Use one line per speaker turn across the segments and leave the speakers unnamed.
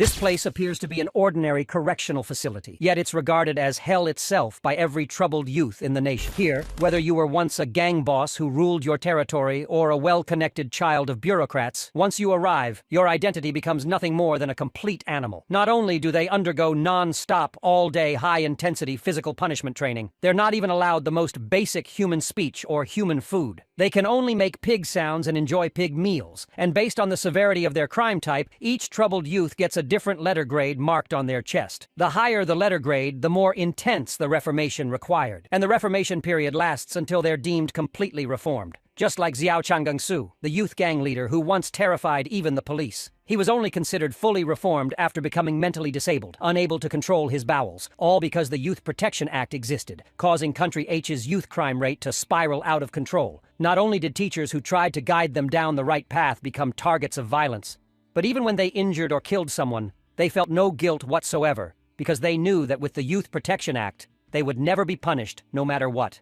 This place appears to be an ordinary correctional facility, yet it's regarded as hell itself by every troubled youth in the nation. Here, whether you were once a gang boss who ruled your territory or a well-connected child of bureaucrats, once you arrive, your identity becomes nothing more than a complete animal. Not only do they undergo non-stop, all-day, high-intensity physical punishment training, they're not even allowed the most basic human speech or human food. They can only make pig sounds and enjoy pig meals, and based on the severity of their crime type, each troubled youth gets a different letter grade marked on their chest. The higher the letter grade, the more intense the reformation required, and the reformation period lasts until they're deemed completely reformed. Just like Xiao Changgengsu, the youth gang leader who once terrified even the police. He was only considered fully reformed after becoming mentally disabled, unable to control his bowels, all because the Youth Protection Act existed, causing Country H's youth crime rate to spiral out of control. Not only did teachers who tried to guide them down the right path become targets of violence, but even when they injured or killed someone, they felt no guilt whatsoever, because they knew that with the Youth Protection Act, they would never be punished no matter what.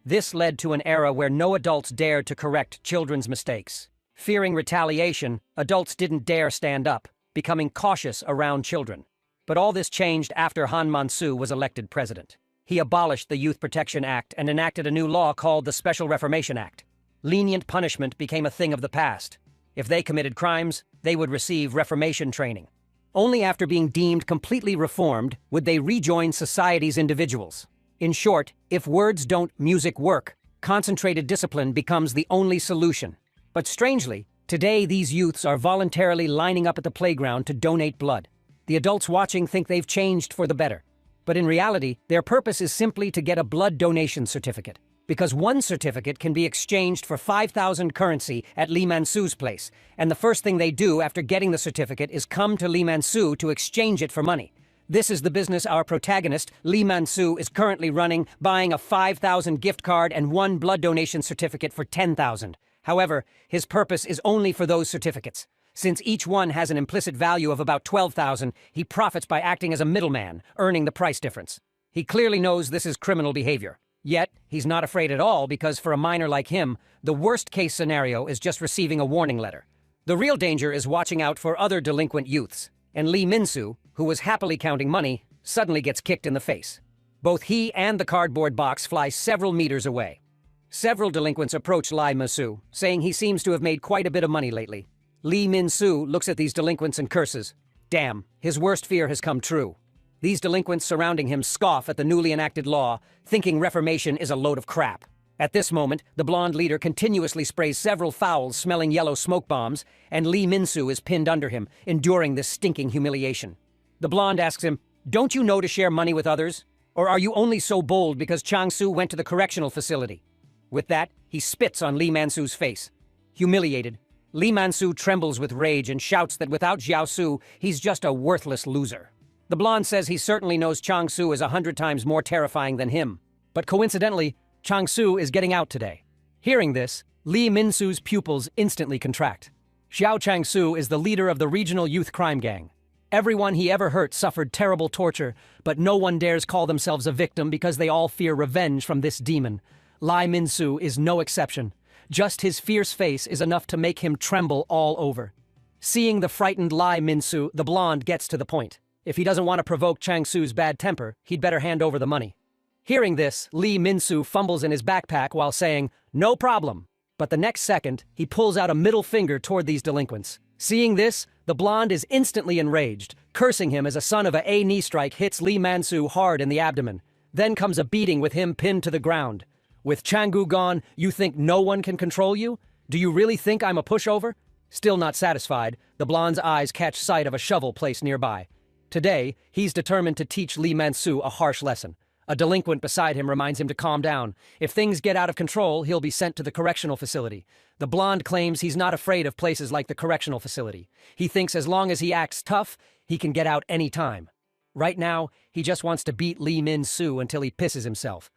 This led to an era where no adults dared to correct children's mistakes. Fearing retaliation, adults didn't dare stand up, becoming cautious around children. But all this changed after Han Man-soo was elected president. He abolished the Youth Protection Act and enacted a new law called the Special Reformation Act. Lenient punishment became a thing of the past. If they committed crimes, they would receive reformation training. Only after being deemed completely reformed would they rejoin society's individuals. In short, if words don't, music work, concentrated discipline becomes the only solution. But strangely, today these youths are voluntarily lining up at the playground to donate blood. The adults watching think they've changed for the better. But in reality, their purpose is simply to get a blood donation certificate. Because one certificate can be exchanged for 5,000 currency at Lee Man-soo's place, and the first thing they do after getting the certificate is come to Lee Man-soo to exchange it for money. This is the business our protagonist, Lee Man-soo, is currently running, buying a 5,000 gift card and one blood donation certificate for 10,000. However, his purpose is only for those certificates. Since each one has an implicit value of about 12,000, he profits by acting as a middleman, earning the price difference. He clearly knows this is criminal behavior. Yet, he's not afraid at all because for a minor like him, the worst-case scenario is just receiving a warning letter. The real danger is watching out for other delinquent youths. And Lee Min-soo, who was happily counting money, suddenly gets kicked in the face. Both he and the cardboard box fly several meters away. Several delinquents approach Lee Min-soo, saying he seems to have made quite a bit of money lately. Lee Min-soo looks at these delinquents and curses. Damn, his worst fear has come true. These delinquents surrounding him scoff at the newly enacted law, thinking reformation is a load of crap. At this moment, the blonde leader continuously sprays several foul-smelling yellow smoke bombs, and Lee Min-soo is pinned under him, enduring this stinking humiliation. The blonde asks him, "Don't you know to share money with others? Or are you only so bold because Chang-soo went to the correctional facility?" With that, he spits on Lee Man-soo's face. Humiliated, Lee Man-soo trembles with rage and shouts that without Xiao-soo, he's just a worthless loser. The blonde says he certainly knows Chang-soo is 100 times more terrifying than him. But coincidentally, Chang-soo is getting out today. Hearing this, Lee Min-soo's pupils instantly contract. Xiao Chang-soo is the leader of the regional youth crime gang. Everyone he ever hurt suffered terrible torture, but no one dares call themselves a victim because they all fear revenge from this demon. Lee Min-soo is no exception. Just his fierce face is enough to make him tremble all over. Seeing the frightened Lee Min-soo, the blonde gets to the point. If he doesn't want to provoke Chang-soo's bad temper, he'd better hand over the money. Hearing this, Lee Min-soo fumbles in his backpack while saying, "No problem." But the next second, he pulls out a middle finger toward these delinquents. Seeing this, the blonde is instantly enraged, cursing him as a son of a knee strike hits Lee Man-soo hard in the abdomen. Then comes a beating with him pinned to the ground. With Chang-gu gone, you think no one can control you? Do you really think I'm a pushover? Still not satisfied, the blonde's eyes catch sight of a shovel placed nearby. Today, he's determined to teach Lee Man-soo a harsh lesson. A delinquent beside him reminds him to calm down. If things get out of control, he'll be sent to the correctional facility. The blonde claims he's not afraid of places like the correctional facility. He thinks as long as he acts tough, he can get out any time. Right now, he just wants to beat Lee Min-soo until he pisses himself.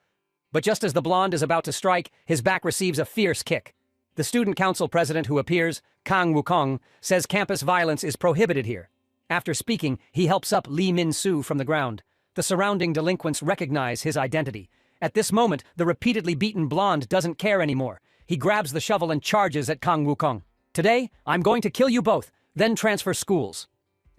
But just as the blonde is about to strike, his back receives a fierce kick. The student council president who appears, Kang Wukong, says campus violence is prohibited here. After speaking, he helps up Lee Min-soo from the ground. The surrounding delinquents recognize his identity. At this moment, the repeatedly beaten blonde doesn't care anymore. He grabs the shovel and charges at Kang Wukong. "Today, I'm going to kill you both, then transfer schools."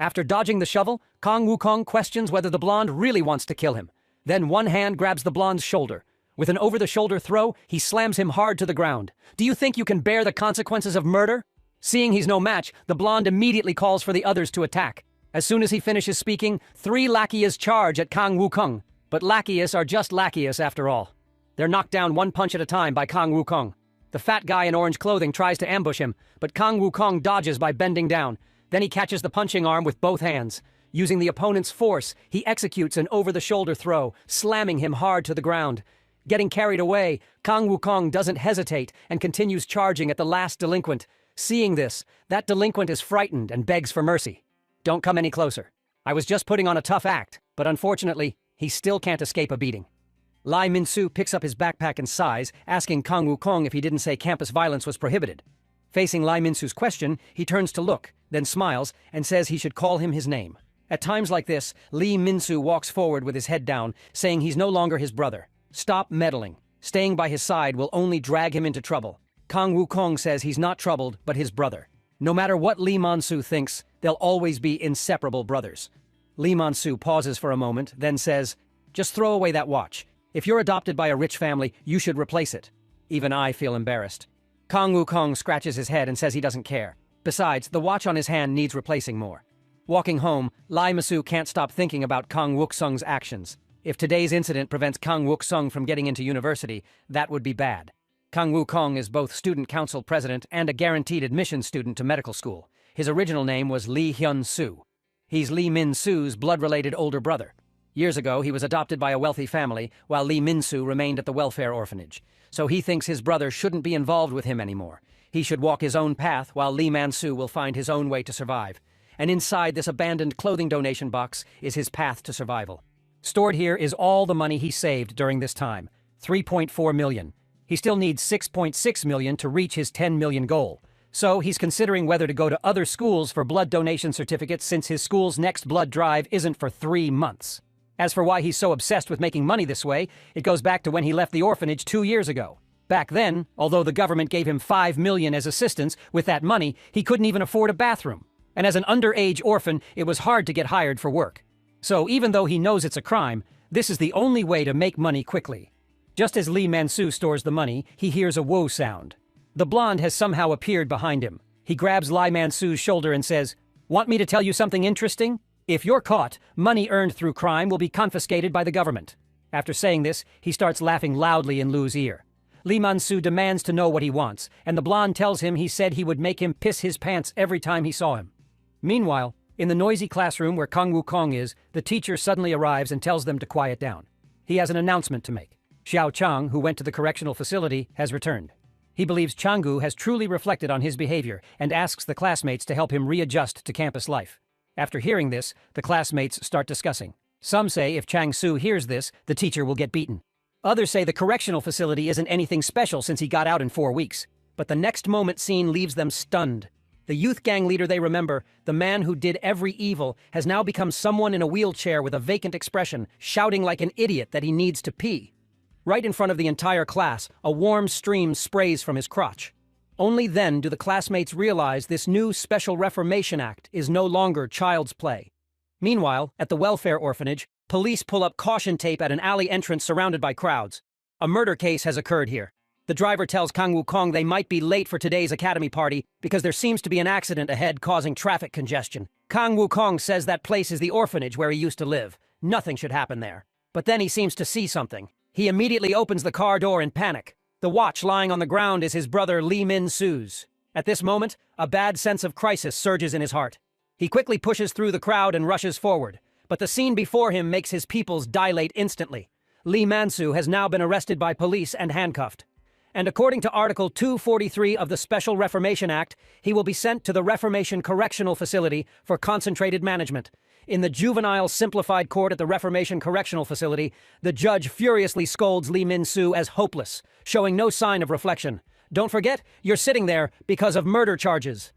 After dodging the shovel, Kang Wukong questions whether the blonde really wants to kill him. Then one hand grabs the blonde's shoulder. With an over-the-shoulder throw, he slams him hard to the ground. Do you think you can bear the consequences of murder? Seeing he's no match, the blonde immediately calls for the others to attack. As soon as he finishes speaking, 3 lackeys charge at Kang Wukong. But lackeys are just lackeys after all. They're knocked down one punch at a time by Kang Wukong. The fat guy in orange clothing tries to ambush him, but Kang Wukong dodges by bending down. Then he catches the punching arm with both hands. Using the opponent's force, he executes an over-the-shoulder throw, slamming him hard to the ground. Getting carried away, Kang Wukong doesn't hesitate and continues charging at the last delinquent. Seeing this, that delinquent is frightened and begs for mercy. Don't come any closer. I was just putting on a tough act, but unfortunately, he still can't escape a beating. Lai Min-soo picks up his backpack and sighs, asking Kang Wukong if he didn't say campus violence was prohibited. Facing Lai Min-soo's question, he turns to look, then smiles, and says he should call him his name. At times like this, Lee Min-soo walks forward with his head down, saying he's no longer his brother. Stop meddling. Staying by his side will only drag him into trouble. Kang Wukong says he's not troubled, but his brother. No matter what Lee Man-soo thinks, they'll always be inseparable brothers. Lee Man-soo pauses for a moment, then says, "Just throw away that watch. If you're adopted by a rich family, you should replace it." Even I feel embarrassed. Kang Wukong scratches his head and says he doesn't care. Besides, the watch on his hand needs replacing more. Walking home, Lai Ma-soo can't stop thinking about Kang Wook-sung's actions. If today's incident prevents Kang Wook-sung from getting into university, that would be bad. Kang Wukong is both student council president and a guaranteed admission student to medical school. His original name was Lee Hyun-soo. He's Lee Min-soo's blood-related older brother. Years ago, he was adopted by a wealthy family, while Lee Min-soo remained at the welfare orphanage. So he thinks his brother shouldn't be involved with him anymore. He should walk his own path, while Lee Man-soo will find his own way to survive. And inside this abandoned clothing donation box is his path to survival. Stored here is all the money he saved during this time, $3.4 million. He still needs $6.6 million to reach his $10 million goal. So he's considering whether to go to other schools for blood donation certificates since his school's next blood drive isn't for 3 months. As for why he's so obsessed with making money this way, it goes back to when he left the orphanage 2 years ago. Back then, although the government gave him $5 million as assistance, with that money, he couldn't even afford a bathroom. And as an underage orphan, it was hard to get hired for work. So even though he knows it's a crime, this is the only way to make money quickly. Just as Lee Man-soo stores the money, he hears a whoa sound. The blonde has somehow appeared behind him. He grabs Lai Man-soo's shoulder and says, "Want me to tell you something interesting? If you're caught, money earned through crime will be confiscated by the government." After saying this, he starts laughing loudly in Lu's ear. Lee Man-soo demands to know what he wants, and the blonde tells him he said he would make him piss his pants every time he saw him. Meanwhile, in the noisy classroom where Kang Wukong is, the teacher suddenly arrives and tells them to quiet down. He has an announcement to make. Xiao Chang, who went to the correctional facility, has returned. He believes Chang-gu has truly reflected on his behavior and asks the classmates to help him readjust to campus life. After hearing this, the classmates start discussing. Some say if Chang-soo hears this, the teacher will get beaten. Others say the correctional facility isn't anything special since he got out in 4 weeks. But the next moment scene leaves them stunned. The youth gang leader they remember, the man who did every evil, has now become someone in a wheelchair with a vacant expression, shouting like an idiot that he needs to pee. Right in front of the entire class, a warm stream sprays from his crotch. Only then do the classmates realize this new Special Reformation Act is no longer child's play. Meanwhile, at the welfare orphanage, police pull up caution tape at an alley entrance surrounded by crowds. A murder case has occurred here. The driver tells Kang Wukong they might be late for today's academy party because there seems to be an accident ahead causing traffic congestion. Kang Wukong says that place is the orphanage where he used to live. Nothing should happen there. But then he seems to see something. He immediately opens the car door in panic. The watch lying on the ground is his brother Lee Min-soo's. At this moment, a bad sense of crisis surges in his heart. He quickly pushes through the crowd and rushes forward. But the scene before him makes his pupils dilate instantly. Lee Man-soo has now been arrested by police and handcuffed. And according to Article 243 of the Special Reformation Act, he will be sent to the Reformation Correctional Facility for concentrated management. In the juvenile simplified court at the Reformation Correctional Facility, the judge furiously scolds Lee Min-soo as hopeless, showing no sign of reflection. Don't forget, you're sitting there because of murder charges.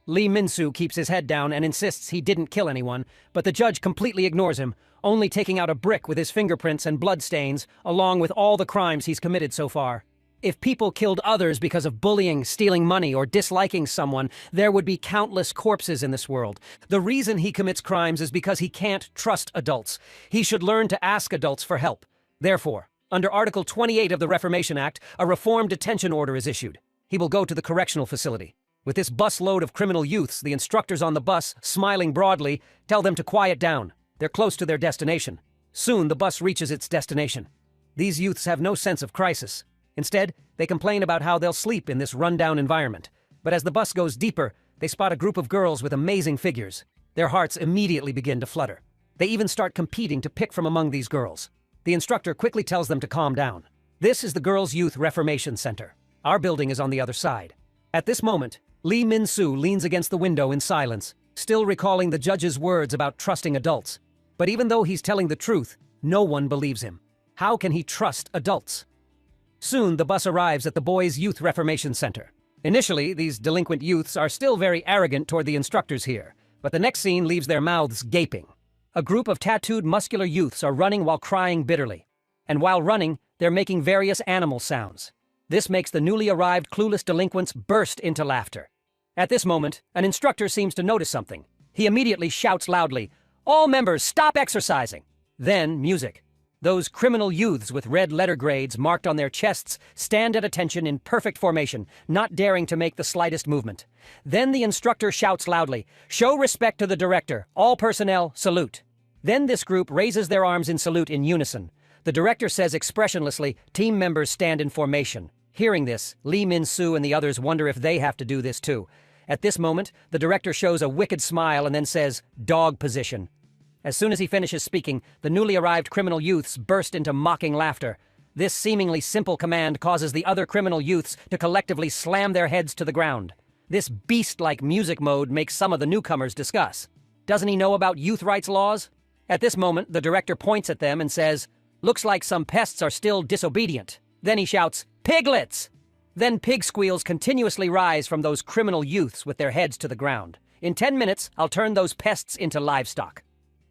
Lee Min-soo keeps his head down and insists he didn't kill anyone, but the judge completely ignores him, only taking out a brick with his fingerprints and blood stains, along with all the crimes he's committed so far. If people killed others because of bullying, stealing money, or disliking someone, there would be countless corpses in this world. The reason he commits crimes is because he can't trust adults. He should learn to ask adults for help. Therefore, under Article 28 of the Reformation Act, a reform detention order is issued. He will go to the correctional facility. With this busload of criminal youths, the instructors on the bus, smiling broadly, tell them to quiet down. They're close to their destination. Soon, the bus reaches its destination. These youths have no sense of crisis. Instead, they complain about how they'll sleep in this rundown environment. But as the bus goes deeper, they spot a group of girls with amazing figures. Their hearts immediately begin to flutter. They even start competing to pick from among these girls. The instructor quickly tells them to calm down. This is the Girls' Youth Reformation Center. Our building is on the other side. At this moment, Lee Min-soo leans against the window in silence, still recalling the judge's words about trusting adults. But even though he's telling the truth, no one believes him. How can he trust adults? Soon, the bus arrives at the Boys' Youth Reformation Center. Initially, these delinquent youths are still very arrogant toward the instructors here, but the next scene leaves their mouths gaping. A group of tattooed, muscular youths are running while crying bitterly. And while running, they're making various animal sounds. This makes the newly arrived clueless delinquents burst into laughter. At this moment, an instructor seems to notice something. He immediately shouts loudly, "All members, stop exercising!" Then, music. Those criminal youths with red letter grades marked on their chests stand at attention in perfect formation, not daring to make the slightest movement. Then the instructor shouts loudly, "Show respect to the director. All personnel, salute." Then this group raises their arms in salute in unison. The director says expressionlessly, "Team members stand in formation." Hearing this, Lee Min-soo and the others wonder if they have to do this too. At this moment, the director shows a wicked smile and then says, "Dog position." As soon as he finishes speaking, the newly arrived criminal youths burst into mocking laughter. This seemingly simple command causes the other criminal youths to collectively slam their heads to the ground. This beast-like music mode makes some of the newcomers discuss. Doesn't he know about youth rights laws? At this moment, the director points at them and says, "Looks like some pests are still disobedient." Then he shouts, "Piglets!" Then pig squeals continuously rise from those criminal youths with their heads to the ground. In 10 minutes, I'll turn those pests into livestock.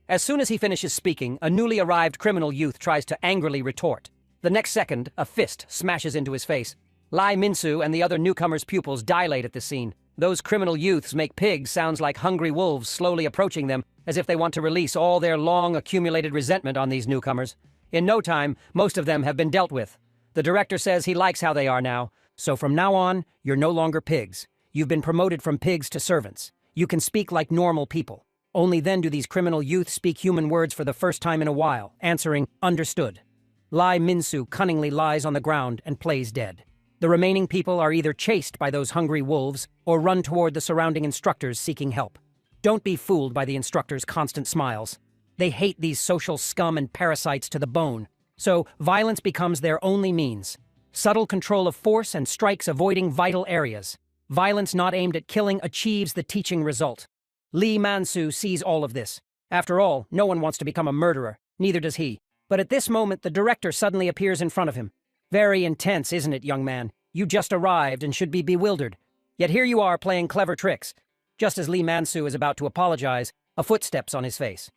As soon as he finishes speaking, a newly arrived criminal youth tries to angrily retort. The next second, a fist smashes into his face. Lee Min-soo and the other newcomers' pupils dilate at this scene. Those criminal youths make pigs sound like hungry wolves slowly approaching them, as if they want to release all their long-accumulated resentment on these newcomers. In no time, most of them have been dealt with. The director says he likes how they are now, so from now on, you're no longer pigs. You've been promoted from pigs to servants. You can speak like normal people. Only then do these criminal youth speak human words for the first time in a while, answering, "Understood." Lee Min-soo cunningly lies on the ground and plays dead. The remaining people are either chased by those hungry wolves or run toward the surrounding instructors seeking help. Don't be fooled by the instructors' constant smiles. They hate these social scum and parasites to the bone, so violence becomes their only means. Subtle control of force and strikes avoiding vital areas. Violence not aimed at killing achieves the teaching result. Lee Man-soo sees all of this. After all, no one wants to become a murderer, neither does he. But at this moment, the director suddenly appears in front of him. Very intense, isn't it, young man? You just arrived and should be bewildered. Yet here you are playing clever tricks. Just as Lee Man-soo is about to apologize, a foot steps on his face.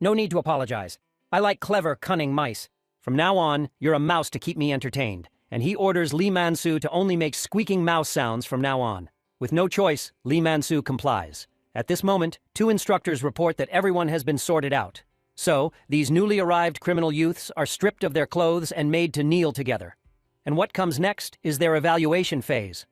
No need to apologize. I like clever, cunning mice. From now on, you're a mouse to keep me entertained. And he orders Lee Man-soo to only make squeaking mouse sounds from now on. With no choice, Lee Man-soo complies. At this moment, 2 instructors report that everyone has been sorted out. So, these newly arrived criminal youths are stripped of their clothes and made to kneel together. And what comes next is their evaluation phase.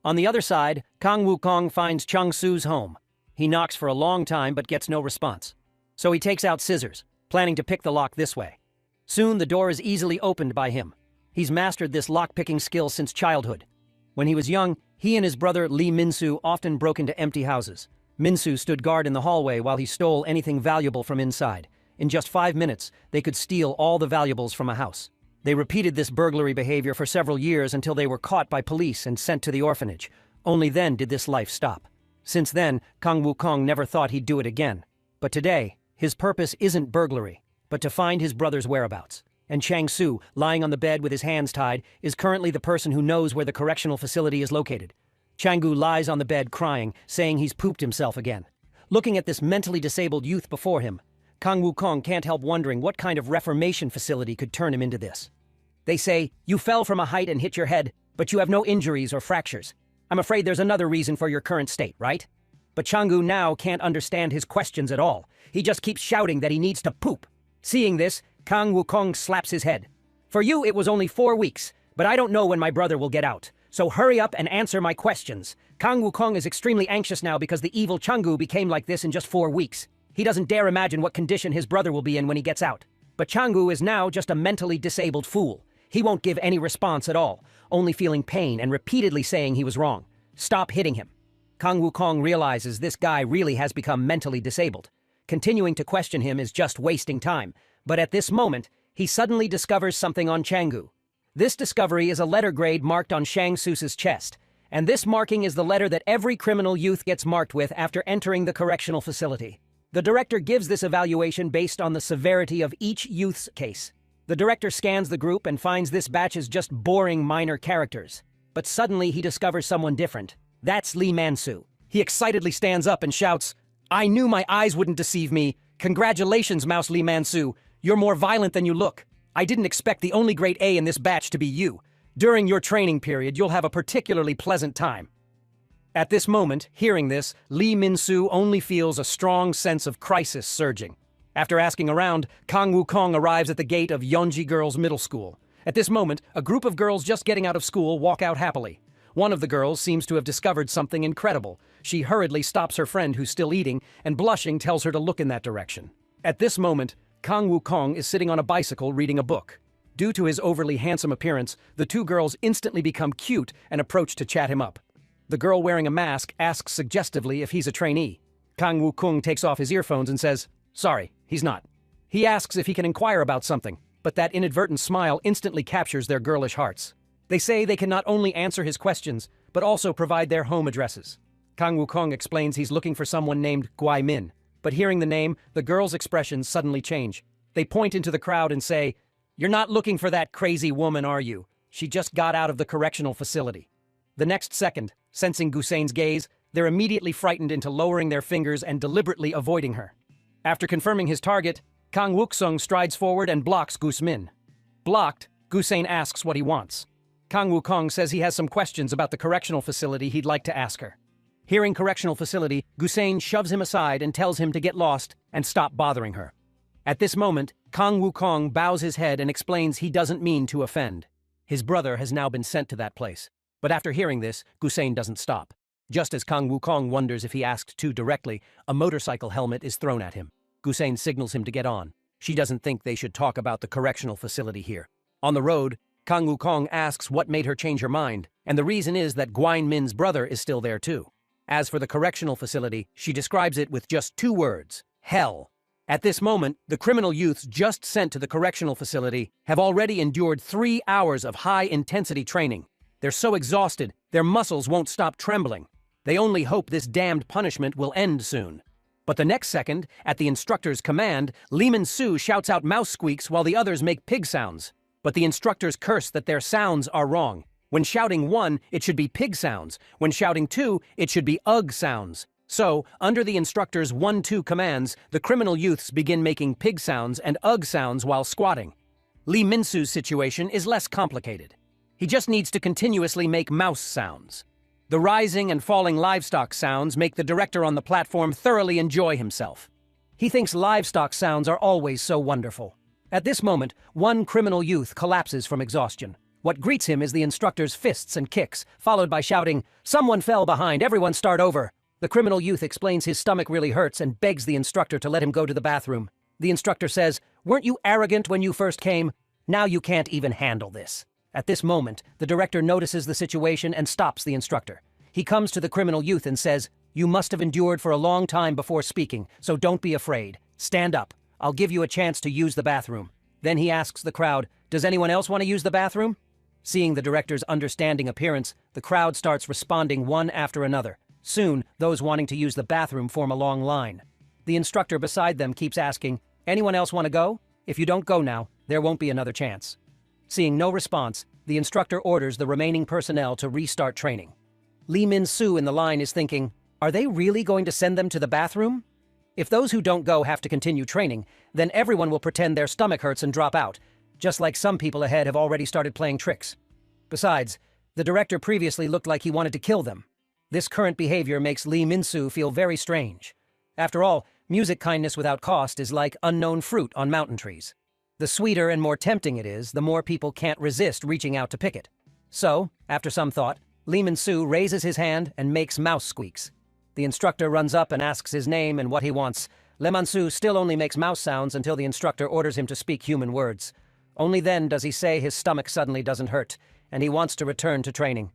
On the other side, Kang Woo-kong finds Chung-soo's home. He knocks for a long time but gets no response. So he takes out scissors, planning to pick the lock this way. Soon the door is easily opened by him. He's mastered this lock-picking skill since childhood. When he was young, he and his brother Lee Min-soo often broke into empty houses. Min-soo stood guard in the hallway while he stole anything valuable from inside. In just 5 minutes, they could steal all the valuables from a house. They repeated this burglary behavior for several years until they were caught by police and sent to the orphanage. Only then did this life stop. Since then, Kang Woo-kong never thought he'd do it again. But today, his purpose isn't burglary, but to find his brother's whereabouts. And Chang-soo, lying on the bed with his hands tied, is currently the person who knows where the correctional facility is located. Chang-gu lies on the bed crying, saying he's pooped himself again. Looking at this mentally disabled youth before him, Kang Woo-kong can't help wondering what kind of reformation facility could turn him into this. They say, "You fell from a height and hit your head. But you have no injuries or fractures. I'm afraid there's another reason for your current state, right? But Changgu now can't understand his questions at all. He just keeps shouting that he needs to poop. Seeing this, Kang Wukong slaps his head. For you, it was only 4 weeks, but I don't know when my brother will get out. So hurry up and answer my questions. Kang Wukong is extremely anxious now because the evil Changgu became like this in just 4 weeks. He doesn't dare imagine what condition his brother will be in when he gets out. But Changgu is now just a mentally disabled fool. He won't give any response at all, only feeling pain and repeatedly saying he was wrong. Stop hitting him. Kang Wukong realizes this guy really has become mentally disabled. Continuing to question him is just wasting time, but at this moment, he suddenly discovers something on Changgu. This discovery is a letter grade marked on Shang Tzu's chest, and this marking is the letter that every criminal youth gets marked with after entering the correctional facility. The director gives this evaluation based on the severity of each youth's case. The director scans the group and finds this batch is just boring minor characters. But suddenly he discovers someone different. That's Lee Man-soo. He excitedly stands up and shouts, "I knew my eyes wouldn't deceive me. Congratulations, Mouse Lee Man-soo. You're more violent than you look. I didn't expect the only grade A in this batch to be you. During your training period, you'll have a particularly pleasant time." At this moment, hearing this, Lee Min-soo only feels a strong sense of crisis surging. After asking around, Kang Wukong arrives at the gate of Yeonji Girls Middle School. At this moment, a group of girls just getting out of school walk out happily. One of the girls seems to have discovered something incredible. She hurriedly stops her friend who's still eating and blushing tells her to look in that direction. At this moment, Kang Wukong is sitting on a bicycle reading a book. Due to his overly handsome appearance, the two girls instantly become cute and approach to chat him up. The girl wearing a mask asks suggestively if he's a trainee. Kang Wukong takes off his earphones and says, "Sorry, he's not." He asks if he can inquire about something, but that inadvertent smile instantly captures their girlish hearts. They say they can not only answer his questions, but also provide their home addresses. Kang Wukong explains he's looking for someone named Guai Min, but hearing the name, the girls' expressions suddenly change. They point into the crowd and say, "You're not looking for that crazy woman, are you? She just got out of the correctional facility." The next second, sensing Gusain's gaze, they're immediately frightened into lowering their fingers and deliberately avoiding her. After confirming his target, Kang Wuksung strides forward and blocks Gusmin. Blocked, Gusain asks what he wants. Kang Wukong says he has some questions about the correctional facility he'd like to ask her. Hearing correctional facility, Gusain shoves him aside and tells him to get lost and stop bothering her. At this moment, Kang Wukong bows his head and explains he doesn't mean to offend. His brother has now been sent to that place. But after hearing this, Gusain doesn't stop. Just as Kang Wukong wonders if he asked too directly, a motorcycle helmet is thrown at him. Gusain signals him to get on. She doesn't think they should talk about the correctional facility here. On the road, Kang Wukong asks what made her change her mind, and the reason is that Guai Min's brother is still there too. As for the correctional facility, she describes it with just 2 words: hell. At this moment, the criminal youths just sent to the correctional facility have already endured 3 hours of high-intensity training. They're so exhausted, their muscles won't stop trembling. They only hope this damned punishment will end soon. But the next second, at the instructor's command, Lee Min-soo shouts out mouse squeaks while the others make pig sounds. But the instructors curse that their sounds are wrong. When shouting 1, it should be pig sounds. When shouting 2, it should be ugh sounds. So, under the instructor's 1-2 commands, the criminal youths begin making pig sounds and ugh sounds while squatting. Lee Min-soo's situation is less complicated. He just needs to continuously make mouse sounds. The rising and falling livestock sounds make the director on the platform thoroughly enjoy himself. He thinks livestock sounds are always so wonderful. At this moment, one criminal youth collapses from exhaustion. What greets him is the instructor's fists and kicks, followed by shouting, "Someone fell behind, everyone start over." The criminal youth explains his stomach really hurts and begs the instructor to let him go to the bathroom. The instructor says, "Weren't you arrogant when you first came? Now you can't even handle this." At this moment, the director notices the situation and stops the instructor. He comes to the criminal youth and says, "You must have endured for a long time before speaking, so don't be afraid. Stand up. I'll give you a chance to use the bathroom." Then he asks the crowd, "Does anyone else want to use the bathroom?" Seeing the director's understanding appearance, the crowd starts responding one after another. Soon, those wanting to use the bathroom form a long line. The instructor beside them keeps asking, "Anyone else want to go? If you don't go now, there won't be another chance." Seeing no response, the instructor orders the remaining personnel to restart training. Lee Min-soo in the line is thinking, are they really going to send them to the bathroom? If those who don't go have to continue training, then everyone will pretend their stomach hurts and drop out, just like some people ahead have already started playing tricks. Besides, The director previously looked like he wanted to kill them. This current behavior makes Lee Min-soo feel very strange. After all, music kindness without cost is like unknown fruit on mountain trees. The sweeter and more tempting it is, the more people can't resist reaching out to pick it. So, after some thought, Lee Min-soo raises his hand and makes mouse squeaks. The instructor runs up and asks his name and what he wants. Lee Min-soo still only makes mouse sounds until the instructor orders him to speak human words. Only then does he say his stomach suddenly doesn't hurt, and he wants to return to training.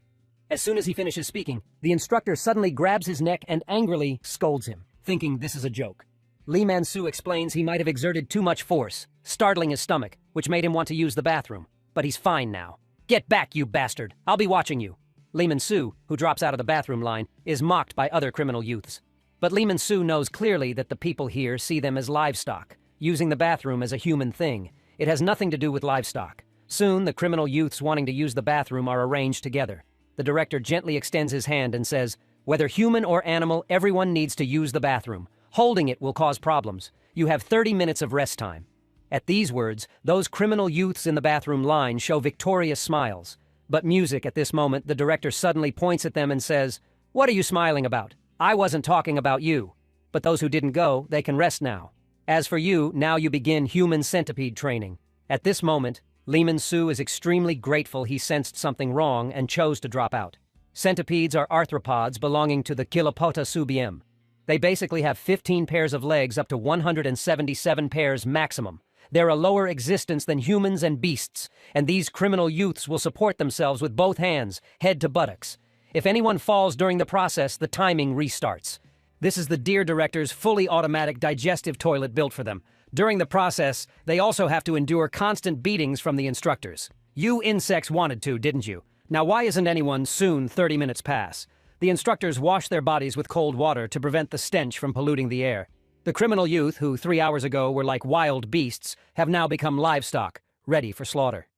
As soon as he finishes speaking, the instructor suddenly grabs his neck and angrily scolds him, thinking this is a joke. Lee Man-soo explains he might have exerted too much force, startling his stomach, which made him want to use the bathroom. But he's fine now. Get back, you bastard! I'll be watching you. Lee Man-soo, who drops out of the bathroom line, is mocked by other criminal youths. But Lee Man-soo knows clearly that the people here see them as livestock, using the bathroom as a human thing. It has nothing to do with livestock. Soon, the criminal youths wanting to use the bathroom are arranged together. The director gently extends his hand and says, "Whether human or animal, everyone needs to use the bathroom. Holding it will cause problems. You have 30 minutes of rest time." At these words, those criminal youths in the bathroom line show victorious smiles. But music at this moment, the director suddenly points at them and says, "What are you smiling about? I wasn't talking about you. But those who didn't go, they can rest now. As for you, now you begin human centipede training." At this moment, Lee Man-soo is extremely grateful he sensed something wrong and chose to drop out. Centipedes are arthropods belonging to the Chilopoda subium. They basically have 15 pairs of legs up to 177 pairs maximum. They're a lower existence than humans and beasts, and these criminal youths will support themselves with both hands, head to buttocks. If anyone falls during the process, the timing restarts. This is the deer director's fully automatic digestive toilet built for them. During the process, they also have to endure constant beatings from the instructors. You insects wanted to, didn't you? Now why isn't anyone soon 30 minutes pass? The instructors wash their bodies with cold water to prevent the stench from polluting the air. The criminal youth, who 3 hours ago were like wild beasts, have now become livestock, ready for slaughter.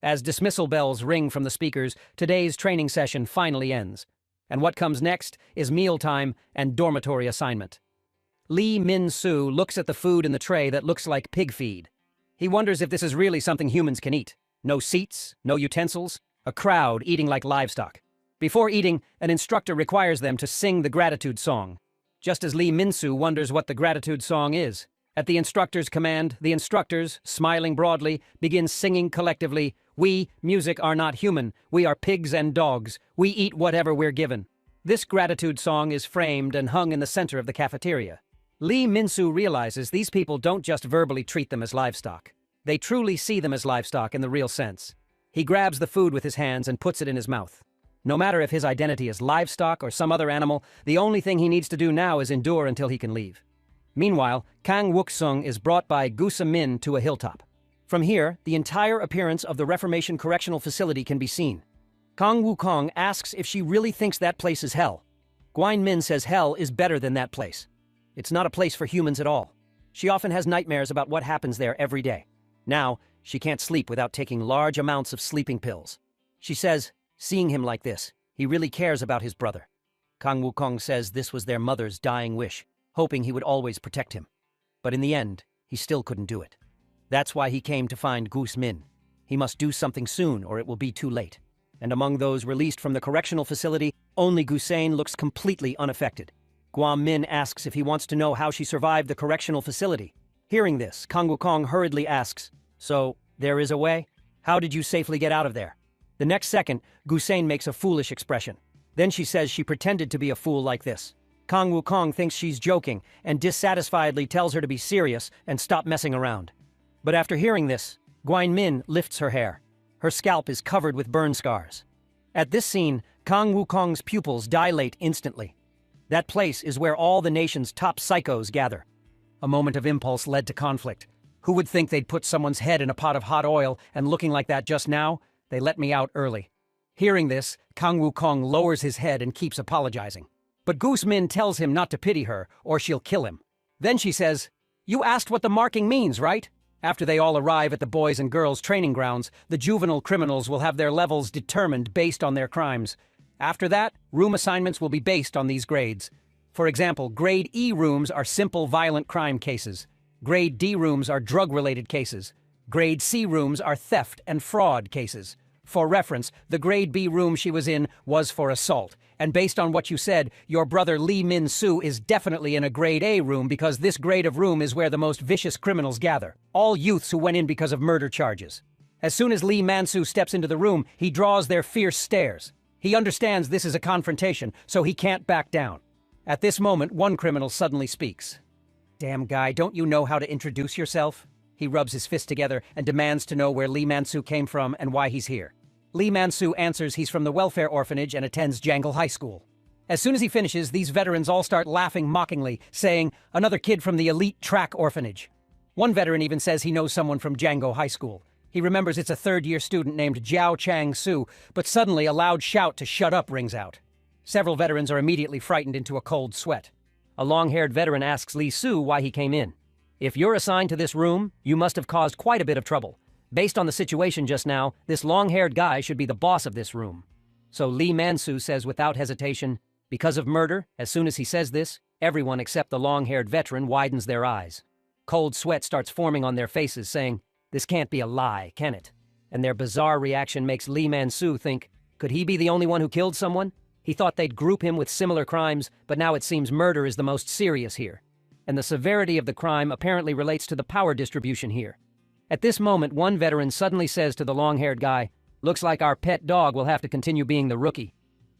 As dismissal bells ring from the speakers, today's training session finally ends. And what comes next is mealtime and dormitory assignment. Lee Min-soo looks at the food in the tray that looks like pig feed. He wonders if this is really something humans can eat. No seats, no utensils, a crowd eating like livestock. Before eating, an instructor requires them to sing the gratitude song. Just as Lee Min-soo wonders what the gratitude song is. At the instructor's command, the instructors, smiling broadly, begin singing collectively, "We, music, are not human. We are pigs and dogs. We eat whatever we're given." This gratitude song is framed and hung in the center of the cafeteria. Lee Min-soo realizes these people don't just verbally treat them as livestock. They truly see them as livestock in the real sense. He grabs the food with his hands and puts it in his mouth. No matter if his identity is livestock or some other animal, the only thing he needs to do now is endure until he can leave. Meanwhile, Kang Wook-sung is brought by Gusa Min to a hilltop. From here, the entire appearance of the Reformation Correctional Facility can be seen. Kang Woo-kong asks if she really thinks that place is hell. Gwain Min says hell is better than that place. It's not a place for humans at all. She often has nightmares about what happens there every day. Now, she can't sleep without taking large amounts of sleeping pills. She says, seeing him like this, he really cares about his brother. Kang Woo-kong says this was their mother's dying wish, hoping he would always protect him. But in the end, he still couldn't do it. That's why he came to find Gus Min. He must do something soon or it will be too late. And among those released from the correctional facility, only Gusain looks completely unaffected. Guam Min asks if he wants to know how she survived the correctional facility. Hearing this, Kang Woo-kong hurriedly asks, "So, there is a way? How did you safely get out of there?" The next second, Gusain makes a foolish expression. Then she says she pretended to be a fool like this. Kang Woo-kong thinks she's joking and dissatisfiedly tells her to be serious and stop messing around. But after hearing this, Gwain Min lifts her hair. Her scalp is covered with burn scars. At this scene, Kang Woo-kong's pupils dilate instantly. That place is where all the nation's top psychos gather. A moment of impulse led to conflict. Who would think they'd put someone's head in a pot of hot oil and looking like that just now? They let me out early. Hearing this, Kang Woo-kong lowers his head and keeps apologizing. But Gus Min tells him not to pity her, or she'll kill him. Then she says, "You asked what the marking means, right?" After they all arrive at the boys and girls training grounds, the juvenile criminals will have their levels determined based on their crimes. After that, room assignments will be based on these grades. For example, Grade E rooms are simple violent crime cases. Grade D rooms are drug-related cases. Grade C rooms are theft and fraud cases. For reference, the grade B room she was in was for assault. And based on what you said, your brother Lee Min-soo is definitely in a grade A room because this grade of room is where the most vicious criminals gather. All youths who went in because of murder charges. As soon as Lee Man-soo steps into the room, he draws their fierce stares. He understands this is a confrontation, so he can't back down. At this moment, one criminal suddenly speaks. Damn guy, don't you know how to introduce yourself? He rubs his fists together and demands to know where Lee Man-soo came from and why he's here. Lee Man-soo answers he's from the welfare orphanage and attends Jangle High School. As soon as he finishes, these veterans all start laughing mockingly, saying, another kid from the elite track orphanage. One veteran even says he knows someone from Jango High School. He remembers it's a third-year student named Jiao Chang-soo, but suddenly a loud shout to shut up rings out. Several veterans are immediately frightened into a cold sweat. A long-haired veteran asks Lee Soo why he came in. If you're assigned to this room, you must have caused quite a bit of trouble. Based on the situation just now, this long-haired guy should be the boss of this room. So Lee Man-soo says without hesitation, because of murder, as soon as he says this, everyone except the long-haired veteran widens their eyes. Cold sweat starts forming on their faces, saying, this can't be a lie, can it? And their bizarre reaction makes Lee Man-soo think, could he be the only one who killed someone? He thought they'd group him with similar crimes, but now it seems murder is the most serious here. And the severity of the crime apparently relates to the power distribution here. At this moment, one veteran suddenly says to the long-haired guy, looks like our pet dog will have to continue being the rookie.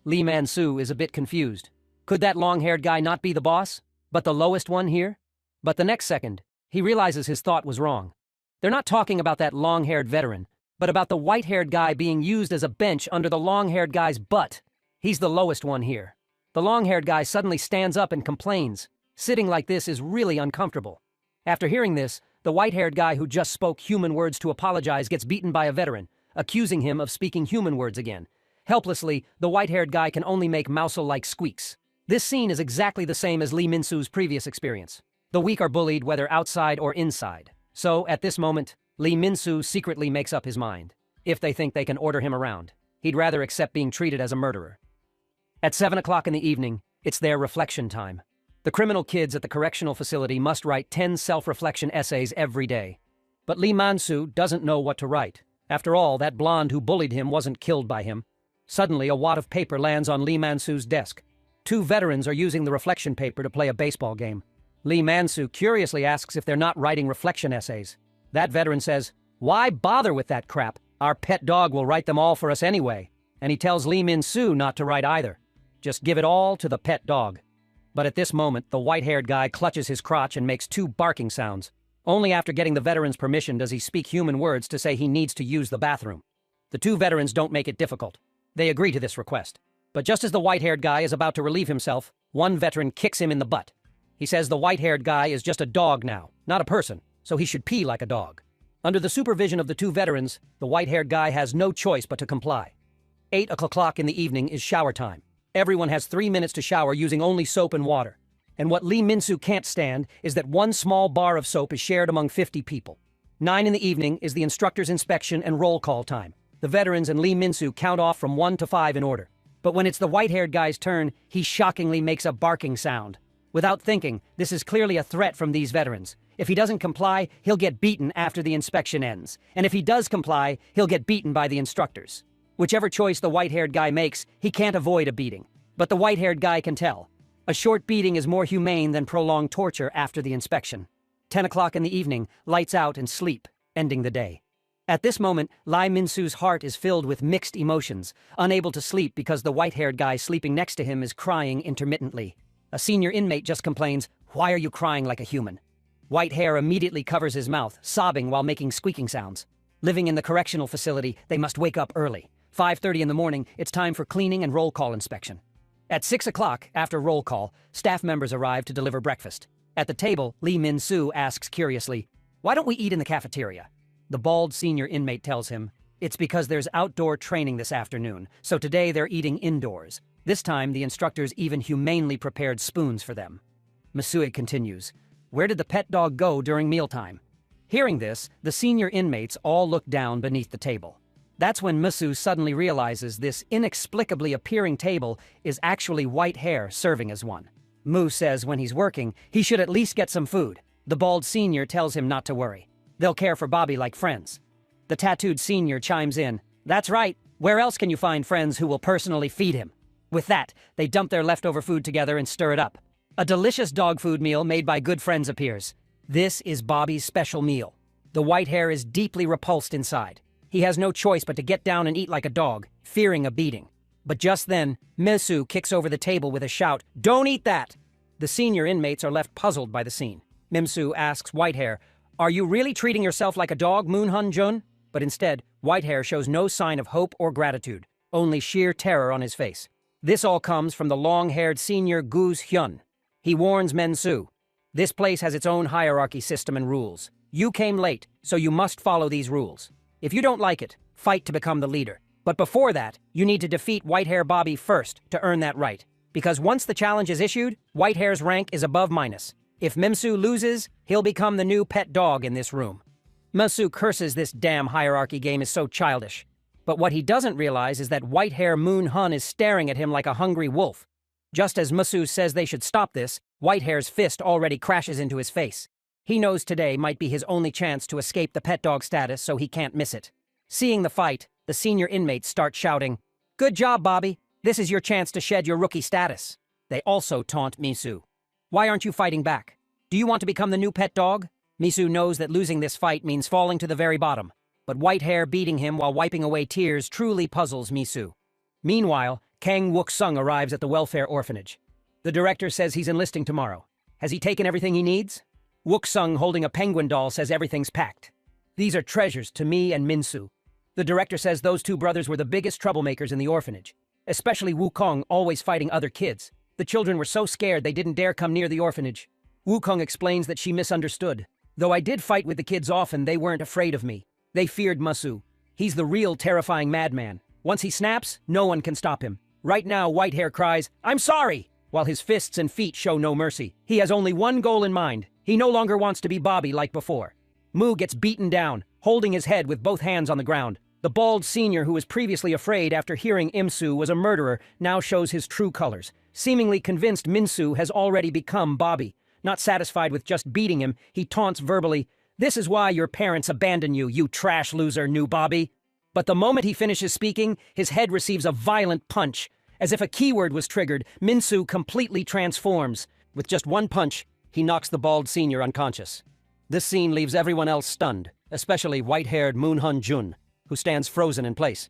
Lee Man-soo is a bit confused. Could that long-haired guy not be the boss, but the lowest one here? But the next second, he realizes his thought was wrong. They're not talking about that long-haired veteran, but about the white-haired guy being used as a bench under the long-haired guy's butt. He's the lowest one here. The long-haired guy suddenly stands up and complains. Sitting like this is really uncomfortable. After hearing this, the white-haired guy who just spoke human words to apologize gets beaten by a veteran, accusing him of speaking human words again. Helplessly, the white-haired guy can only make mousel-like squeaks. This scene is exactly the same as Lee Min-soo's previous experience. The weak are bullied whether outside or inside. So, at this moment, Lee Min-soo secretly makes up his mind. If they think they can order him around, he'd rather accept being treated as a murderer. At 7 o'clock in the evening, it's their reflection time. The criminal kids at the correctional facility must write 10 self-reflection essays every day. But Lee Man-soo doesn't know what to write. After all, that blonde who bullied him wasn't killed by him. Suddenly, a wad of paper lands on Lee Man-soo's desk. Two veterans are using the reflection paper to play a baseball game. Lee Man-soo curiously asks if they're not writing reflection essays. That veteran says, why bother with that crap? Our pet dog will write them all for us anyway. And he tells Lee Min-soo not to write either. Just give it all to the pet dog. But at this moment, the white-haired guy clutches his crotch and makes two barking sounds. Only after getting the veteran's permission does he speak human words to say he needs to use the bathroom. The two veterans don't make it difficult. They agree to this request. But just as the white-haired guy is about to relieve himself, one veteran kicks him in the butt. He says the white-haired guy is just a dog now, not a person, so he should pee like a dog. Under the supervision of the two veterans, the white-haired guy has no choice but to comply. 8 o'clock in the evening is shower time. Everyone has 3 minutes to shower using only soap and water. And what Lee Min-soo can't stand is that one small bar of soap is shared among 50 people. 9 in the evening is the instructor's inspection and roll call time. The veterans and Lee Min-soo count off from 1 to 5 in order. But when it's the white-haired guy's turn, he shockingly makes a barking sound. Without thinking, this is clearly a threat from these veterans. If he doesn't comply, he'll get beaten after the inspection ends. And if he does comply, he'll get beaten by the instructors. Whichever choice the white-haired guy makes, he can't avoid a beating. But the white-haired guy can tell. A short beating is more humane than prolonged torture after the inspection. 10 o'clock in the evening, lights out and sleep, ending the day. At this moment, Lee Min-soo's heart is filled with mixed emotions, unable to sleep because the white-haired guy sleeping next to him is crying intermittently. A senior inmate just complains, "Why are you crying like a human?" White hair immediately covers his mouth, sobbing while making squeaking sounds. Living in the correctional facility, they must wake up early. 5:30 in the morning, it's time for cleaning and roll call inspection. At 6 o'clock, after roll call, staff members arrive to deliver breakfast. At the table, Lee Min-soo asks curiously, "Why don't we eat in the cafeteria?" The bald senior inmate tells him, "It's because there's outdoor training this afternoon, so today they're eating indoors. This time, the instructors even humanely prepared spoons for them." Masui continues, "Where did the pet dog go during mealtime?" Hearing this, the senior inmates all look down beneath the table. That's when Masu suddenly realizes this inexplicably appearing table is actually white hair serving as one. Mu says when he's working, he should at least get some food. The bald senior tells him not to worry. They'll care for Bobby like friends. The tattooed senior chimes in, That's right. Where else can you find friends who will personally feed him? With that, they dump their leftover food together and stir it up. A delicious dog food meal made by good friends appears. This is Bobby's special meal. The white hair is deeply repulsed inside. He has no choice but to get down and eat like a dog, fearing a beating. But just then, Misu kicks over the table with a shout, "Don't eat that!" The senior inmates are left puzzled by the scene. Mimsu asks Whitehair, "Are you really treating yourself like a dog, Moonhun Jun?" But instead, Whitehair shows no sign of hope or gratitude, only sheer terror on his face. This all comes from the long-haired senior Goose Hyun. He warns Mensu, "This place has its own hierarchy system and rules. You came late, so you must follow these rules. If you don't like it, fight to become the leader. But before that, you need to defeat Whitehair Bobby first to earn that right. Because once the challenge is issued, Whitehair's rank is above minus. If Mimsu loses, he'll become the new pet dog in this room." Mimsu curses this damn hierarchy game is so childish. But what he doesn't realize is that Whitehair Moon Hun is staring at him like a hungry wolf. Just as Mimsu says they should stop this, Whitehair's fist already crashes into his face. He knows today might be his only chance to escape the pet dog status, so he can't miss it. Seeing the fight, the senior inmates start shouting, "Good job, Bobby. This is your chance to shed your rookie status." They also taunt Misu. "Why aren't you fighting back? Do you want to become the new pet dog?" Misu knows that losing this fight means falling to the very bottom, but Whitehair beating him while wiping away tears truly puzzles Misu. Meanwhile, Kang Wook-sung arrives at the welfare orphanage. The director says he's enlisting tomorrow. Has he taken everything he needs? Wook-sung, holding a penguin doll, says everything's packed. "These are treasures to me and Minsu." The director says those two brothers were the biggest troublemakers in the orphanage, especially Wukong, always fighting other kids. The children were so scared they didn't dare come near the orphanage. Wukong explains that she misunderstood. "Though I did fight with the kids often, they weren't afraid of me. They feared Masu. He's the real terrifying madman. Once he snaps, no one can stop him." Right now, Whitehair cries, "I'm sorry!" while his fists and feet show no mercy. He has only one goal in mind. He no longer wants to be Bobby like before. Mu gets beaten down, holding his head with both hands on the ground. The bald senior who was previously afraid after hearing Imsu was a murderer now shows his true colors, seemingly convinced Minsu has already become Bobby. Not satisfied with just beating him, he taunts verbally, "This is why your parents abandoned you, you trash loser, new Bobby." But the moment he finishes speaking, his head receives a violent punch. As if a keyword was triggered, Minsu completely transforms. With just one punch, he knocks the bald senior unconscious. This scene leaves everyone else stunned, especially white-haired Moonhun Jun, who stands frozen in place.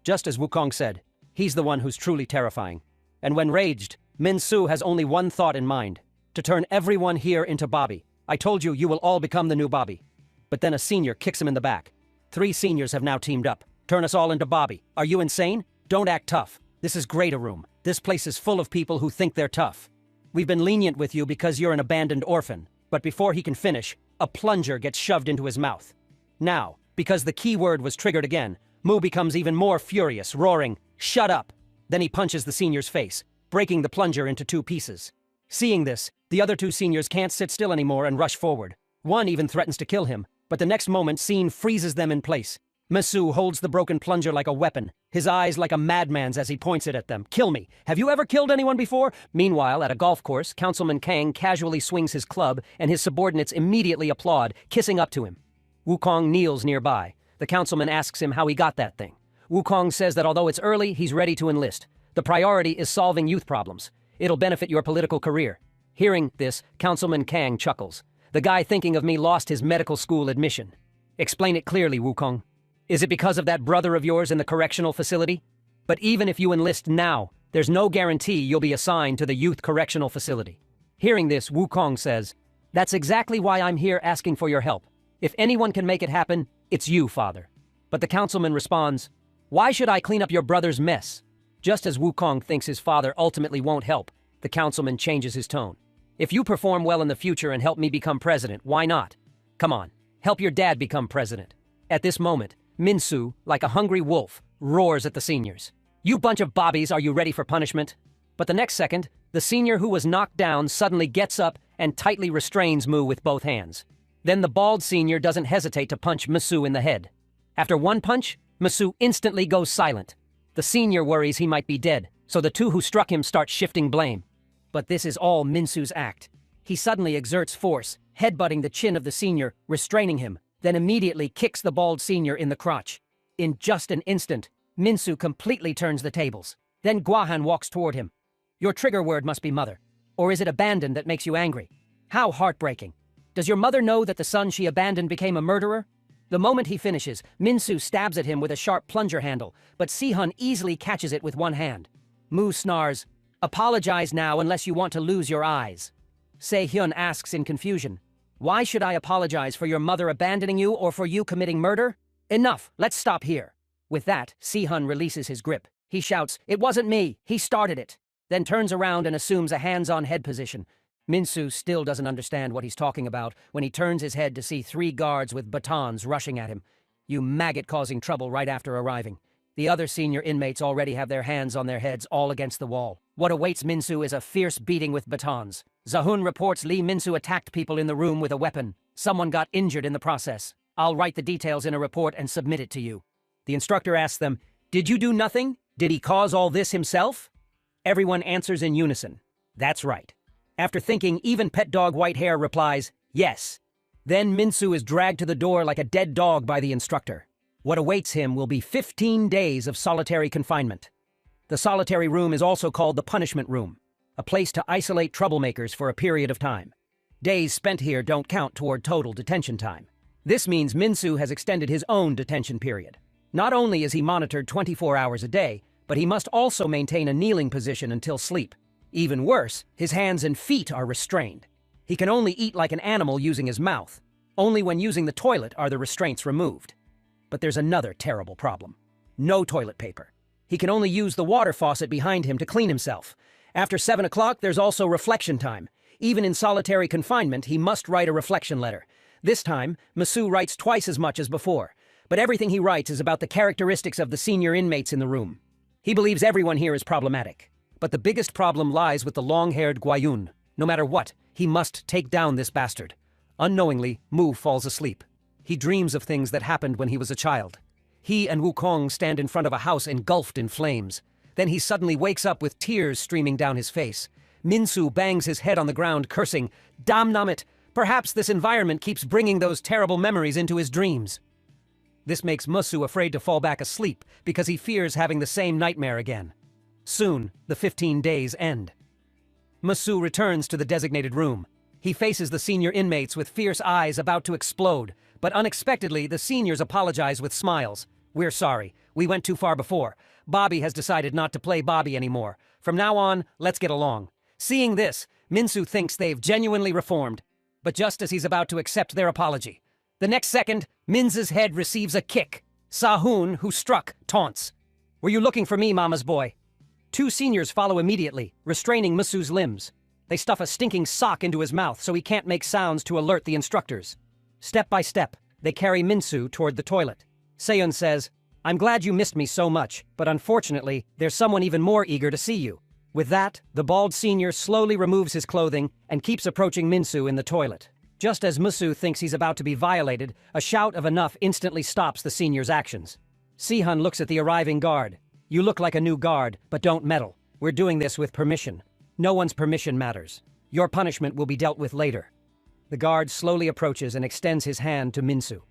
Just as Wukong said, he's the one who's truly terrifying. And when raged, Minsu has only one thought in mind, to turn everyone here into Bobby. "I told you, you will all become the new Bobby." But then a senior kicks him in the back. 3 seniors have now teamed up. "Turn us all into Bobby. Are you insane? Don't act tough. This is Greater Room. This place is full of people who think they're tough. We've been lenient with you because you're an abandoned orphan." But before he can finish, a plunger gets shoved into his mouth. Now, because the key word was triggered again, Mu becomes even more furious, roaring, "Shut up!" Then he punches the senior's face, breaking the plunger into 2 pieces. Seeing this, the other 2 seniors can't sit still anymore and rush forward. One even threatens to kill him, but the next moment Scene freezes them in place. Masu holds the broken plunger like a weapon, his eyes like a madman's as he points it at them. "Kill me! Have you ever killed anyone before?" Meanwhile, at a golf course, Councilman Kang casually swings his club, and his subordinates immediately applaud, kissing up to him. Wukong kneels nearby. The councilman asks him how he got that thing. Wukong says that although it's early, he's ready to enlist. The priority is solving youth problems. It'll benefit your political career. Hearing this, Councilman Kang chuckles. "The guy thinking of me lost his medical school admission." "Explain it clearly, Wukong. Is it because of that brother of yours in the correctional facility? But even if you enlist now, there's no guarantee you'll be assigned to the youth correctional facility." Hearing this, Wukong says, "That's exactly why I'm here asking for your help. If anyone can make it happen, it's you, father." But the councilman responds, "Why should I clean up your brother's mess?" Just as Wukong thinks his father ultimately won't help, the councilman changes his tone. "If you perform well in the future and help me become president, why not? Come on, help your dad become president." At this moment, Minsu, like a hungry wolf, roars at the seniors. "You bunch of bobbies, are you ready for punishment?" But the next second, the senior who was knocked down suddenly gets up and tightly restrains Mu with both hands. Then the bald senior doesn't hesitate to punch Masu in the head. After one punch, Masu instantly goes silent. The senior worries he might be dead, so the 2 who struck him start shifting blame. But this is all Minsu's act. He suddenly exerts force, headbutting the chin of the senior, restraining him, then immediately kicks the bald senior in the crotch. In just an instant, Minsu completely turns the tables. Then Guahan walks toward him. Your trigger word must be mother. Or is it abandon that makes you angry? How heartbreaking. Does your mother know that the son she abandoned became a murderer? The moment he finishes, Minsu stabs at him with a sharp plunger handle, but Sihun easily catches it with one hand. Mu snarls, apologize now unless you want to lose your eyes. Se-hyun asks in confusion, why should I apologize for your mother abandoning you or for you committing murder? Enough, let's stop here. With that, Sihun releases his grip. He shouts, it wasn't me, he started it. Then turns around and assumes a hands-on head position. Minsu still doesn't understand what he's talking about when he turns his head to see 3 guards with batons rushing at him. You maggot causing trouble right after arriving. The other senior inmates already have their hands on their heads all against the wall. What awaits Minsu is a fierce beating with batons. Zahun reports Lee Minsu attacked people in the room with a weapon. Someone got injured in the process. I'll write the details in a report and submit it to you. The instructor asks them, did you do nothing? Did he cause all this himself? Everyone answers in unison. That's right. After thinking, even pet dog Whitehair replies, yes. Then Minsu is dragged to the door like a dead dog by the instructor. What awaits him will be 15 days of solitary confinement. The solitary room is also called the punishment room, a place to isolate troublemakers for a period of time. Days spent here don't count toward total detention time. This means Minsu has extended his own detention period. Not only is he monitored 24 hours a day, but he must also maintain a kneeling position until sleep. Even worse, his hands and feet are restrained. He can only eat like an animal using his mouth. Only when using the toilet are the restraints removed. But there's another terrible problem. No toilet paper. He can only use the water faucet behind him to clean himself. After 7 o'clock, there's also reflection time. Even in solitary confinement, he must write a reflection letter. This time, Masu writes twice as much as before. But everything he writes is about the characteristics of the senior inmates in the room. He believes everyone here is problematic. But the biggest problem lies with the long-haired Guayun. No matter what, he must take down this bastard. Unknowingly, Mu falls asleep. He dreams of things that happened when he was a child. He and Wukong stand in front of a house engulfed in flames. Then he suddenly wakes up with tears streaming down his face. Minsu bangs his head on the ground, cursing, Damnamit! Perhaps this environment keeps bringing those terrible memories into his dreams. This makes Musu afraid to fall back asleep because he fears having the same nightmare again. Soon, the 15 days end. Musu returns to the designated room. He faces the senior inmates with fierce eyes about to explode, but unexpectedly, the seniors apologize with smiles. We're sorry. We went too far before. Bobby has decided not to play Bobby anymore. From now on, let's get along. Seeing this, Minsu thinks they've genuinely reformed. But just as he's about to accept their apology, the next second, Minz's head receives a kick. Sahun, who struck, taunts. Were you looking for me, mama's boy? 2 seniors follow immediately, restraining Musu's limbs. They stuff a stinking sock into his mouth so he can't make sounds to alert the instructors. Step by step, they carry Minsu toward the toilet. Seon says, I'm glad you missed me so much, but unfortunately, there's someone even more eager to see you. With that, the bald senior slowly removes his clothing and keeps approaching Minsu in the toilet. Just as Musu thinks he's about to be violated, a shout of enough instantly stops the senior's actions. Sihun looks at the arriving guard. You look like a new guard, but don't meddle. We're doing this with permission. No one's permission matters. Your punishment will be dealt with later. The guard slowly approaches and extends his hand to Minsu.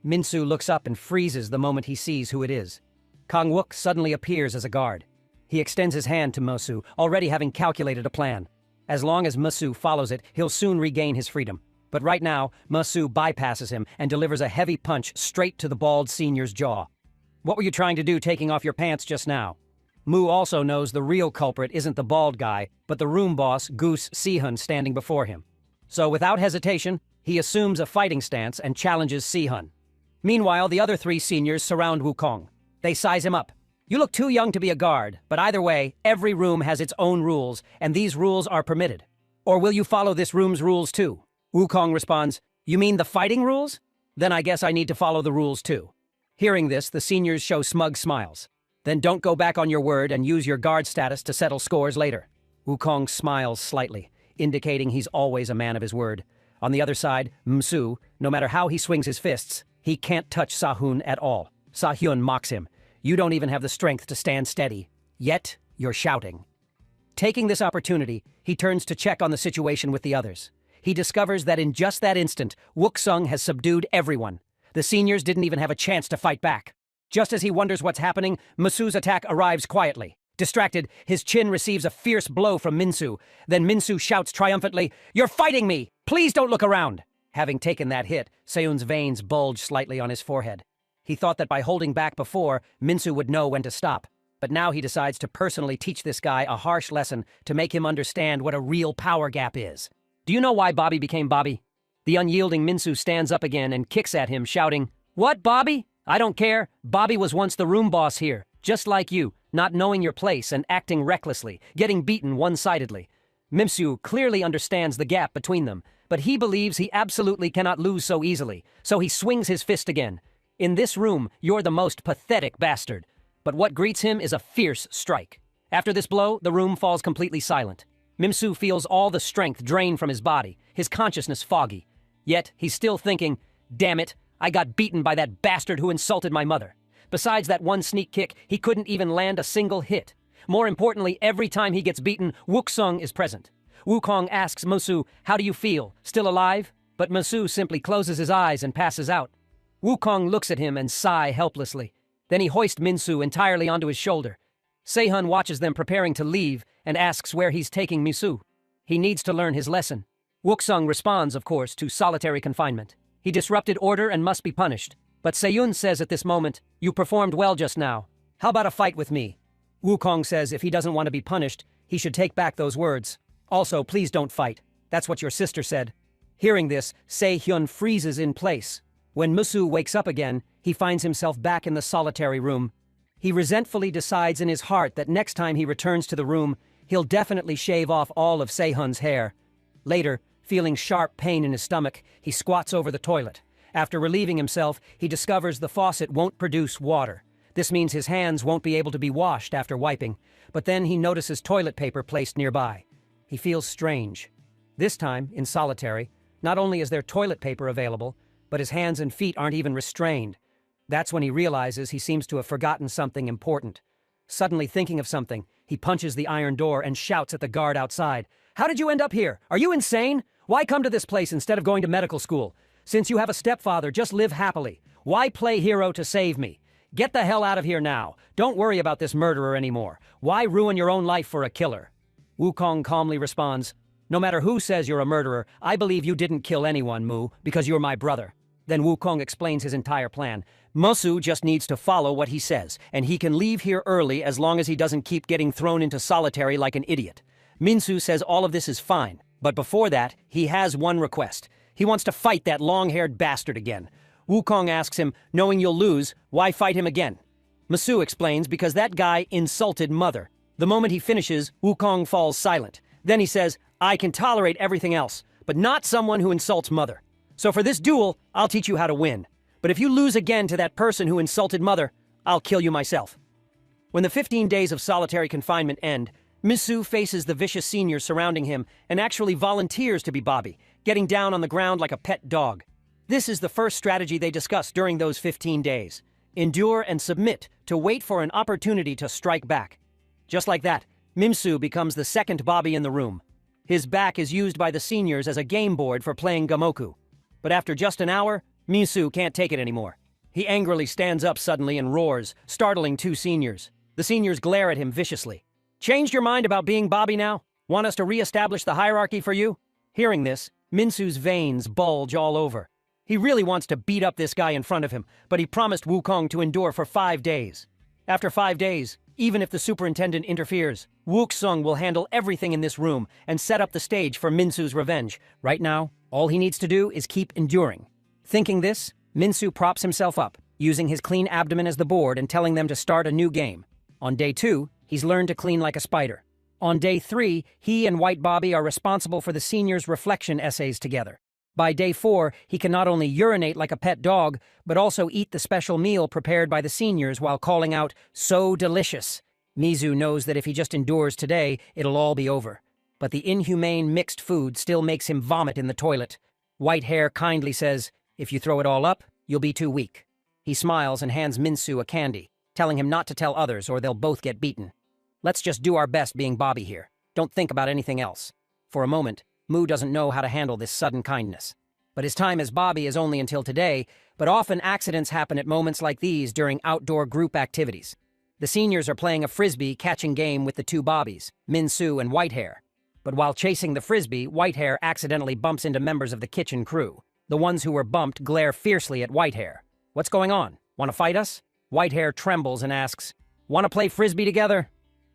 Minsu looks up and freezes the moment he sees who it is. Kang-wook suddenly appears as a guard. He extends his hand to Musu, already having calculated a plan. As long as Musu follows it, he'll soon regain his freedom. But right now, Musu bypasses him and delivers a heavy punch straight to the bald senior's jaw. What were you trying to do taking off your pants just now? Mu also knows the real culprit isn't the bald guy, but the room boss, Goose Sihun, standing before him. So without hesitation, he assumes a fighting stance and challenges Sihun. Meanwhile, the other 3 seniors surround Wukong. They size him up. You look too young to be a guard, but either way, every room has its own rules, and these rules are permitted. Or will you follow this room's rules too? Wukong responds, you mean the fighting rules? Then I guess I need to follow the rules too. Hearing this, the seniors show smug smiles. Then don't go back on your word and use your guard status to settle scores later. Wukong smiles slightly, indicating he's always a man of his word. On the other side, Msu, no matter how he swings his fists, he can't touch Sahun at all. Sahyun mocks him. You don't even have the strength to stand steady. Yet, you're shouting. Taking this opportunity, he turns to check on the situation with the others. He discovers that in just that instant, Wook-sung has subdued everyone. The seniors didn't even have a chance to fight back. Just as he wonders what's happening, Masu's attack arrives quietly. Distracted, his chin receives a fierce blow from Minsu. Then Minsu shouts triumphantly, "You're fighting me! Please don't look around!" Having taken that hit, Seun's veins bulge slightly on his forehead. He thought that by holding back before, Minsu would know when to stop. But now he decides to personally teach this guy a harsh lesson to make him understand what a real power gap is. Do you know why Bobby became Bobby? The unyielding Minsu stands up again and kicks at him, shouting, "What, Bobby? I don't care. Bobby was once the room boss here, just like you, not knowing your place and acting recklessly, getting beaten one-sidedly." Minsu clearly understands the gap between them, but he believes he absolutely cannot lose so easily, so he swings his fist again. "In this room, you're the most pathetic bastard." But what greets him is a fierce strike. After this blow, the room falls completely silent. Minsu feels all the strength drain from his body, his consciousness foggy. Yet, he's still thinking, "Damn it, I got beaten by that bastard who insulted my mother." Besides that one sneak kick, he couldn't even land a single hit. More importantly, every time he gets beaten, Wukong is present. Wukong asks Musu, "How do you feel? Still alive?" But Musu simply closes his eyes and passes out. Wukong looks at him and sighs helplessly. Then he hoists Minsu entirely onto his shoulder. Sehun watches them preparing to leave and asks where he's taking Musu. He needs to learn his lesson. Wukong responds, of course, to solitary confinement. He disrupted order and must be punished. But Seyun says at this moment, "You performed well just now. How about a fight with me?" Wukong says if he doesn't want to be punished, he should take back those words. Also, please don't fight. That's what your sister said. Hearing this, Se-hyun freezes in place. When Musu wakes up again, he finds himself back in the solitary room. He resentfully decides in his heart that next time he returns to the room, he'll definitely shave off all of Se-hun's hair. Later, feeling sharp pain in his stomach, he squats over the toilet. After relieving himself, he discovers the faucet won't produce water. This means his hands won't be able to be washed after wiping. But then he notices toilet paper placed nearby. He feels strange. This time, in solitary, not only is there toilet paper available, but his hands and feet aren't even restrained. That's when he realizes he seems to have forgotten something important. Suddenly thinking of something, he punches the iron door and shouts at the guard outside. "How did you end up here? Are you insane? Why come to this place instead of going to medical school? Since you have a stepfather, just live happily. Why play hero to save me? Get the hell out of here now. Don't worry about this murderer anymore. Why ruin your own life for a killer?" Wukong calmly responds, "No matter who says you're a murderer, I believe you didn't kill anyone, Mu, because you're my brother." Then Wukong explains his entire plan. Musu just needs to follow what he says, and he can leave here early as long as he doesn't keep getting thrown into solitary like an idiot. Minsu says all of this is fine, but before that, he has one request. He wants to fight that long-haired bastard again. Wukong asks him, knowing you'll lose, why fight him again? Musu explains because that guy insulted Mother. The moment he finishes, Wukong falls silent. Then he says, "I can tolerate everything else, but not someone who insults Mother. So for this duel, I'll teach you how to win. But if you lose again to that person who insulted Mother, I'll kill you myself." When the 15 days of solitary confinement end, Misu faces the vicious seniors surrounding him and actually volunteers to be Bobby, getting down on the ground like a pet dog. This is the first strategy they discuss during those 15 days. Endure and submit to wait for an opportunity to strike back. Just like that, Mimsu becomes the second Bobby in the room. His back is used by the seniors as a game board for playing Gamoku. But after just an hour, Mimsu can't take it anymore. He angrily stands up suddenly and roars, startling two seniors. The seniors glare at him viciously. "Changed your mind about being Bobby now? Want us to re-establish the hierarchy for you?" Hearing this, Minsu's veins bulge all over. He really wants to beat up this guy in front of him, but he promised Wukong to endure for 5 days. After 5 days, even if the superintendent interferes, Wukong will handle everything in this room and set up the stage for Minsu's revenge. Right now, all he needs to do is keep enduring. Thinking this, Minsu props himself up, using his clean abdomen as the board and telling them to start a new game. On day 2, he's learned to clean like a spider. On day 3, he and White Bobby are responsible for the seniors' reflection essays together. By day 4, he can not only urinate like a pet dog, but also eat the special meal prepared by the seniors while calling out, "So delicious." Mizu knows that if he just endures today, it'll all be over. But the inhumane mixed food still makes him vomit in the toilet. White Hair kindly says, "If you throw it all up, you'll be too weak." He smiles and hands Minsu a candy, telling him not to tell others or they'll both get beaten. "Let's just do our best being Bobby here. Don't think about anything else." For a moment, Mu doesn't know how to handle this sudden kindness. But his time as Bobby is only until today, but often accidents happen at moments like these during outdoor group activities. The seniors are playing a frisbee catching game with the two Bobbies, Min-soo and Whitehair. But while chasing the frisbee, Whitehair accidentally bumps into members of the kitchen crew. The ones who were bumped glare fiercely at Whitehair. "What's going on? Want to fight us?" Whitehair trembles and asks, "Want to play frisbee together?"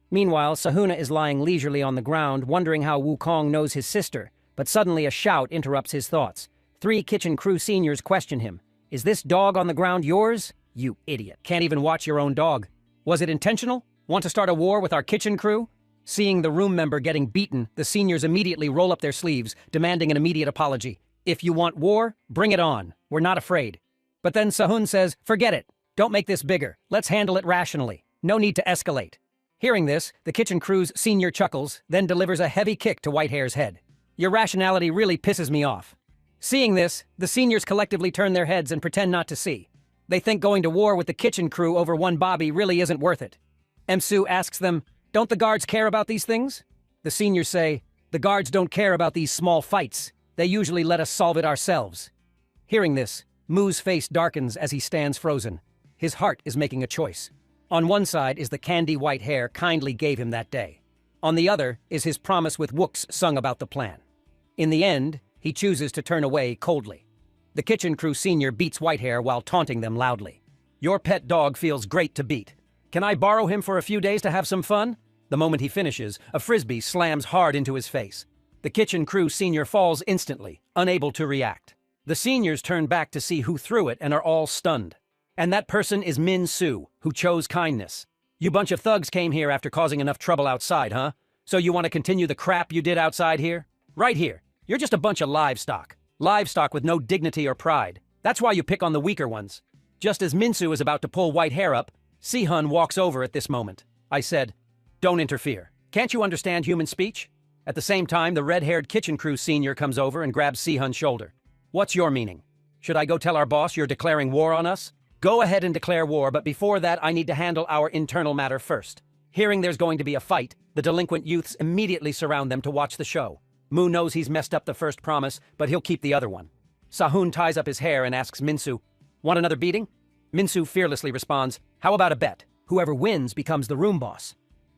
Meanwhile, Sahuna is lying leisurely on the ground, wondering how Wukong knows his sister, but suddenly a shout interrupts his thoughts. 3 kitchen crew seniors question him. "Is this dog on the ground yours? You idiot. Can't even watch your own dog. Was it intentional? Want to start a war with our kitchen crew?" Seeing the room member getting beaten, the seniors immediately roll up their sleeves, demanding an immediate apology. "If you want war, bring it on. We're not afraid." But then Sahun says, "Forget it. Don't make this bigger. Let's handle it rationally. No need to escalate." Hearing this, the kitchen crew's senior chuckles, then delivers a heavy kick to Whitehair's head. "Your rationality really pisses me off." Seeing this, the seniors collectively turn their heads and pretend not to see. They think going to war with the kitchen crew over one Bobby really isn't worth it. Msu asks them, "Don't the guards care about these things?" The seniors say, "The guards don't care about these small fights. They usually let us solve it ourselves." Hearing this, Mu's face darkens as he stands frozen. His heart is making a choice. On one side is the candy white hair kindly gave him that day. On the other is his promise with Wook's sung about the plan. In the end, he chooses to turn away coldly. The kitchen crew senior beats Whitehair while taunting them loudly. "Your pet dog feels great to beat. Can I borrow him for a few days to have some fun?" The moment he finishes, a frisbee slams hard into his face. The kitchen crew senior falls instantly, unable to react. The seniors turn back to see who threw it and are all stunned. And that person is Min-soo, who chose kindness. "You bunch of thugs came here after causing enough trouble outside, huh? So you want to continue the crap you did outside here? Right here. You're just a bunch of livestock. Livestock with no dignity or pride. That's why you pick on the weaker ones." Just as Min-soo is about to pull Whitehair up, Si-hun walks over at this moment. I said, "Don't interfere. Can't you understand human speech?" At the same time, the red-haired kitchen crew senior comes over and grabs Si-hun's shoulder. "What's your meaning? Should I go tell our boss you're declaring war on us?" "Go ahead and declare war, but before that I need to handle our internal matter first." Hearing there's going to be a fight, the delinquent youths immediately surround them to watch the show. Mu knows he's messed up the first promise, but he'll keep the other one. Sahun ties up his hair and asks Min-soo, "Want another beating?" Min-soo fearlessly responds, "How about a bet? Whoever wins becomes the room boss."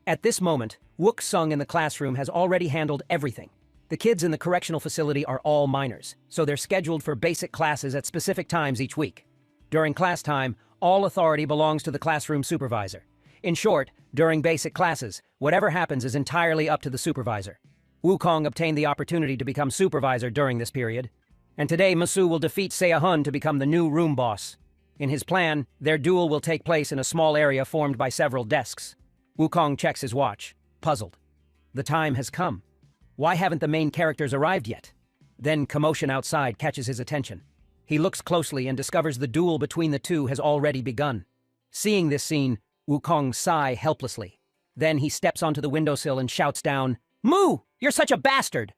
At this moment, Wook Sung in the classroom has already handled everything. The kids in the correctional facility are all minors, so they're scheduled for basic classes at specific times each week. During class time, all authority belongs to the classroom supervisor. In short, during basic classes, whatever happens is entirely up to the supervisor. Wukong obtained the opportunity to become supervisor during this period, and today Masu will defeat Se-hun to become the new room boss. In his plan, their duel will take place in a small area formed by several desks. Wukong checks his watch, puzzled. The time has come. Why haven't the main characters arrived yet? Then commotion outside catches his attention. He looks closely and discovers the duel between the two has already begun. Seeing this scene, Wukong sighs helplessly. Then he steps onto the windowsill and shouts down, "Mu, you're such a bastard!"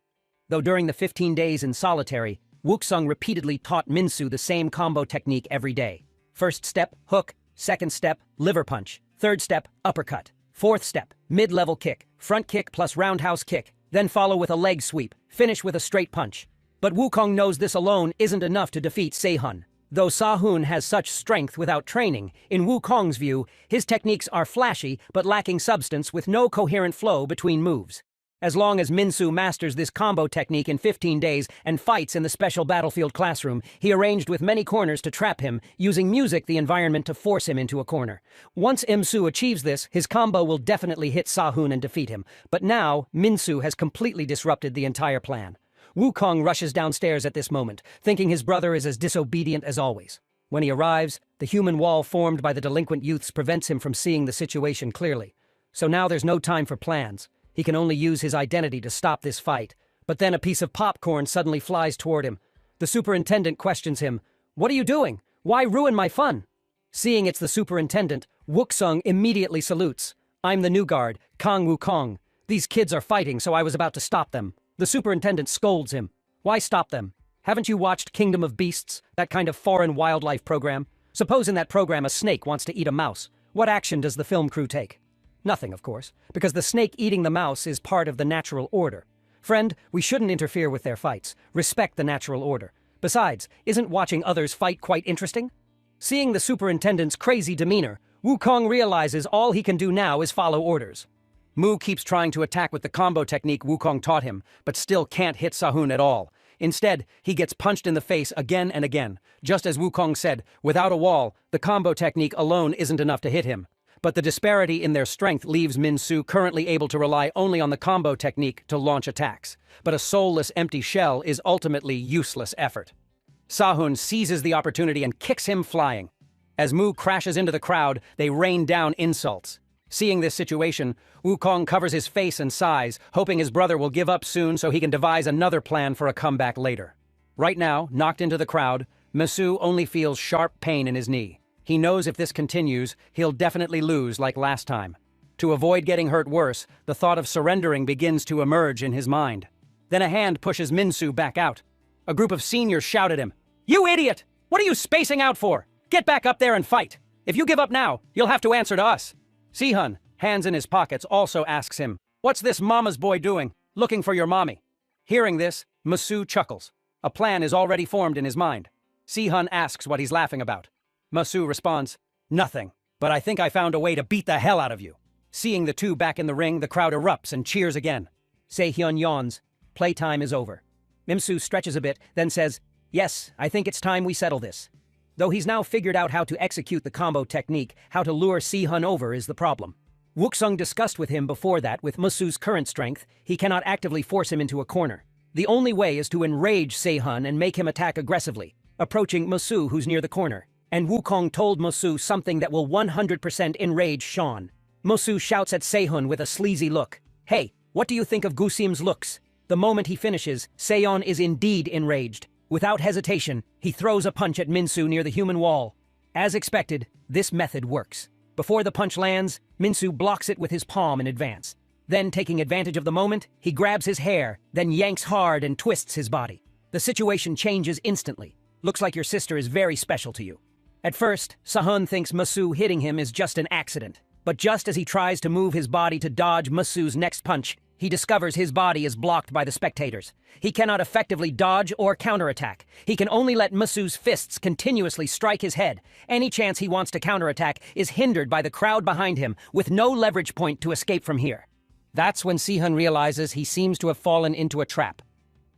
Though during the 15 days in solitary, Wuksung repeatedly taught Min-soo the same combo technique every day. First step, hook. Second step, liver punch. Third step, uppercut. Fourth step, mid-level kick. Front kick plus roundhouse kick. Then follow with a leg sweep. Finish with a straight punch. But Wukong knows this alone isn't enough to defeat Se-hun. Though Sahun has such strength without training, in Wukong's view, his techniques are flashy but lacking substance with no coherent flow between moves. As long as Min-soo masters this combo technique in 15 days and fights in the special battlefield classroom, he arranged with many corners to trap him, using music the environment to force him into a corner. Once Im-soo achieves this, his combo will definitely hit Sahun and defeat him. But now, Min-soo has completely disrupted the entire plan. Wukong rushes downstairs at this moment, thinking his brother is as disobedient as always. When he arrives, the human wall formed by the delinquent youths prevents him from seeing the situation clearly. So now there's no time for plans. He can only use his identity to stop this fight. But then a piece of popcorn suddenly flies toward him. The superintendent questions him, "What are you doing? Why ruin my fun?" Seeing it's the superintendent, Wuksung immediately salutes. "I'm the new guard, Kang Wukong. These kids are fighting, so I was about to stop them." The superintendent scolds him. "Why stop them? Haven't you watched Kingdom of Beasts, that kind of foreign wildlife program? Suppose in that program a snake wants to eat a mouse. What action does the film crew take? Nothing, of course, because the snake eating the mouse is part of the natural order. Friend, we shouldn't interfere with their fights. Respect the natural order. Besides, isn't watching others fight quite interesting? Seeing the superintendent's crazy demeanor, Wukong realizes all he can do now is follow orders. Mu keeps trying to attack with the combo technique Wukong taught him, but still can't hit Sahun at all. Instead, he gets punched in the face again and again. Just as Wukong said, without a wall, the combo technique alone isn't enough to hit him. But the disparity in their strength leaves Min-Su currently able to rely only on the combo technique to launch attacks. But a soulless empty shell is ultimately useless effort. Sahun seizes the opportunity and kicks him flying. As Mu crashes into the crowd, they rain down insults. Seeing this situation, Wukong covers his face and sighs, hoping his brother will give up soon so he can devise another plan for a comeback later. Right now, knocked into the crowd, Mu only feels sharp pain in his knee. He knows if this continues, he'll definitely lose like last time. To avoid getting hurt worse, the thought of surrendering begins to emerge in his mind. Then a hand pushes Min-Su back out. A group of seniors shout at him, "You idiot! What are you spacing out for? Get back up there and fight! If you give up now, you'll have to answer to us." Sihun, hands in his pockets, also asks him, "What's this mama's boy doing? Looking for your mommy?" Hearing this, Mu chuckles. A plan is already formed in his mind. Sihun asks what he's laughing about. Mu responds, "Nothing, but I think I found a way to beat the hell out of you." Seeing the two back in the ring, the crowd erupts and cheers again. Se-hyun yawns. Playtime is over. Mimsu stretches a bit, then says, "Yes, I think it's time we settle this." Though he's now figured out how to execute the combo technique, how to lure Si-hun over is the problem. Wuksung discussed with him before that with Musu's current strength, he cannot actively force him into a corner. The only way is to enrage Se-hun and make him attack aggressively, approaching Musu who's near the corner. And Wukong told Musu something that will 100% enrage Sean. Musu shouts at Se-hun with a sleazy look. "Hey, what do you think of Gusim's looks?" The moment he finishes, Seon is indeed enraged. Without hesitation, he throws a punch at Minsu near the human wall. As expected, this method works. Before the punch lands, Minsu blocks it with his palm in advance. Then, taking advantage of the moment, he grabs his hair, then yanks hard and twists his body. The situation changes instantly. "Looks like your sister is very special to you." At first, Sahun thinks Musu hitting him is just an accident. But just as he tries to move his body to dodge Musu's next punch, he discovers his body is blocked by the spectators. He cannot effectively dodge or counterattack. He can only let Musu's fists continuously strike his head. Any chance he wants to counterattack is hindered by the crowd behind him, with no leverage point to escape from here. That's when Si-hun realizes he seems to have fallen into a trap.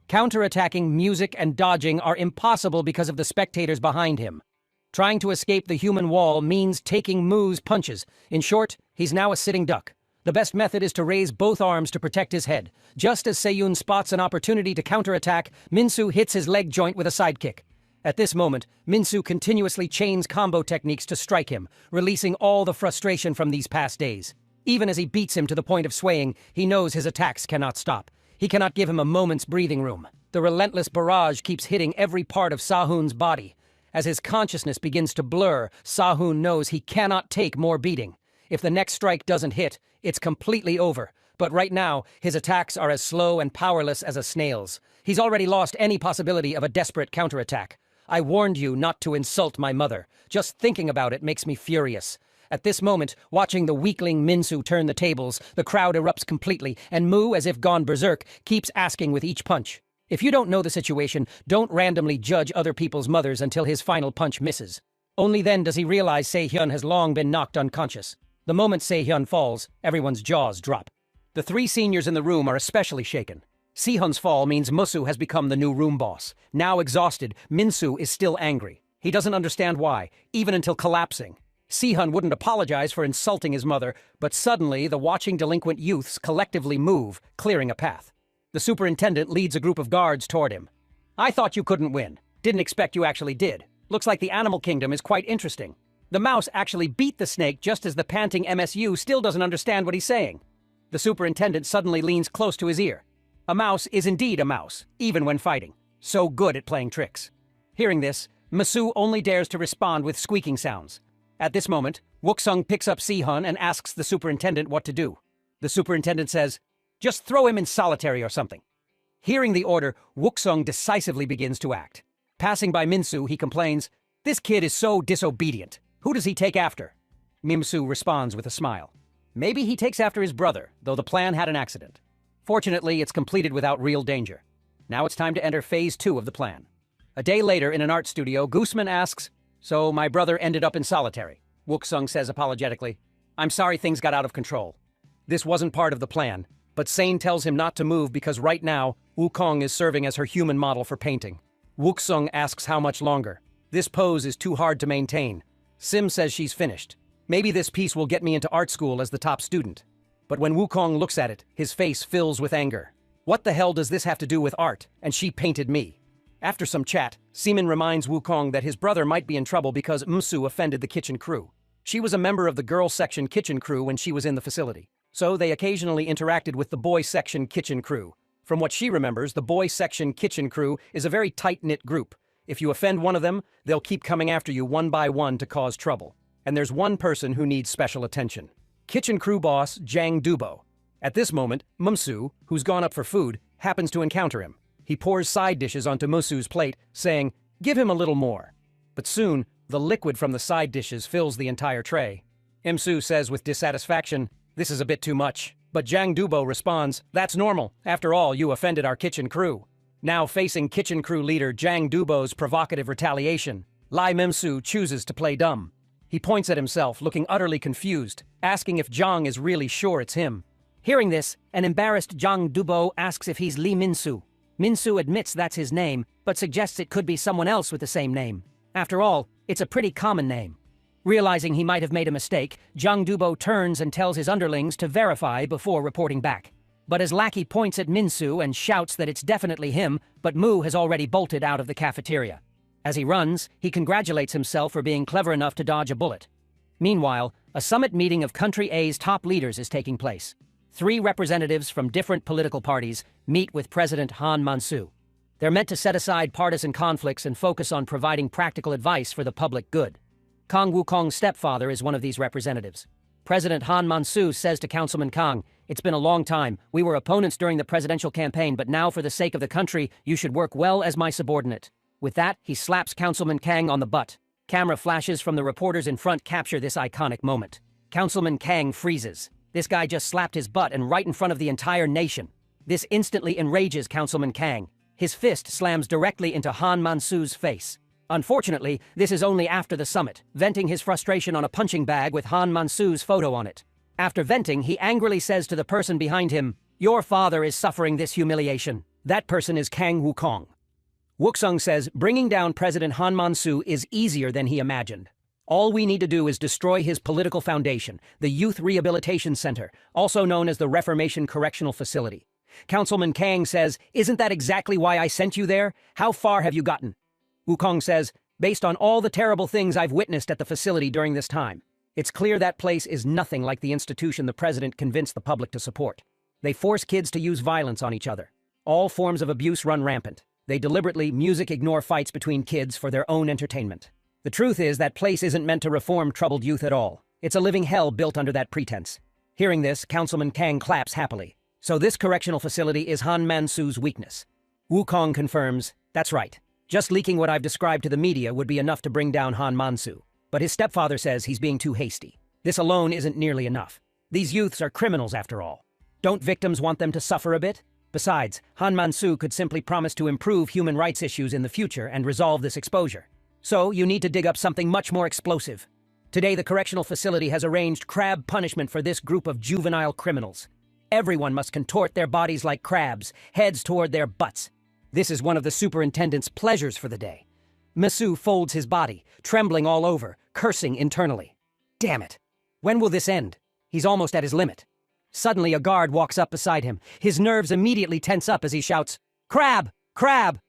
Counterattacking, music, and dodging are impossible because of the spectators behind him. Trying to escape the human wall means taking Mu's punches. In short, he's now a sitting duck. The best method is to raise both arms to protect his head. Just as Se-yun spots an opportunity to counterattack, Minsu hits his leg joint with a sidekick. At this moment, Minsu continuously chains combo techniques to strike him, releasing all the frustration from these past days. Even as he beats him to the point of swaying, he knows his attacks cannot stop. He cannot give him a moment's breathing room. The relentless barrage keeps hitting every part of Sahun's body. As his consciousness begins to blur, Sahun knows he cannot take more beating. If the next strike doesn't hit, it's completely over. But right now, his attacks are as slow and powerless as a snail's. He's already lost any possibility of a desperate counterattack. "I warned you not to insult my mother. Just thinking about it makes me furious." At this moment, watching the weakling Minsu turn the tables, the crowd erupts completely, and Mu, as if gone berserk, keeps asking with each punch. If you don't know the situation, don't randomly judge other people's mothers until his final punch misses. Only then does he realize Se-hyun has long been knocked unconscious. The moment Se-hyun falls, everyone's jaws drop. The three seniors in the room are especially shaken. Si-hun's fall means Musu has become the new room boss. Now exhausted, Minsu is still angry. He doesn't understand why, even until collapsing. Si-hun wouldn't apologize for insulting his mother, but suddenly the watching delinquent youths collectively move, clearing a path. The superintendent leads a group of guards toward him. "I thought you couldn't win. Didn't expect you actually did. Looks like the animal kingdom is quite interesting. The mouse actually beat the snake just as the panting MSU still doesn't understand what he's saying." The superintendent suddenly leans close to his ear. A mouse is indeed a mouse, even when fighting. So good at playing tricks. Hearing this, Musu only dares to respond with squeaking sounds. At this moment, Wuksung picks up Si-hun and asks the superintendent what to do. The superintendent says, "Just throw him in solitary or something." Hearing the order, Wuksung decisively begins to act. Passing by Minsu, he complains, "This kid is so disobedient. Who does he take after?" Mimsu responds with a smile. "Maybe he takes after his brother, though the plan had an accident. Fortunately, it's completed without real danger. Now it's time to enter phase 2 of the plan." A day later in an art studio, Gooseman asks, "So my brother ended up in solitary." Wook-sung says apologetically, "I'm sorry things got out of control. This wasn't part of the plan." But Sane tells him not to move because right now, Wukong is serving as her human model for painting. Wook-sung asks how much longer. This pose is too hard to maintain. Sim says she's finished. Maybe this piece will get me into art school as the top student. But when Wukong looks at it, his face fills with anger. What the hell does this have to do with art? And she painted me. After some chat, Seaman reminds Wukong that his brother might be in trouble because Msu offended the kitchen crew. She was a member of the girl section kitchen crew when she was in the facility. So they occasionally interacted with the boy section kitchen crew. From what she remembers, the boy section kitchen crew is a very tight-knit group. If you offend one of them, they'll keep coming after you one by one to cause trouble. And there's one person who needs special attention. Kitchen crew boss Jang Dubo. At this moment, Mumsu, who's gone up for food, happens to encounter him. He pours side dishes onto Mumsu's plate, saying, "Give him a little more." But soon, the liquid from the side dishes fills the entire tray. Msu says with dissatisfaction, "This is a bit too much." But Jang Dubo responds, "That's normal. After all, you offended our kitchen crew." Now facing kitchen crew leader Jang Dubo's provocative retaliation, Lai Mimsu chooses to play dumb. He points at himself, looking utterly confused, asking if Jang is really sure it's him. Hearing this, an embarrassed Jang Dubo asks if he's Lee Minsu. Minsu admits that's his name, but suggests it could be someone else with the same name. After all, it's a pretty common name. Realizing he might have made a mistake, Jang Dubo turns and tells his underlings to verify before reporting back. But his lackey points at Minsu and shouts that it's definitely him, but Mu has already bolted out of the cafeteria. As he runs, he congratulates himself for being clever enough to dodge a bullet. Meanwhile, a summit meeting of Country A's top leaders is taking place. 3 representatives from different political parties meet with President Han Man-soo. They're meant to set aside partisan conflicts and focus on providing practical advice for the public good. Kang Wukong's stepfather is one of these representatives. President Han Man-soo says to Councilman Kang, "It's been a long time. We were opponents during the presidential campaign, but now for the sake of the country, you should work well as my subordinate." With that, he slaps Councilman Kang on the butt. Camera flashes from the reporters in front capture this iconic moment. Councilman Kang freezes. This guy just slapped his butt and right in front of the entire nation. This instantly enrages Councilman Kang. His fist slams directly into Han Man-soo's face. Unfortunately, this is only after the summit, venting his frustration on a punching bag with Han Man-soo's photo on it. After venting, he angrily says to the person behind him, "Your father is suffering this humiliation." That person is Kang Wukong. Wook-sung says bringing down President Han Man-soo is easier than he imagined. All we need to do is destroy his political foundation, the Youth Rehabilitation Center, also known as the Reformation Correctional Facility. Councilman Kang says, "Isn't that exactly why I sent you there? How far have you gotten?" Wukong says, "Based on all the terrible things I've witnessed at the facility during this time, it's clear that place is nothing like the institution the president convinced the public to support. They force kids to use violence on each other. All forms of abuse run rampant. They deliberately ignore fights between kids for their own entertainment. The truth is that place isn't meant to reform troubled youth at all. It's a living hell built under that pretense." Hearing this, Councilman Kang claps happily. So this correctional facility is Han Man-soo's weakness. Wukong confirms, "That's right. Just leaking what I've described to the media would be enough to bring down Han Man-soo. But his stepfather says he's being too hasty. This alone isn't nearly enough. These youths are criminals after all. Don't victims want them to suffer a bit? Besides, Han Man-soo could simply promise to improve human rights issues in the future and resolve this exposure. So you need to dig up something much more explosive. Today the correctional facility has arranged crab punishment for this group of juvenile criminals. Everyone must contort their bodies like crabs, heads toward their butts. This is one of the superintendent's pleasures for the day. Masu folds his body, trembling all over, cursing internally. Damn it. When will this end? He's almost at his limit. Suddenly a guard walks up beside him. His nerves immediately tense up as he shouts, "Crab! Crab!"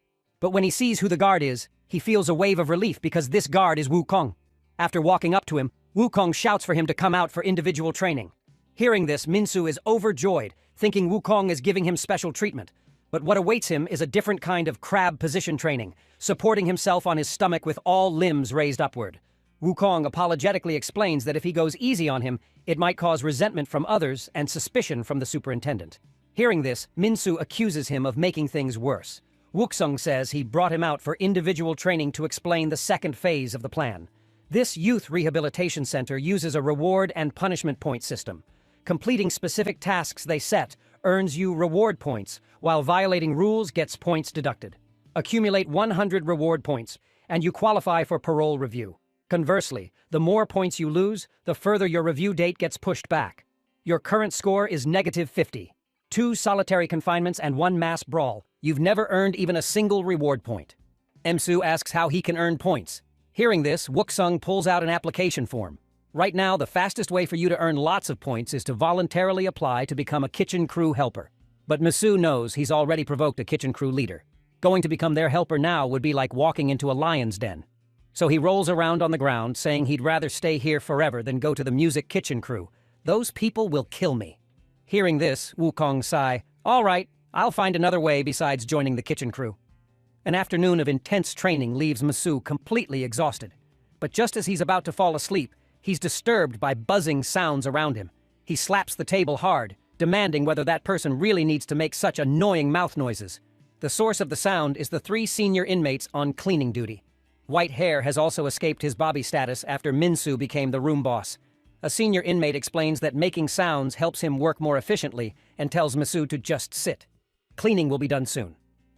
But when he sees who the guard is, he feels a wave of relief because this guard is Wukong. After walking up to him, Wukong shouts for him to come out for individual training. Hearing this, Minsu is overjoyed, thinking Wukong is giving him special treatment. But what awaits him is a different kind of crab position training, supporting himself on his stomach with all limbs raised upward. Wukong apologetically explains that if he goes easy on him, it might cause resentment from others and suspicion from the superintendent. Hearing this, Minsu accuses him of making things worse. Wook-sung says he brought him out for individual training to explain the second phase of the plan. This youth rehabilitation center uses a reward and punishment point system. Completing specific tasks they set earns you reward points, while violating rules gets points deducted. Accumulate 100 reward points, and you qualify for parole review. Conversely, the more points you lose, the further your review date gets pushed back. Your current score is -50. 2 solitary confinements and 1 mass brawl. You've never earned even a single reward point. Emsu asks how he can earn points. Hearing this, Wook-sung pulls out an application form. Right now, the fastest way for you to earn lots of points is to voluntarily apply to become a kitchen crew helper. But Misu knows he's already provoked a kitchen crew leader. Going to become their helper now would be like walking into a lion's den. So he rolls around on the ground, saying he'd rather stay here forever than go to the music kitchen crew. Those people will kill me. Hearing this, Wukong sigh, "All right, I'll find another way besides joining the kitchen crew." An afternoon of intense training leaves Misu completely exhausted. But just as he's about to fall asleep, he's disturbed by buzzing sounds around him. He slaps the table hard, demanding whether that person really needs to make such annoying mouth noises. The source of the sound is the 3 senior inmates on cleaning duty. White Hair has also escaped his Bobby status after Minsu became the room boss. A senior inmate explains that making sounds helps him work more efficiently and tells Misu to just sit. Cleaning will be done soon.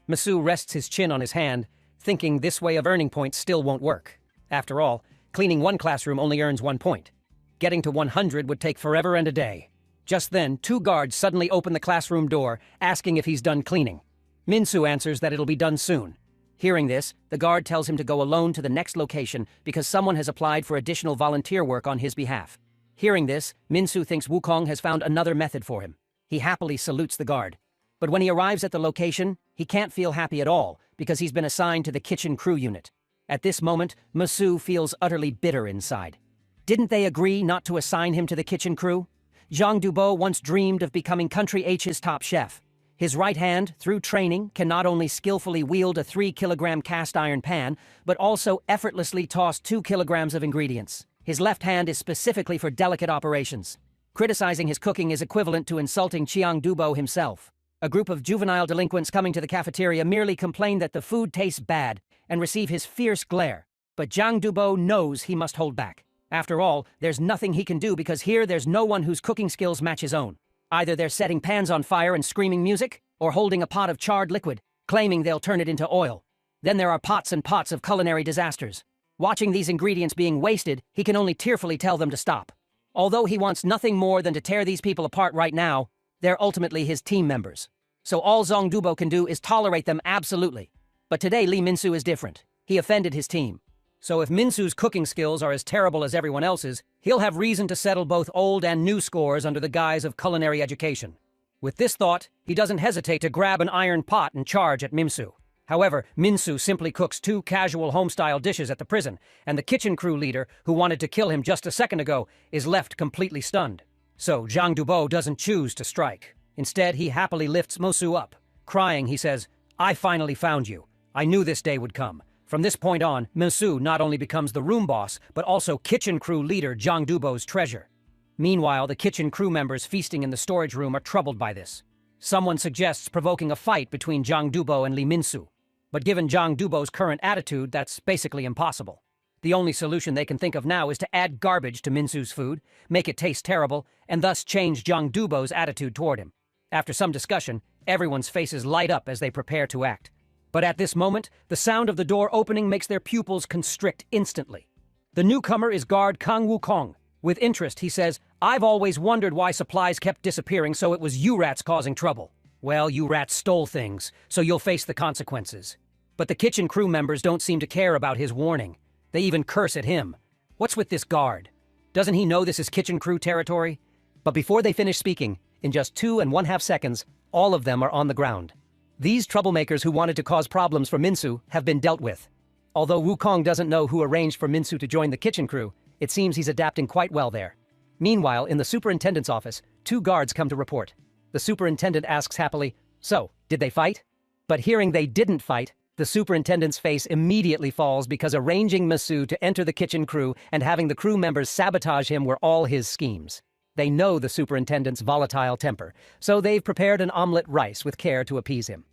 Misu rests his chin on his hand, thinking this way of earning points still won't work. After all, cleaning one classroom only earns 1 point. Getting to 100 would take forever and a day. Just then, 2 guards suddenly open the classroom door, asking if he's done cleaning. Minsu answers that it'll be done soon. Hearing this, the guard tells him to go alone to the next location because someone has applied for additional volunteer work on his behalf. Hearing this, Minsu thinks Wukong has found another method for him. He happily salutes the guard. But when he arrives at the location, he can't feel happy at all because he's been assigned to the kitchen crew unit. At this moment, Misu feels utterly bitter inside. Didn't they agree not to assign him to the kitchen crew? Zhang Dubo once dreamed of becoming Country H's top chef. His right hand, through training, can not only skillfully wield a 3-kilogram cast iron pan, but also effortlessly toss 2 kilograms of ingredients. His left hand is specifically for delicate operations. Criticizing his cooking is equivalent to insulting Chiang Dubo himself. A group of juvenile delinquents coming to the cafeteria merely complain that the food tastes bad and receive his fierce glare. But Zhang Dubo knows he must hold back. After all, there's nothing he can do because here there's no one whose cooking skills match his own. Either they're setting pans on fire and screaming music, or holding a pot of charred liquid, claiming they'll turn it into oil. Then there are pots and pots of culinary disasters. Watching these ingredients being wasted, he can only tearfully tell them to stop. Although he wants nothing more than to tear these people apart right now, they're ultimately his team members. So all Zhang Dubo can do is tolerate them absolutely. But today Lee Minsu is different. He offended his team. So if Minsu's cooking skills are as terrible as everyone else's, he'll have reason to settle both old and new scores under the guise of culinary education. With this thought, he doesn't hesitate to grab an iron pot and charge at Minsu. However, Minsu simply cooks 2 casual home-style dishes at the prison, and the kitchen crew leader, who wanted to kill him just a second ago, is left completely stunned. So Zhang Dubo doesn't choose to strike. Instead, he happily lifts Mosu up. Crying, he says, "I finally found you. I knew this day would come." From this point on, Misu not only becomes the room boss, but also kitchen crew leader Zhang Dubo's treasure. Meanwhile, the kitchen crew members feasting in the storage room are troubled by this. Someone suggests provoking a fight between Zhang Dubo and Lee Minsu. But given Zhang Dubo's current attitude, that's basically impossible. The only solution they can think of now is to add garbage to Minsu's food, make it taste terrible, and thus change Zhang Dubo's attitude toward him. After some discussion, everyone's faces light up as they prepare to act. But at this moment, the sound of the door opening makes their pupils constrict instantly. The newcomer is guard Kang Wukong. With interest, he says, "I've always wondered why supplies kept disappearing, so it was you rats causing trouble." "Well, you rats stole things, so you'll face the consequences." But the kitchen crew members don't seem to care about his warning. They even curse at him. What's with this guard? Doesn't he know this is kitchen crew territory? But before they finish speaking, in just 2½ seconds, all of them are on the ground. These troublemakers who wanted to cause problems for Minsu have been dealt with. Although Wukong doesn't know who arranged for Minsu to join the kitchen crew, it seems he's adapting quite well there. Meanwhile, in the superintendent's office, 2 guards come to report. The superintendent asks happily, "So, did they fight?" But hearing they didn't fight, the superintendent's face immediately falls because arranging Misu to enter the kitchen crew and having the crew members sabotage him were all his schemes. They know the superintendent's volatile temper, so they've prepared an omelet rice with care to appease him.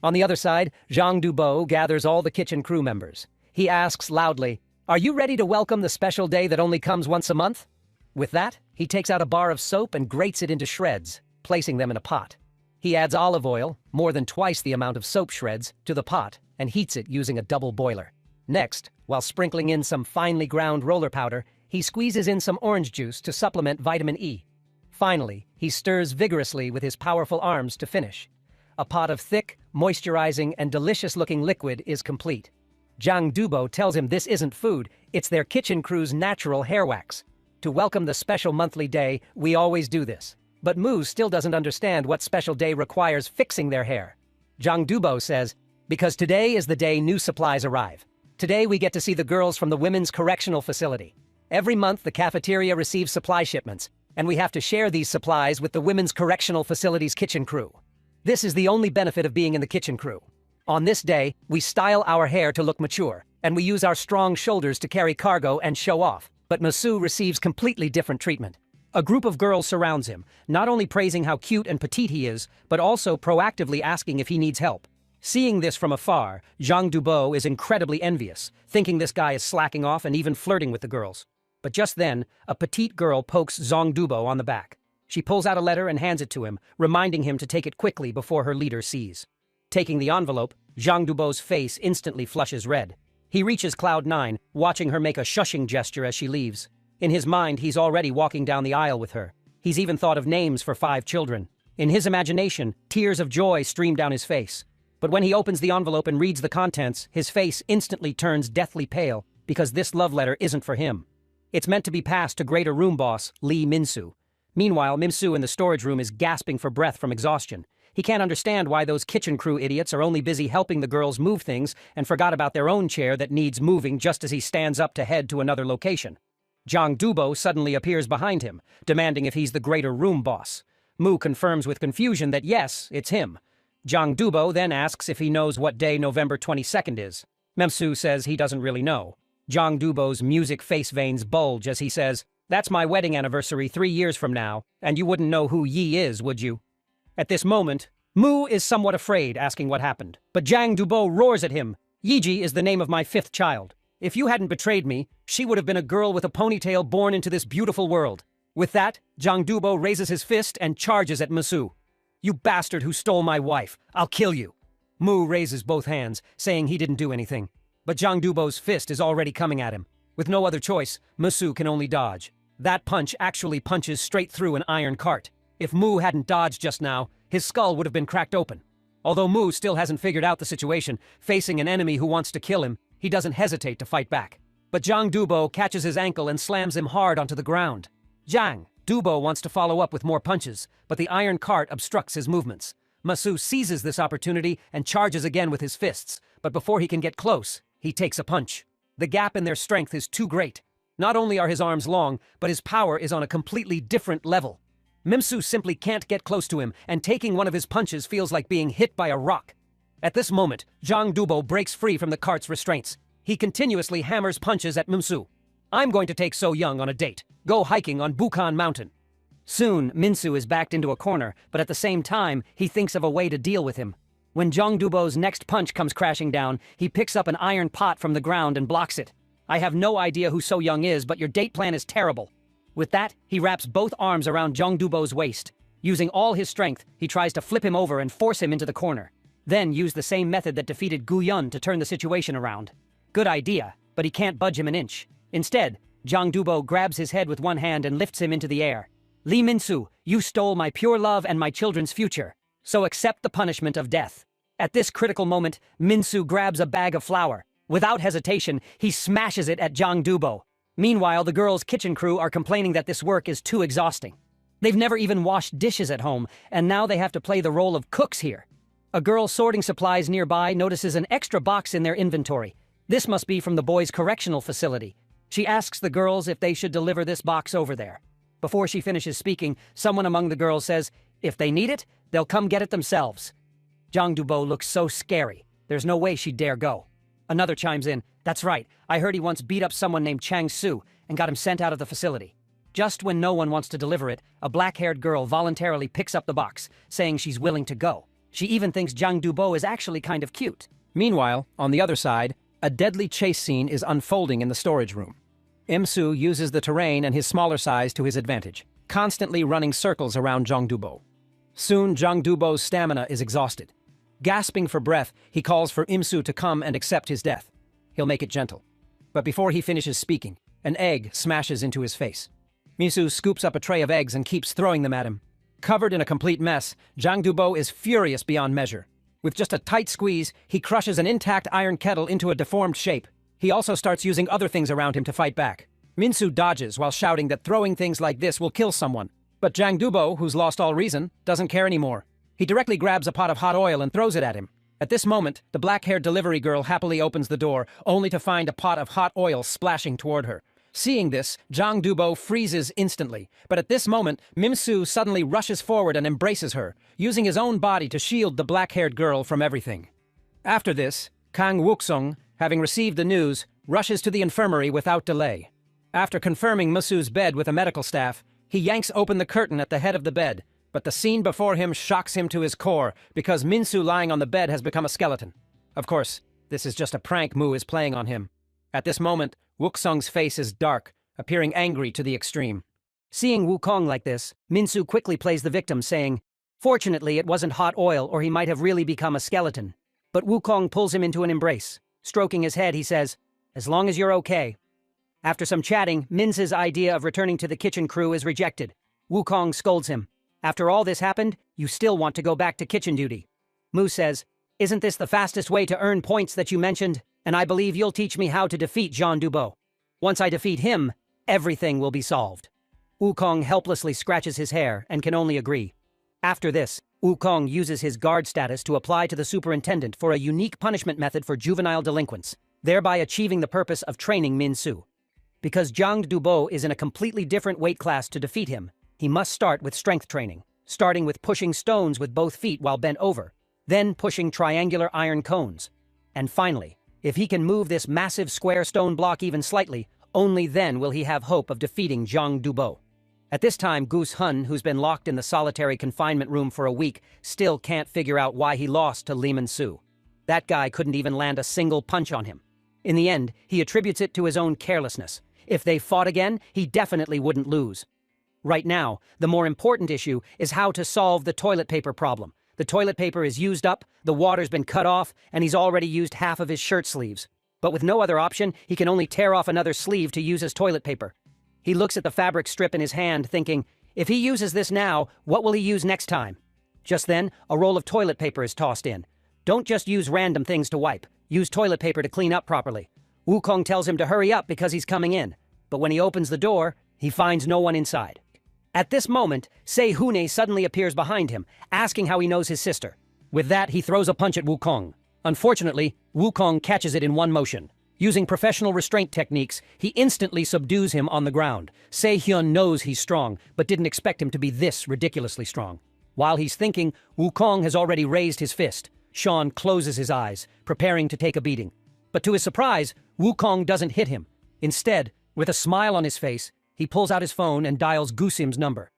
On the other side, Zhang Dubo gathers all the kitchen crew members. He asks loudly, "Are you ready to welcome the special day that only comes once a month?" With that, he takes out a bar of soap and grates it into shreds, placing them in a pot. He adds olive oil, more than twice the amount of soap shreds, to the pot, and heats it using a double boiler. Next, while sprinkling in some finely ground roller powder, he squeezes in some orange juice to supplement vitamin E. Finally, he stirs vigorously with his powerful arms to finish. A pot of thick, moisturizing, and delicious-looking liquid is complete. Jang Dubo tells him this isn't food, it's their kitchen crew's natural hair wax. To welcome the special monthly day, we always do this. But Mu still doesn't understand what special day requires fixing their hair. Jang Dubo says, because today is the day new supplies arrive. Today we get to see the girls from the Women's Correctional Facility. Every month the cafeteria receives supply shipments, and we have to share these supplies with the Women's Correctional Facility's kitchen crew. This is the only benefit of being in the kitchen crew. On this day, we style our hair to look mature, and we use our strong shoulders to carry cargo and show off. But Masu receives completely different treatment. A group of girls surrounds him, not only praising how cute and petite he is, but also proactively asking if he needs help. Seeing this from afar, Jang Dubo is incredibly envious, thinking this guy is slacking off and even flirting with the girls. But just then, a petite girl pokes Jang Dubo on the back. She pulls out a letter and hands it to him, reminding him to take it quickly before her leader sees. Taking the envelope, Jang Dubo's face instantly flushes red. He reaches Cloud 9, watching her make a shushing gesture as she leaves. In his mind, he's already walking down the aisle with her. He's even thought of names for 5 children. In his imagination, tears of joy stream down his face. But when he opens the envelope and reads the contents, his face instantly turns deathly pale, because this love letter isn't for him. It's meant to be passed to Greater Room Boss, Lee Min-soo. Meanwhile, Min-soo in the storage room is gasping for breath from exhaustion. He can't understand why those kitchen crew idiots are only busy helping the girls move things and forgot about their own chair that needs moving just as he stands up to head to another location. Jang Dubo suddenly appears behind him, demanding if he's the Greater Room Boss. Mu confirms with confusion that yes, it's him. Jang Dubo then asks if he knows what day November 22nd is. Min-soo says he doesn't really know. Jang Dubo's music face veins bulge as he says, "That's my wedding anniversary 3 years from now, and you wouldn't know who Yi is, would you?" At this moment, Mu is somewhat afraid, asking what happened. But Jang Dubo roars at him, "Yiji is the name of my 5th child. If you hadn't betrayed me, she would have been a girl with a ponytail born into this beautiful world." With that, Jang Dubo raises his fist and charges at Mu. "You bastard who stole my wife, I'll kill you." Mu raises both hands, saying he didn't do anything. But Jang Dubo's fist is already coming at him. With no other choice, Mu can only dodge. That punch actually punches straight through an iron cart. If Mu hadn't dodged just now, his skull would have been cracked open. Although Mu still hasn't figured out the situation, facing an enemy who wants to kill him, he doesn't hesitate to fight back. But Jang Dubo catches his ankle and slams him hard onto the ground. Jang Dubo wants to follow up with more punches, but the iron cart obstructs his movements. Masu seizes this opportunity and charges again with his fists, but before he can get close, he takes a punch. The gap in their strength is too great. Not only are his arms long, but his power is on a completely different level. Min-soo simply can't get close to him, and taking one of his punches feels like being hit by a rock. At this moment, Jang Dubo breaks free from the cart's restraints. He continuously hammers punches at Min-soo. "I'm going to take So Young on a date. Go hiking on Bukhan Mountain." Soon, Min-soo is backed into a corner, but at the same time, he thinks of a way to deal with him. When Jang Dubo's next punch comes crashing down, he picks up an iron pot from the ground and blocks it. "I have no idea who So Young is, but your date plan is terrible." With that, he wraps both arms around Jang Dubo's waist. Using all his strength, he tries to flip him over and force him into the corner. Then use the same method that defeated Gu Yun to turn the situation around. Good idea, but he can't budge him an inch. Instead, Jang Dubo grabs his head with one hand and lifts him into the air. "Lee Min-soo, you stole my pure love and my children's future, so accept the punishment of death." At this critical moment, Min-soo grabs a bag of flour. Without hesitation, he smashes it at Jang Dubo. Meanwhile, the girls' kitchen crew are complaining that this work is too exhausting. They've never even washed dishes at home, and now they have to play the role of cooks here. A girl sorting supplies nearby notices an extra box in their inventory. This must be from the boys' correctional facility. She asks the girls if they should deliver this box over there. Before she finishes speaking, someone among the girls says, "If they need it, they'll come get it themselves." Jang Dubo looks so scary. There's no way she'd dare go. Another chimes in, "That's right, I heard he once beat up someone named Chang Su and got him sent out of the facility." Just when no one wants to deliver it, a black-haired girl voluntarily picks up the box, saying she's willing to go. She even thinks Jang Dubo is actually kind of cute. Meanwhile, on the other side, a deadly chase scene is unfolding in the storage room. Im-soo uses the terrain and his smaller size to his advantage, constantly running circles around Jang Dubo. Soon, Jang Dubo's stamina is exhausted. Gasping for breath, he calls for Imsu to come and accept his death. He'll make it gentle. But before he finishes speaking, an egg smashes into his face. Misu scoops up a tray of eggs and keeps throwing them at him. Covered in a complete mess, Zhang Dubo is furious beyond measure. With just a tight squeeze, he crushes an intact iron kettle into a deformed shape. He also starts using other things around him to fight back. Minsu dodges while shouting that throwing things like this will kill someone. But Zhang Dubo, who's lost all reason, doesn't care anymore. He directly grabs a pot of hot oil and throws it at him. At this moment, the black-haired delivery girl happily opens the door, only to find a pot of hot oil splashing toward her. Seeing this, Zhang Dubo freezes instantly, but at this moment, Mimsu suddenly rushes forward and embraces her, using his own body to shield the black-haired girl from everything. After this, Kang Wuksong, having received the news, rushes to the infirmary without delay. After confirming Misu's bed with a medical staff, he yanks open the curtain at the head of the bed, but the scene before him shocks him to his core because Minsu lying on the bed has become a skeleton. Of course, this is just a prank Mu is playing on him. At this moment, Wuksong's face is dark, appearing angry to the extreme. Seeing Wukong like this, Minsu quickly plays the victim, saying, "Fortunately, it wasn't hot oil or he might have really become a skeleton." But Wukong pulls him into an embrace. Stroking his head, he says, "As long as you're okay." After some chatting, Minsu's idea of returning to the kitchen crew is rejected. Wukong scolds him. "After all this happened, you still want to go back to kitchen duty." Mu says, "Isn't this the fastest way to earn points that you mentioned? And I believe you'll teach me how to defeat Zhang Dubo. Once I defeat him, everything will be solved." Wukong helplessly scratches his hair and can only agree. After this, Wukong uses his guard status to apply to the superintendent for a unique punishment method for juvenile delinquents, thereby achieving the purpose of training Minsu. Because Zhang Dubo is in a completely different weight class to defeat him, he must start with strength training, starting with pushing stones with both feet while bent over, then pushing triangular iron cones. And finally, if he can move this massive square stone block even slightly, only then will he have hope of defeating Zhang Dubo. At this time, Goose Hun, who's been locked in the solitary confinement room for a week, still can't figure out why he lost to Li Minsu. That guy couldn't even land a single punch on him. In the end, he attributes it to his own carelessness. If they fought again, he definitely wouldn't lose. Right now, the more important issue is how to solve the toilet paper problem. The toilet paper is used up, the water's been cut off, and he's already used half of his shirt sleeves. But with no other option, he can only tear off another sleeve to use as toilet paper. He looks at the fabric strip in his hand, thinking, if he uses this now, what will he use next time? Just then, a roll of toilet paper is tossed in. Don't just use random things to wipe. Use toilet paper to clean up properly. Wukong tells him to hurry up because he's coming in. But when he opens the door, he finds no one inside. At this moment, Sei Hune suddenly appears behind him, asking how he knows his sister. With that, he throws a punch at Wukong. Unfortunately, Wukong catches it in one motion. Using professional restraint techniques, he instantly subdues him on the ground. Sei Hyun knows he's strong, but didn't expect him to be this ridiculously strong. While he's thinking, Wukong has already raised his fist. Sean closes his eyes, preparing to take a beating. But to his surprise, Wukong doesn't hit him. Instead, with a smile on his face, he pulls out his phone and dials Gusim's number.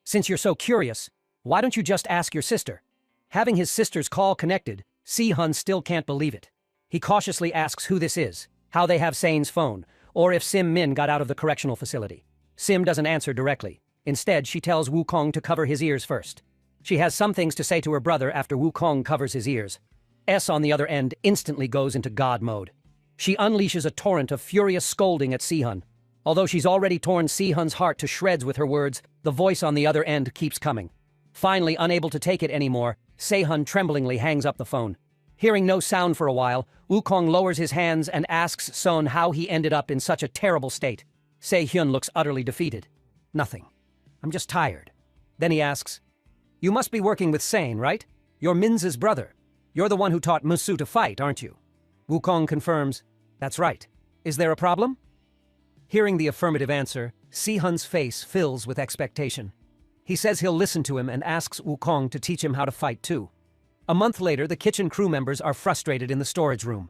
"Since you're so curious, why don't you just ask your sister?" Having his sister's call connected, Si-hun still can't believe it. He cautiously asks who this is, how they have Sane's phone, or if Sim Min got out of the correctional facility. Sim doesn't answer directly. Instead, she tells Wukong to cover his ears first. She has some things to say to her brother after Wukong covers his ears. S on the other end instantly goes into God mode. She unleashes a torrent of furious scolding at Si-hun. Although she's already torn Si-hun's heart to shreds with her words, the voice on the other end keeps coming. Finally, unable to take it anymore, Se-hun tremblingly hangs up the phone. Hearing no sound for a while, Wukong lowers his hands and asks Son how he ended up in such a terrible state. Se-hyun looks utterly defeated. "Nothing. I'm just tired." Then he asks, "You must be working with Sane, right? You're Min's brother. You're the one who taught Musu to fight, aren't you?" Wukong confirms, "That's right. Is there a problem?" Hearing the affirmative answer, Si-hun's face fills with expectation. He says he'll listen to him and asks Wukong to teach him how to fight too. A month later, the kitchen crew members are frustrated in the storage room.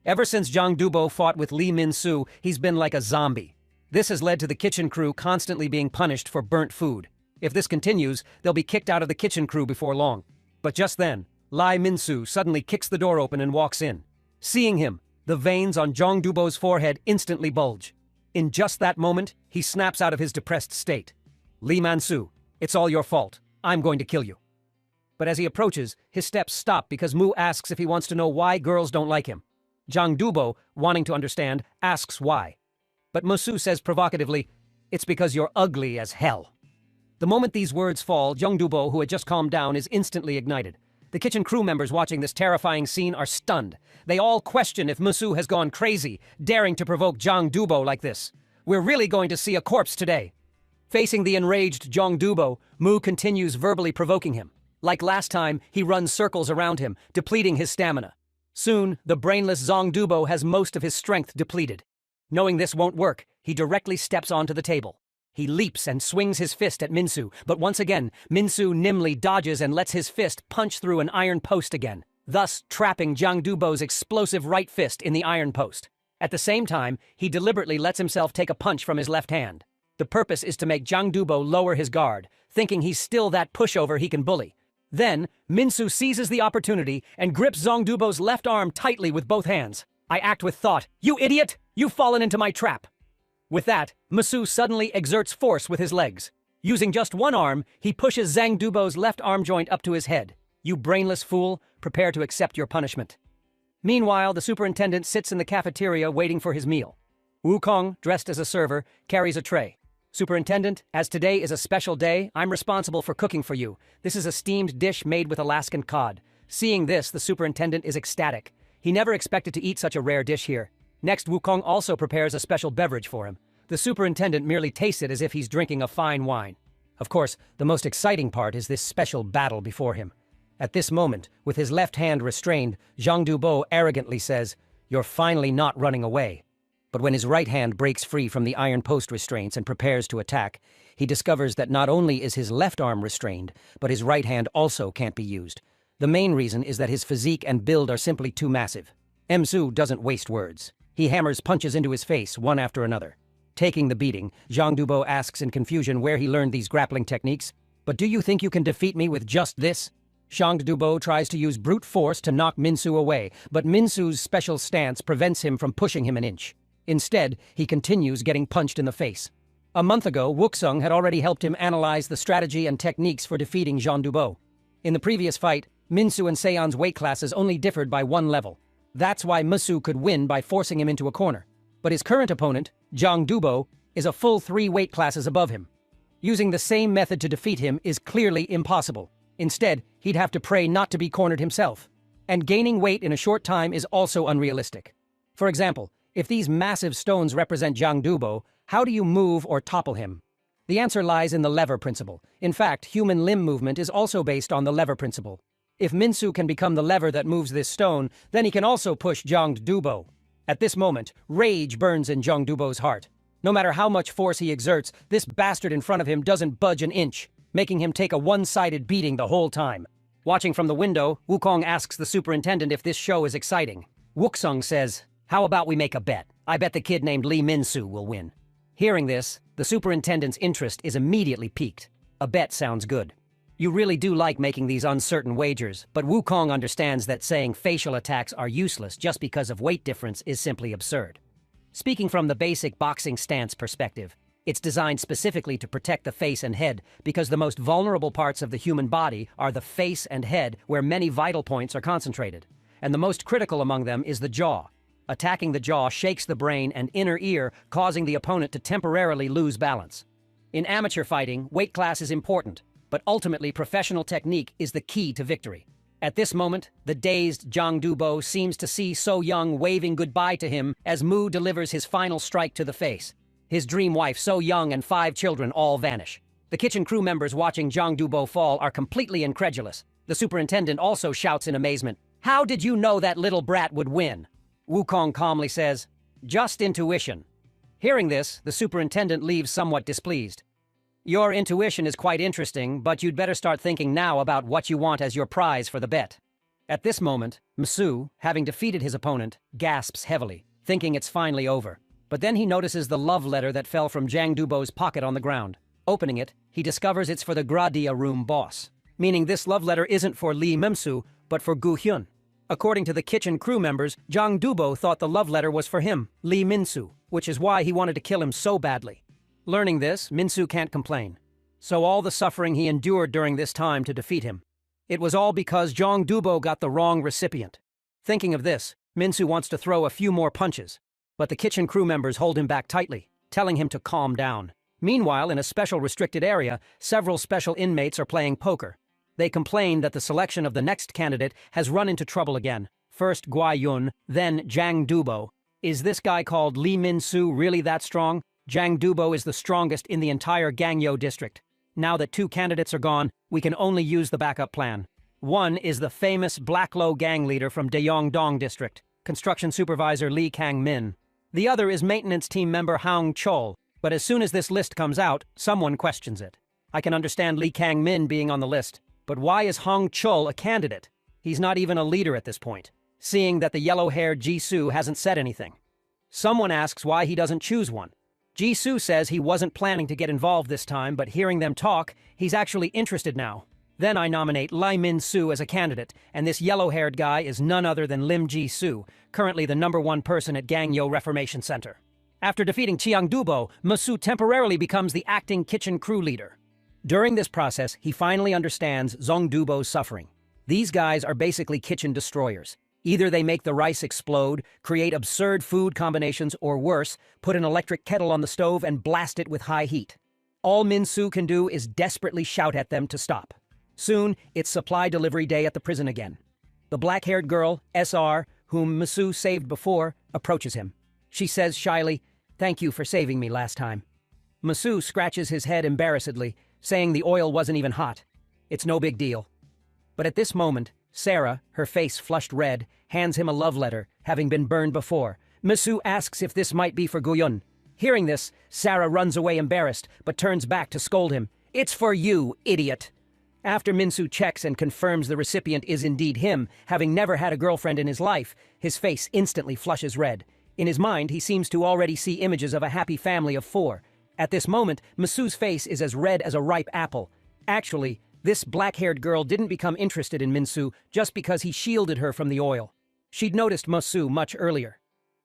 Ever since Zhang Dubo fought with Li Minsu, he's been like a zombie. This has led to the kitchen crew constantly being punished for burnt food. If this continues, they'll be kicked out of the kitchen crew before long. But just then, Li Minsu suddenly kicks the door open and walks in. Seeing him, the veins on Zhang Dubo's forehead instantly bulge. In just that moment, he snaps out of his depressed state. "Li Mansu, it's all your fault. I'm going to kill you." But as he approaches, his steps stop because Mu asks if he wants to know why girls don't like him. Jang Dubo, wanting to understand, asks why. But Musu says provocatively, "It's because you're ugly as hell." The moment these words fall, Jang Dubo, who had just calmed down, is instantly ignited. The kitchen crew members watching this terrifying scene are stunned. They all question if Musu has gone crazy, daring to provoke Jang Dubo like this. We're really going to see a corpse today. Facing the enraged Jang Dubo, Mu continues verbally provoking him. Like last time, he runs circles around him, depleting his stamina. Soon, the brainless Jang Dubo has most of his strength depleted. Knowing this won't work, he directly steps onto the table. He leaps and swings his fist at Minsu, but once again, Minsu nimbly dodges and lets his fist punch through an iron post again, thus trapping Jang Dubo's explosive right fist in the iron post. At the same time, he deliberately lets himself take a punch from his left hand. The purpose is to make Jang Dubo lower his guard, thinking he's still that pushover he can bully. Then, Minsu seizes the opportunity and grips Jang Dubo's left arm tightly with both hands. I act with thought. "You idiot! You've fallen into my trap!" With that, Musu suddenly exerts force with his legs. Using just one arm, he pushes Jang Dubo's left arm joint up to his head. "You brainless fool, prepare to accept your punishment." Meanwhile, the superintendent sits in the cafeteria waiting for his meal. Wukong, dressed as a server, carries a tray. "Superintendent, as today is a special day, I'm responsible for cooking for you. This is a steamed dish made with Alaskan cod." Seeing this, the superintendent is ecstatic. He never expected to eat such a rare dish here. Next, Wukong also prepares a special beverage for him. The superintendent merely tastes it as if he's drinking a fine wine. Of course, the most exciting part is this special battle before him. At this moment, with his left hand restrained, Jang Dubo arrogantly says, "You're finally not running away." But when his right hand breaks free from the iron post restraints and prepares to attack, he discovers that not only is his left arm restrained, but his right hand also can't be used. The main reason is that his physique and build are simply too massive. Msu doesn't waste words. He hammers punches into his face, one after another. Taking the beating, Jang Dubo asks in confusion where he learned these grappling techniques. "But do you think you can defeat me with just this?" Jang Dubo tries to use brute force to knock Minsu away, but Minsu's special stance prevents him from pushing him an inch. Instead, he continues getting punched in the face. A month ago, Wuksung had already helped him analyze the strategy and techniques for defeating Jang Dubo. In the previous fight, Minsu and Seon's weight classes only differed by one level. That's why Musu could win by forcing him into a corner. But his current opponent, Jang Dubo, is a full 3 weight classes above him. Using the same method to defeat him is clearly impossible. Instead, he'd have to pray not to be cornered himself. And gaining weight in a short time is also unrealistic. For example, if these massive stones represent Jang Dubo, how do you move or topple him? The answer lies in the lever principle. In fact, human limb movement is also based on the lever principle. If Minsu can become the lever that moves this stone, then he can also push Jang Dubo. At this moment, rage burns in Jang Dubo's heart. No matter how much force he exerts, this bastard in front of him doesn't budge an inch, making him take a one-sided beating the whole time. Watching from the window, Wukong asks the superintendent if this show is exciting. Wuksung says, "How about we make a bet? I bet the kid named Lee Minsu will win." Hearing this, the superintendent's interest is immediately piqued. A bet sounds good. You really do like making these uncertain wagers, but Wukong understands that saying facial attacks are useless just because of weight difference is simply absurd. Speaking from the basic boxing stance perspective, it's designed specifically to protect the face and head because the most vulnerable parts of the human body are the face and head, where many vital points are concentrated. And the most critical among them is the jaw. Attacking the jaw shakes the brain and inner ear, causing the opponent to temporarily lose balance. In amateur fighting, weight class is important, but ultimately professional technique is the key to victory. At this moment, the dazed Jang Dubo seems to see So Young waving goodbye to him as Mu delivers his final strike to the face. His dream wife So Young and 5 children all vanish. The kitchen crew members watching Jang Dubo fall are completely incredulous. The superintendent also shouts in amazement, "How did you know that little brat would win?" Wukong calmly says, "Just intuition." Hearing this, the superintendent leaves somewhat displeased. "Your intuition is quite interesting, but you'd better start thinking now about what you want as your prize for the bet." At this moment, Musu, having defeated his opponent, gasps heavily, thinking it's finally over. But then he notices the love letter that fell from Jang Dubo's pocket on the ground. Opening it, he discovers it's for the Gradia room boss, meaning this love letter isn't for Lee Mimsu, but for Gu Hyun. According to the kitchen crew members, Jang Dubo thought the love letter was for him, Lee Minsu, which is why he wanted to kill him so badly. Learning this, Minsu can't complain. So all the suffering he endured during this time to defeat him. It was all because Jong Dubo got the wrong recipient. Thinking of this, Minsu wants to throw a few more punches, but the kitchen crew members hold him back tightly, telling him to calm down. Meanwhile, in a special restricted area, several special inmates are playing poker. They complain that the selection of the next candidate has run into trouble again. First Gua Yun, then Jang Dubo. Is this guy called Lee Min-soo really that strong? Jang Dubo is the strongest in the entire Gangyo district. Now that 2 candidates are gone, we can only use the backup plan. One is the famous Blacklow gang leader from Deongdong district, construction supervisor Lee Kang-min. The other is maintenance team member Hong Chol, but as soon as this list comes out, someone questions it. I can understand Lee Kang-min being on the list, but why is Hong Chol a candidate? He's not even a leader at this point, seeing that the yellow-haired Jisoo hasn't said anything. Someone asks why he doesn't choose one. Jisoo says he wasn't planning to get involved this time, but hearing them talk, he's actually interested now. Then I nominate Lee Min-soo as a candidate, and this yellow-haired guy is none other than Lim Ji-soo, currently the #1 person at Gangyo Reformation Center. After defeating Chiang Dubo, Musu temporarily becomes the acting kitchen crew leader. During this process, he finally understands Zong Dubo's suffering. These guys are basically kitchen destroyers. Either they make the rice explode, create absurd food combinations, or worse, put an electric kettle on the stove and blast it with high heat. All Min-soo can do is desperately shout at them to stop. Soon, it's supply delivery day at the prison again. The black-haired girl, SR, whom Musu saved before, approaches him. She says shyly, "Thank you for saving me last time." Musu scratches his head embarrassedly, saying the oil wasn't even hot. It's no big deal. But at this moment, Sarah, her face flushed red, hands him a love letter, having been burned before. Musu asks if this might be for Guyun. Hearing this, Sarah runs away embarrassed, but turns back to scold him. "It's for you, idiot." After Minsu checks and confirms the recipient is indeed him, having never had a girlfriend in his life, his face instantly flushes red. In his mind, he seems to already see images of a happy family of 4. At this moment, Masu's face is as red as a ripe apple. Actually, this black-haired girl didn't become interested in Minsu just because he shielded her from the oil. She'd noticed Masu much earlier.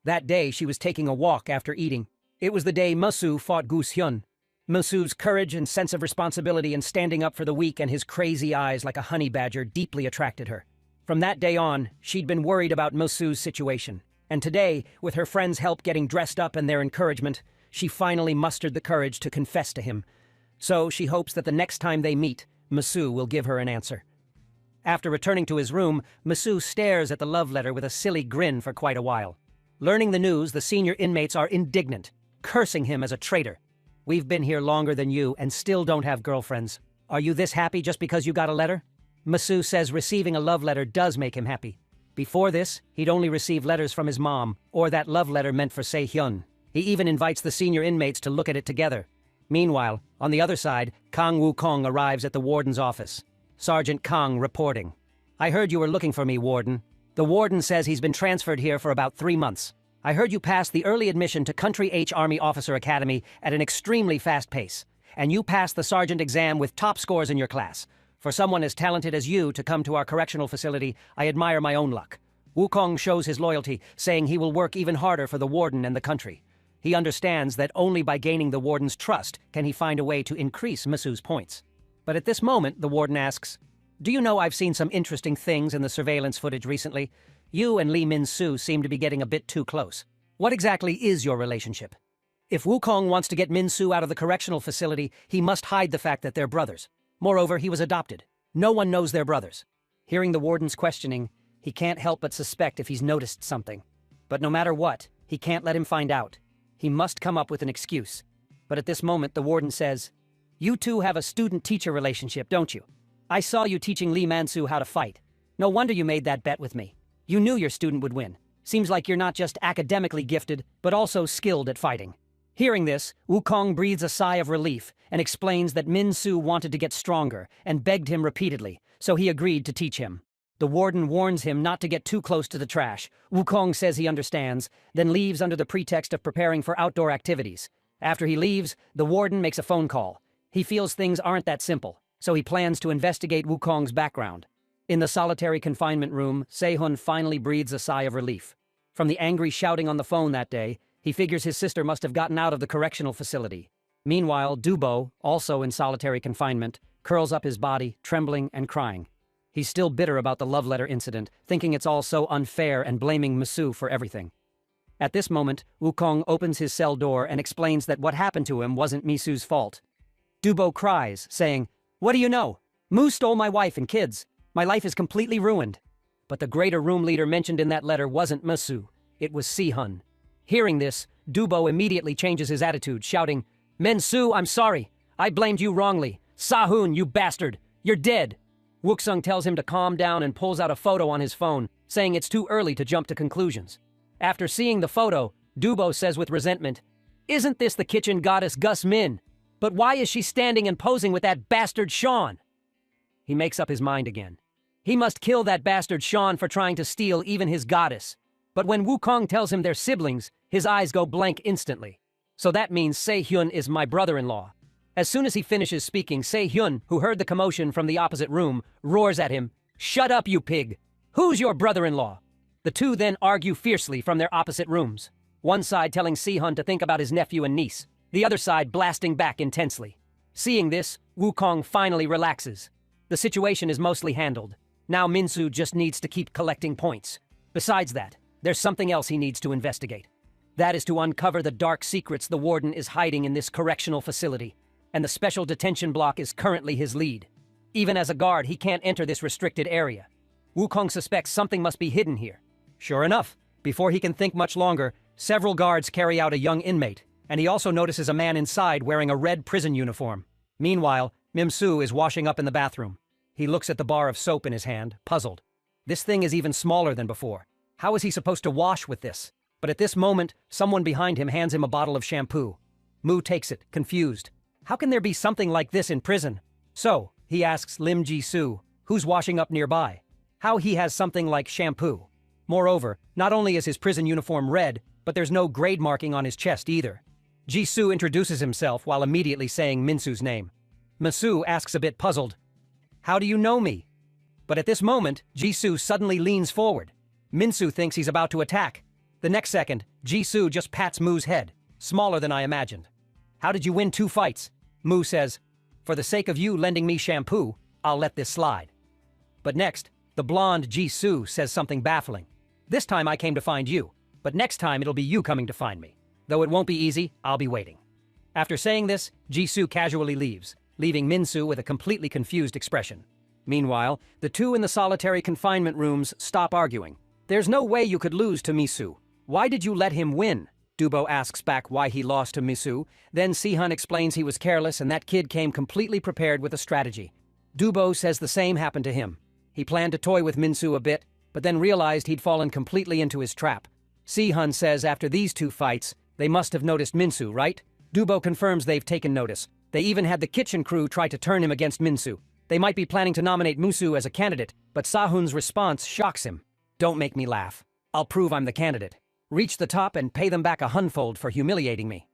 That day, she was taking a walk after eating. It was the day Masu fought Gu Hyun. Masu's courage and sense of responsibility in standing up for the weak and his crazy eyes like a honey badger deeply attracted her. From that day on, she'd been worried about Masu's situation. And today, with her friends' help getting dressed up and their encouragement, she finally mustered the courage to confess to him. So she hopes that the next time they meet, Masu will give her an answer. After returning to his room, Masu stares at the love letter with a silly grin for quite a while. Learning the news, the senior inmates are indignant, cursing him as a traitor. "We've been here longer than you and still don't have girlfriends. Are you this happy just because you got a letter?" Masu says receiving a love letter does make him happy. Before this, he'd only received letters from his mom, or that love letter meant for Se-hyun. He even invites the senior inmates to look at it together. Meanwhile, on the other side, Kang Wukong arrives at the warden's office. Sergeant Kang reporting. "I heard you were looking for me, warden. The warden says he's been transferred here for about 3 months. I heard you passed the early admission to Country H Army Officer Academy at an extremely fast pace, and you passed the sergeant exam with top scores in your class. For someone as talented as you to come to our correctional facility, I admire my own luck." Wukong shows his loyalty, saying he will work even harder for the warden and the country. He understands that only by gaining the warden's trust can he find a way to increase Masu's points. But at this moment, the warden asks, "Do you know I've seen some interesting things in the surveillance footage recently? You and Lee Min-soo seem to be getting a bit too close. What exactly is your relationship?" If Wukong wants to get Min-soo out of the correctional facility, he must hide the fact that they're brothers. Moreover, he was adopted. No one knows they're brothers. Hearing the warden's questioning, he can't help but suspect if he's noticed something. But no matter what, he can't let him find out. He must come up with an excuse. But at this moment, the warden says, "You two have a student-teacher relationship, don't you? I saw you teaching Lee Man-soo how to fight. No wonder you made that bet with me. You knew your student would win. Seems like you're not just academically gifted, but also skilled at fighting." Hearing this, Wukong breathes a sigh of relief and explains that Min-soo wanted to get stronger and begged him repeatedly, so he agreed to teach him. The warden warns him not to get too close to the trash. Wukong says he understands, then leaves under the pretext of preparing for outdoor activities. After he leaves, the warden makes a phone call. He feels things aren't that simple, so he plans to investigate Wukong's background. In the solitary confinement room, Se-hun finally breathes a sigh of relief. From the angry shouting on the phone that day, he figures his sister must have gotten out of the correctional facility. Meanwhile, Dubo, also in solitary confinement, curls up his body, trembling and crying. He's still bitter about the love letter incident, thinking it's all so unfair and blaming Misu for everything. At this moment, Wukong opens his cell door and explains that what happened to him wasn't Misu's fault. Dubo cries, saying, "What do you know? Mu stole my wife and kids. My life is completely ruined." But the greater room leader mentioned in that letter wasn't Misu, it was Si-hun. Hearing this, Dubo immediately changes his attitude, shouting, "Mensu, I'm sorry. I blamed you wrongly. Sahun, you bastard. You're dead." Wuksung tells him to calm down and pulls out a photo on his phone, saying it's too early to jump to conclusions. After seeing the photo, Dubo says with resentment, "Isn't this the kitchen goddess Gus Min? But why is she standing and posing with that bastard Sean?" He makes up his mind again. He must kill that bastard Sean for trying to steal even his goddess. But when Wukong tells him they're siblings, his eyes go blank instantly. So that means Se-hyun is my brother-in-law. As soon as he finishes speaking, Se-hyun, who heard the commotion from the opposite room, roars at him, "Shut up, you pig! Who's your brother-in-law?" The two then argue fiercely from their opposite rooms. One side telling Si-hun to think about his nephew and niece, the other side blasting back intensely. Seeing this, Wukong finally relaxes. The situation is mostly handled. Now Minsu just needs to keep collecting points. Besides that, there's something else he needs to investigate. That is to uncover the dark secrets the warden is hiding in this correctional facility, and the special detention block is currently his lead. Even as a guard, he can't enter this restricted area. Wukong suspects something must be hidden here. Sure enough, before he can think much longer, several guards carry out a young inmate, and he also notices a man inside wearing a red prison uniform. Meanwhile, Mimsu is washing up in the bathroom. He looks at the bar of soap in his hand, puzzled. This thing is even smaller than before. How is he supposed to wash with this? But at this moment, someone behind him hands him a bottle of shampoo. Mu takes it, confused. How can there be something like this in prison? So, he asks Lim Ji-soo, who's washing up nearby, how he has something like shampoo. Moreover, not only is his prison uniform red, but there's no grade marking on his chest either. Ji-soo introduces himself while immediately saying Minsu's name. Misu asks a bit puzzled, "How do you know me?" But at this moment, Ji-soo suddenly leans forward. Minsu thinks he's about to attack. The next second, Ji-soo just pats Mu's head, smaller than I imagined. "How did you win 2 fights? Mu says, "For the sake of you lending me shampoo, I'll let this slide." But next, the blonde Ji-soo says something baffling. "This time I came to find you, but next time it'll be you coming to find me. Though it won't be easy, I'll be waiting." After saying this, Ji-soo casually leaves, leaving Minsu with a completely confused expression. Meanwhile, the two in the solitary confinement rooms stop arguing. "There's no way you could lose to Misu. Why did you let him win?" Dubo asks back why he lost to Misu. Then Si-hun explains he was careless and that kid came completely prepared with a strategy. Dubo says the same happened to him. He planned to toy with Minsu a bit, but then realized he'd fallen completely into his trap. Si-hun says after these 2 fights, they must have noticed Minsu, right? Dubo confirms they've taken notice. They even had the kitchen crew try to turn him against Minsu. They might be planning to nominate Musu as a candidate, but Sahun's response shocks him. "Don't make me laugh. I'll prove I'm the candidate. Reach the top and pay them back 100-fold for humiliating me."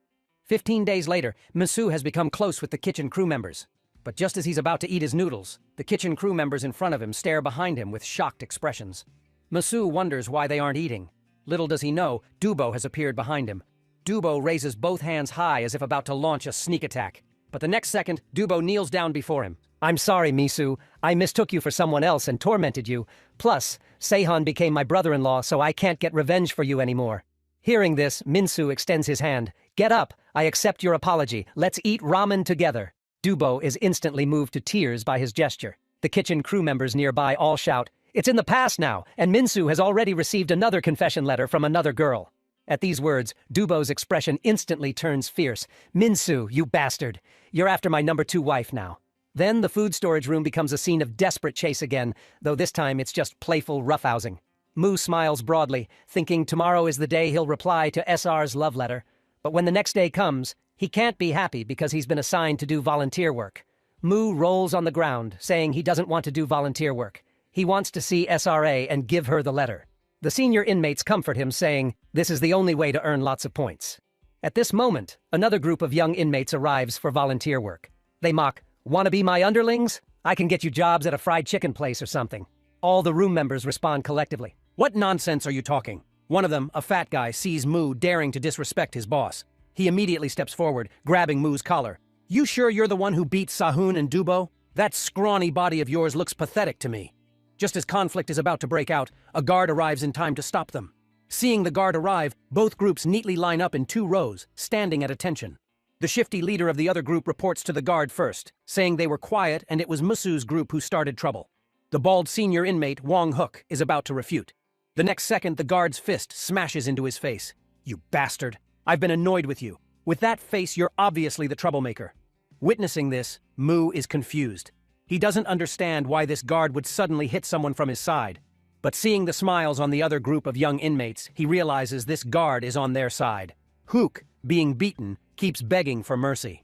15 days later, Misu has become close with the kitchen crew members. But just as he's about to eat his noodles, the kitchen crew members in front of him stare behind him with shocked expressions. Misu wonders why they aren't eating. Little does he know, Dubo has appeared behind him. Dubo raises both hands high as if about to launch a sneak attack. But the next second, Dubo kneels down before him. "I'm sorry, Misu. I mistook you for someone else and tormented you. Plus, Seihan became my brother-in-law, so I can't get revenge for you anymore." Hearing this, Minsu extends his hand. "Get up. I accept your apology. Let's eat ramen together." Dubo is instantly moved to tears by his gesture. The kitchen crew members nearby all shout, "It's in the past now, and Minsu has already received another confession letter from another girl." At these words, Dubo's expression instantly turns fierce. "Minsu, you bastard. You're after my number 2 wife now." Then the food storage room becomes a scene of desperate chase again, though this time it's just playful roughhousing. Mu smiles broadly, thinking tomorrow is the day he'll reply to SR's love letter. But when the next day comes, he can't be happy because he's been assigned to do volunteer work. Mu rolls on the ground, saying he doesn't want to do volunteer work. He wants to see SRA and give her the letter. The senior inmates comfort him, saying, "This is the only way to earn lots of points." At this moment, another group of young inmates arrives for volunteer work. They mock, "Wanna be my underlings? I can get you jobs at a fried chicken place or something." All the room members respond collectively. "What nonsense are you talking?" One of them, a fat guy, sees Mu daring to disrespect his boss. He immediately steps forward, grabbing Mu's collar. "You sure you're the one who beat Sahun and Dubo? That scrawny body of yours looks pathetic to me." Just as conflict is about to break out, a guard arrives in time to stop them. Seeing the guard arrive, both groups neatly line up in 2 rows, standing at attention. The shifty leader of the other group reports to the guard first, saying they were quiet and it was Musu's group who started trouble. The bald senior inmate, Wong Hook, is about to refute. The next second, the guard's fist smashes into his face. "You bastard! I've been annoyed with you. With that face, you're obviously the troublemaker." Witnessing this, Mu is confused. He doesn't understand why this guard would suddenly hit someone from his side. But seeing the smiles on the other group of young inmates, he realizes this guard is on their side. Hook, being beaten, keeps begging for mercy.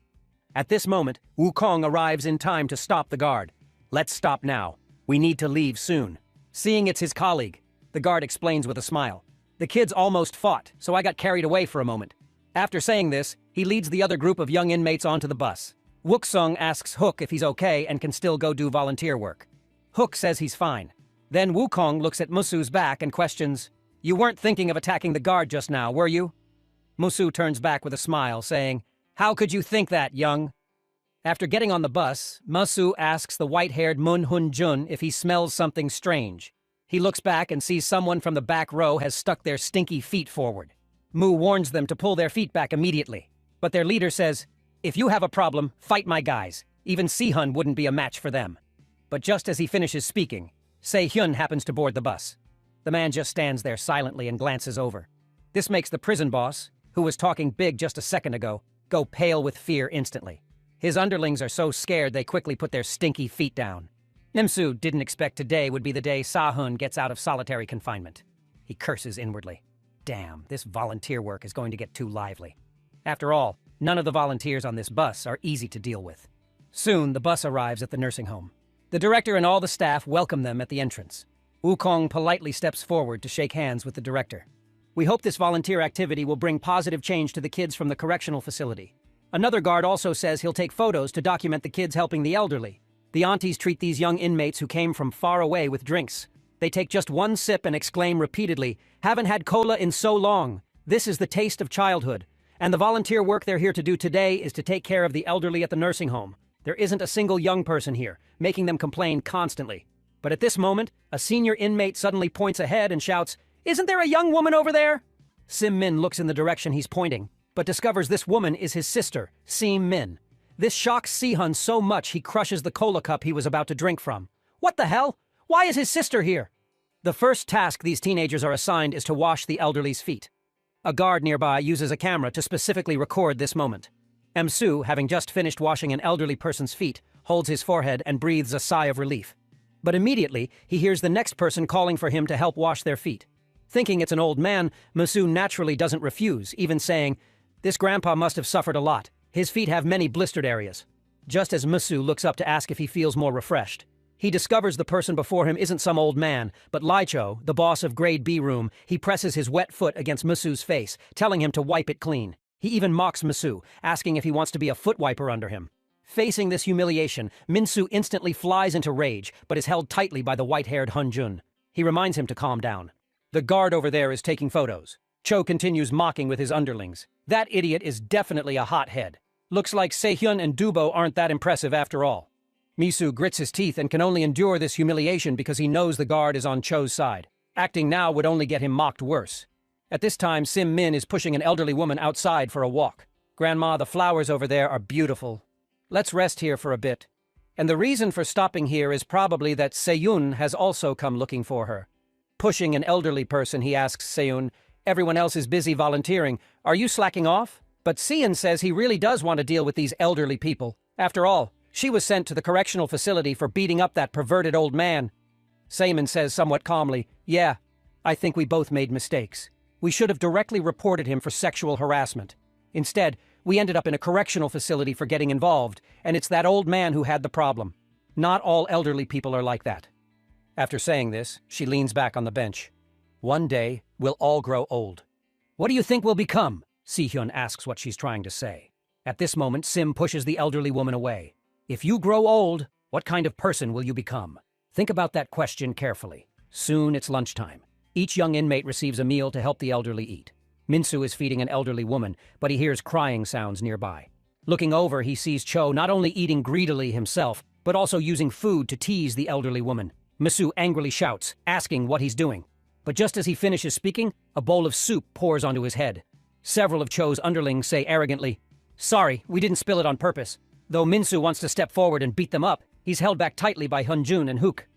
At this moment, Wukong arrives in time to stop the guard. "Let's stop now. We need to leave soon." Seeing it's his colleague, the guard explains with a smile. "The kids almost fought, so I got carried away for a moment." After saying this, he leads the other group of young inmates onto the bus. Wuksung asks Hook if he's okay and can still go do volunteer work. Hook says he's fine. Then Wukong looks at Musu's back and questions, "You weren't thinking of attacking the guard just now, were you?" Musu turns back with a smile, saying, "How could you think that, young?" After getting on the bus, Musu asks the white-haired Mun Hun Jun if he smells something strange. He looks back and sees someone from the back row has stuck their stinky feet forward. Mu warns them to pull their feet back immediately. But their leader says, "If you have a problem, fight my guys. Even Si-hun wouldn't be a match for them." But just as he finishes speaking, Se-hyun happens to board the bus. The man just stands there silently and glances over. This makes the prison boss, who was talking big just a second ago, go pale with fear instantly. His underlings are so scared they quickly put their stinky feet down. Nimsu didn't expect today would be the day Sahun gets out of solitary confinement. He curses inwardly. Damn, this volunteer work is going to get too lively. After all, none of the volunteers on this bus are easy to deal with. Soon, the bus arrives at the nursing home. The director and all the staff welcome them at the entrance. Wukong politely steps forward to shake hands with the director. "We hope this volunteer activity will bring positive change to the kids from the correctional facility." Another guard also says he'll take photos to document the kids helping the elderly. The aunties treat these young inmates who came from far away with drinks. They take just one sip and exclaim repeatedly, "Haven't had cola in so long. This is the taste of childhood." And the volunteer work they're here to do today is to take care of the elderly at the nursing home. There isn't a single young person here, making them complain constantly. But at this moment, a senior inmate suddenly points ahead and shouts, "Isn't there a young woman over there?" Sim Min looks in the direction he's pointing, but discovers this woman is his sister, Sim Min. This shocks Si-hun so much he crushes the cola cup he was about to drink from. What the hell? Why is his sister here? The first task these teenagers are assigned is to wash the elderly's feet. A guard nearby uses a camera to specifically record this moment. Su, having just finished washing an elderly person's feet, holds his forehead and breathes a sigh of relief. But immediately, he hears the next person calling for him to help wash their feet. Thinking it's an old man, Musu naturally doesn't refuse, even saying, "This grandpa must have suffered a lot. His feet have many blistered areas." Just as Musu looks up to ask if he feels more refreshed, he discovers the person before him isn't some old man, but Laicho, the boss of Grade B room. He presses his wet foot against Musu's face, telling him to wipe it clean. He even mocks Musu, asking if he wants to be a foot wiper under him. Facing this humiliation, Minsu instantly flies into rage, but is held tightly by the white-haired Hunjun. He reminds him to calm down. The guard over there is taking photos. Cho continues mocking with his underlings. That idiot is definitely a hothead. Looks like Se-hyun and Dubo aren't that impressive after all. Misu grits his teeth and can only endure this humiliation because he knows the guard is on Cho's side. Acting now would only get him mocked worse. At this time, Sim Min is pushing an elderly woman outside for a walk. "Grandma, the flowers over there are beautiful. Let's rest here for a bit." And the reason for stopping here is probably that Seyun has also come looking for her. Pushing an elderly person, he asks Seyun, "Everyone else is busy volunteering. Are you slacking off?" But Seyun says he really does want to deal with these elderly people. After all, she was sent to the correctional facility for beating up that perverted old man. Seyun says somewhat calmly, "Yeah, I think we both made mistakes. We should have directly reported him for sexual harassment. Instead, we ended up in a correctional facility for getting involved, and it's that old man who had the problem. Not all elderly people are like that." After saying this, she leans back on the bench. "One day, we'll all grow old." "What do you think we'll become?" Si-hyun asks what she's trying to say. At this moment, Sim pushes the elderly woman away. "If you grow old, what kind of person will you become? Think about that question carefully. Soon it's lunchtime. Each young inmate receives a meal to help the elderly eat. Minsu is feeding an elderly woman, but he hears crying sounds nearby. Looking over, he sees Cho not only eating greedily himself, but also using food to tease the elderly woman. Misu angrily shouts, asking what he's doing. But just as he finishes speaking, a bowl of soup pours onto his head. Several of Cho's underlings say arrogantly, "Sorry, we didn't spill it on purpose." Though Minsu wants to step forward and beat them up, he's held back tightly by Hunjun and Hook.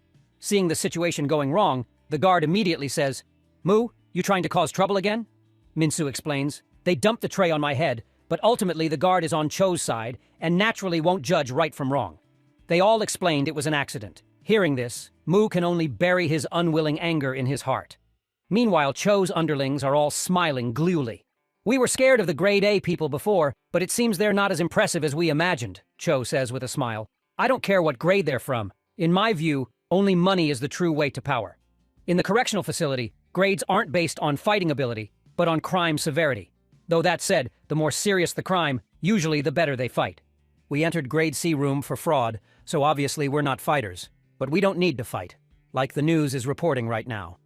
Seeing the situation going wrong, the guard immediately says, "Mu, you trying to cause trouble again?" Minsu explains, "They dumped the tray on my head, but ultimately the guard is on Cho's side and naturally won't judge right from wrong." They all explained it was an accident. Hearing this, Mu can only bury his unwilling anger in his heart. Meanwhile, Cho's underlings are all smiling gleefully. "We were scared of the grade A people before, but it seems they're not as impressive as we imagined," Cho says with a smile. "I don't care what grade they're from. In my view, only money is the true way to power." In the correctional facility, grades aren't based on fighting ability, but on crime severity. Though that said, the more serious the crime, usually the better they fight. We entered grade C room for fraud, so obviously we're not fighters. But we don't need to fight, like the news is reporting right now.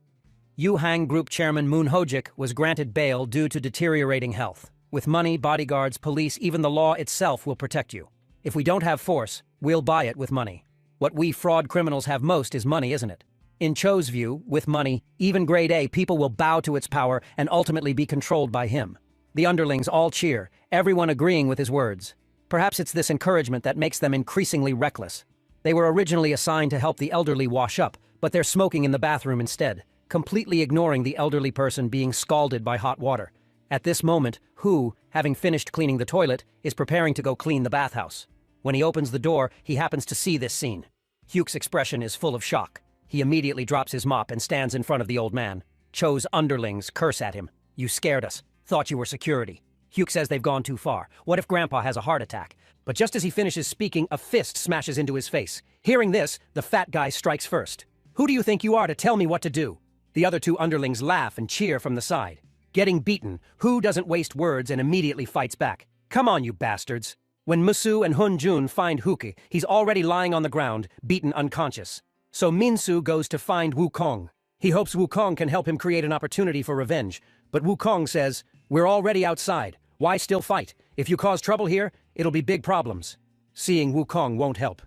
Yuhang Group Chairman Moon Hojik was granted bail due to deteriorating health. With money, bodyguards, police, even the law itself will protect you. If we don't have force, we'll buy it with money. What we fraud criminals have most is money, isn't it? In Cho's view, with money, even grade A people will bow to its power and ultimately be controlled by him. The underlings all cheer, everyone agreeing with his words. Perhaps it's this encouragement that makes them increasingly reckless. They were originally assigned to help the elderly wash up, but they're smoking in the bathroom instead, completely ignoring the elderly person being scalded by hot water. At this moment, Hu, having finished cleaning the toilet, is preparing to go clean the bathhouse. When he opens the door, he happens to see this scene. Huke's expression is full of shock. He immediately drops his mop and stands in front of the old man. Cho's underlings curse at him. "You scared us. Thought you were security." Huke says they've gone too far. What if Grandpa has a heart attack? But just as he finishes speaking, a fist smashes into his face. Hearing this, the fat guy strikes first. "Who do you think you are to tell me what to do?" The other two underlings laugh and cheer from the side. Getting beaten, Hu doesn't waste words and immediately fights back. "Come on, you bastards." When Musu and Hunjun find Huke, he's already lying on the ground, beaten unconscious. So Minsu goes to find Wukong. He hopes Wukong can help him create an opportunity for revenge. But Wukong says, "We're already outside. Why still fight? If you cause trouble here, it'll be big problems." Seeing Wukong won't help,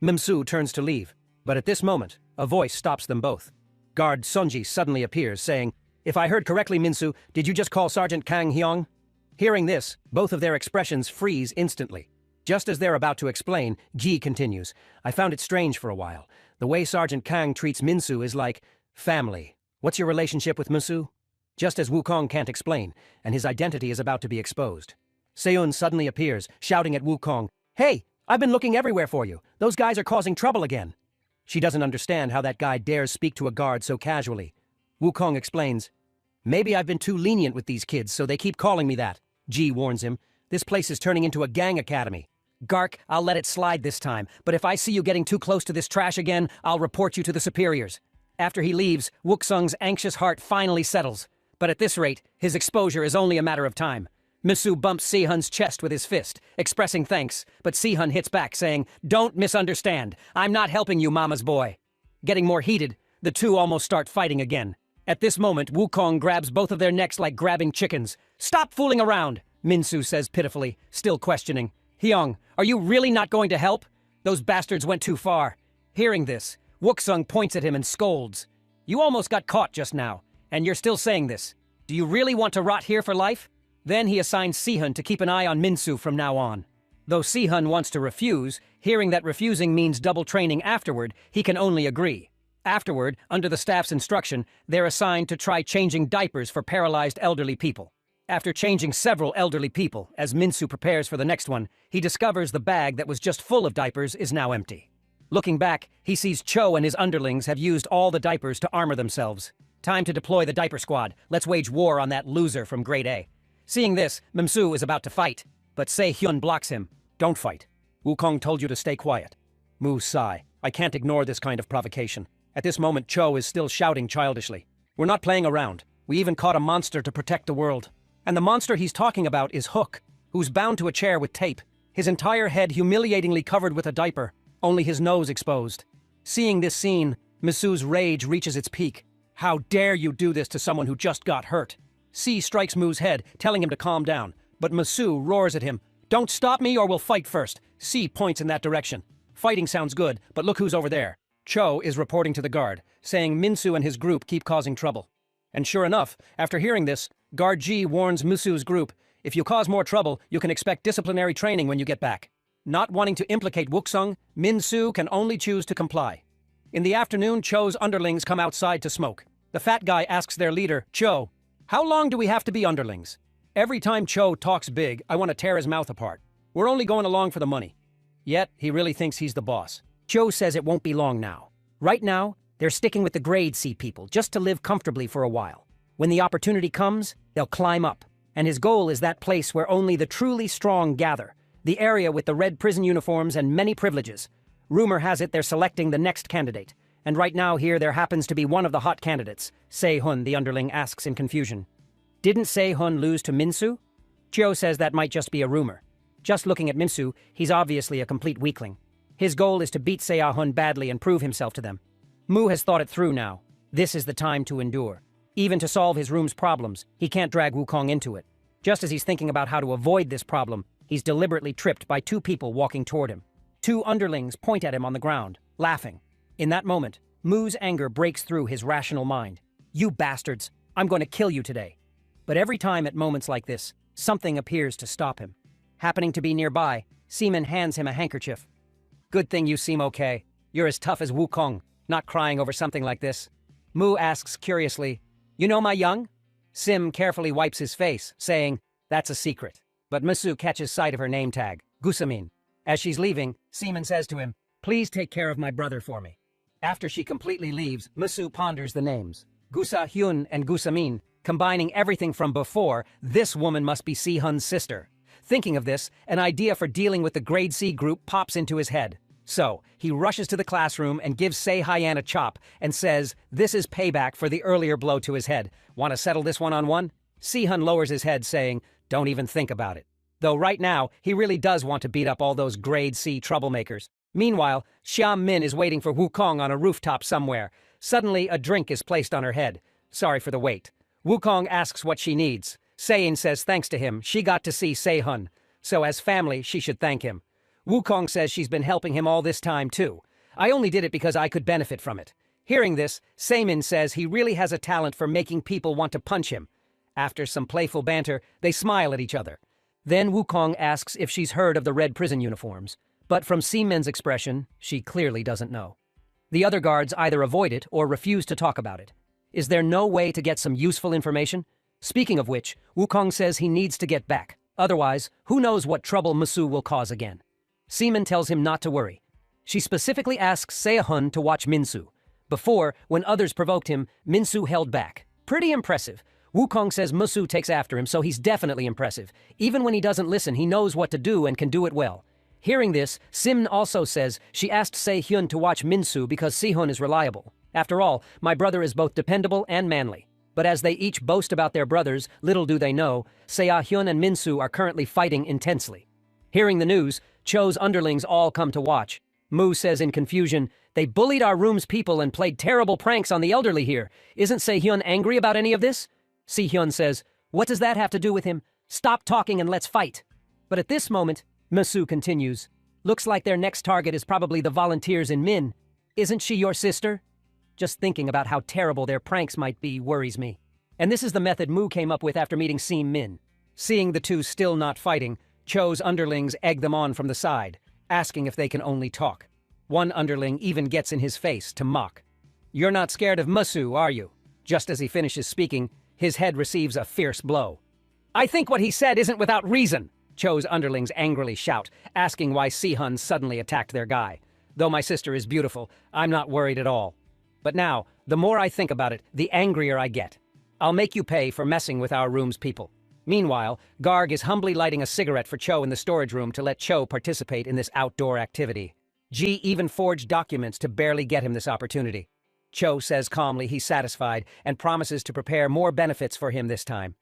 Minsu turns to leave. But at this moment, a voice stops them both. Guard Sunji suddenly appears, saying, "If I heard correctly, Minsu, did you just call Sergeant Kang Hyong?" Hearing this, both of their expressions freeze instantly. Just as they're about to explain, Ji continues, "I found it strange for a while. The way Sergeant Kang treats Minsu is like family. What's your relationship with Minsu?" Just as Wukong can't explain, and his identity is about to be exposed, Seun suddenly appears, shouting at Wukong, "Hey, I've been looking everywhere for you. Those guys are causing trouble again." She doesn't understand how that guy dares speak to a guard so casually. Wukong explains, "Maybe I've been too lenient with these kids, so they keep calling me that." Ji warns him, "This place is turning into a gang academy." "Gark, I'll let it slide this time, but if I see you getting too close to this trash again, I'll report you to the superiors." After he leaves, Wuksung's anxious heart finally settles. But at this rate, his exposure is only a matter of time. Misu bumps Sihun's chest with his fist, expressing thanks, but Sihun hits back, saying, "Don't misunderstand. I'm not helping you, Mama's boy." Getting more heated, the two almost start fighting again. At this moment, Wukong grabs both of their necks like grabbing chickens. "Stop fooling around," Minsu says pitifully, still questioning. "Hyung, are you really not going to help? Those bastards went too far." Hearing this, Wuksung points at him and scolds. "You almost got caught just now, and you're still saying this. Do you really want to rot here for life?" Then he assigns Sihun to keep an eye on Minsu from now on. Though Sihun wants to refuse, hearing that refusing means double training afterward, he can only agree. Afterward, under the staff's instruction, they're assigned to try changing diapers for paralyzed elderly people. After changing several elderly people, as Minsu prepares for the next one, he discovers the bag that was just full of diapers is now empty. Looking back, he sees Cho and his underlings have used all the diapers to armor themselves. Time to deploy the diaper squad. Let's wage war on that loser from grade A. Seeing this, Minsu is about to fight, but Se-hyun blocks him. "Don't fight. Wukong told you to stay quiet." Mu sigh. "I can't ignore this kind of provocation." At this moment, Cho is still shouting childishly. "We're not playing around. We even caught a monster to protect the world. And the monster he's talking about is Hook, who's bound to a chair with tape, his entire head humiliatingly covered with a diaper, only his nose exposed." Seeing this scene, Misu's rage reaches its peak. "How dare you do this to someone who just got hurt?" C strikes Mu's head, telling him to calm down, but Misu roars at him, "Don't stop me or we'll fight first." C points in that direction. "Fighting sounds good, but look who's over there." Cho is reporting to the guard, saying Minsu and his group keep causing trouble. And sure enough, after hearing this, Guard G warns Minsu's group, if you cause more trouble, you can expect disciplinary training when you get back. Not wanting to implicate Wuksung, Minsu can only choose to comply. In the afternoon, Cho's underlings come outside to smoke. The fat guy asks their leader, Cho, how long do we have to be underlings? Every time Cho talks big, I want to tear his mouth apart. We're only going along for the money. Yet, he really thinks he's the boss. Cho says it won't be long now. Right now, they're sticking with the grade C people just to live comfortably for a while. When the opportunity comes, they'll climb up. And his goal is that place where only the truly strong gather, the area with the red prison uniforms and many privileges. Rumor has it they're selecting the next candidate. And right now here there happens to be one of the hot candidates. Se-hun, the underling, asks in confusion. Didn't Se-hun lose to Minsu? Cho says that might just be a rumor. Just looking at Minsu, he's obviously a complete weakling. His goal is to beat Se-hun badly and prove himself to them. Mu has thought it through now. This is the time to endure. Even to solve his room's problems, he can't drag Wukong into it. Just as he's thinking about how to avoid this problem, he's deliberately tripped by two people walking toward him. Two underlings point at him on the ground, laughing. In that moment, Mu's anger breaks through his rational mind. You bastards, I'm going to kill you today. But every time at moments like this, something appears to stop him. Happening to be nearby, Seaman hands him a handkerchief. Good thing you seem okay. You're as tough as Wukong, not crying over something like this. Mu asks curiously, you know my young? Sim carefully wipes his face, saying, that's a secret. But Musu catches sight of her name tag, Gusamin. As she's leaving, Seaman says to him, please take care of my brother for me. After she completely leaves, Musu ponders the names. Gusa Hyun and Gusamin, combining everything from before, this woman must be Si-hun's sister. Thinking of this, an idea for dealing with the Grade C group pops into his head. So, he rushes to the classroom and gives Se-hyan a chop and says, this is payback for the earlier blow to his head. Want to settle this one-on-one? Si-hun lowers his head, saying, don't even think about it. Though right now, he really does want to beat up all those Grade C troublemakers. Meanwhile, Xiam Min is waiting for Wukong on a rooftop somewhere. Suddenly, a drink is placed on her head. Sorry for the wait. Wukong asks what she needs. Se-in says thanks to him, she got to see Se-hun. So as family, she should thank him. Wukong says she's been helping him all this time, too. I only did it because I could benefit from it. Hearing this, Se-min says he really has a talent for making people want to punch him. After some playful banter, they smile at each other. Then Wukong asks if she's heard of the red prison uniforms. But from Se-min's expression, she clearly doesn't know. The other guards either avoid it or refuse to talk about it. Is there no way to get some useful information? Speaking of which, Wukong says he needs to get back. Otherwise, who knows what trouble Musu will cause again. Se-min tells him not to worry. She specifically asks Se-hun to watch Minsu. Before, when others provoked him, Minsu held back. Pretty impressive. Wukong says Musu takes after him, so he's definitely impressive. Even when he doesn't listen, he knows what to do and can do it well. Hearing this, Sim also says she asked Se-hyun to watch Minsu because Se-hun is reliable. After all, my brother is both dependable and manly. But as they each boast about their brothers, little do they know, Se-hyun and Minsu are currently fighting intensely. Hearing the news, Cho's underlings all come to watch. Mu says in confusion, they bullied our room's people and played terrible pranks on the elderly here. Isn't Se-hyun angry about any of this? Se-hyun says, what does that have to do with him? Stop talking and let's fight. But at this moment, Musu continues, looks like their next target is probably the volunteers in Min. Isn't she your sister? Just thinking about how terrible their pranks might be worries me. And this is the method Mu came up with after meeting Min. Seeing the two still not fighting, Cho's underlings egg them on from the side, asking if they can only talk. One underling even gets in his face to mock. You're not scared of Musu, are you? Just as he finishes speaking, his head receives a fierce blow. I think what he said isn't without reason, Cho's underlings angrily shout, asking why Si-hun suddenly attacked their guy. Though my sister is beautiful, I'm not worried at all. But now, the more I think about it, the angrier I get. I'll make you pay for messing with our room's people. Meanwhile, Garg is humbly lighting a cigarette for Cho in the storage room to let Cho participate in this outdoor activity. G even forged documents to barely get him this opportunity. Cho says calmly he's satisfied and promises to prepare more benefits for him this time.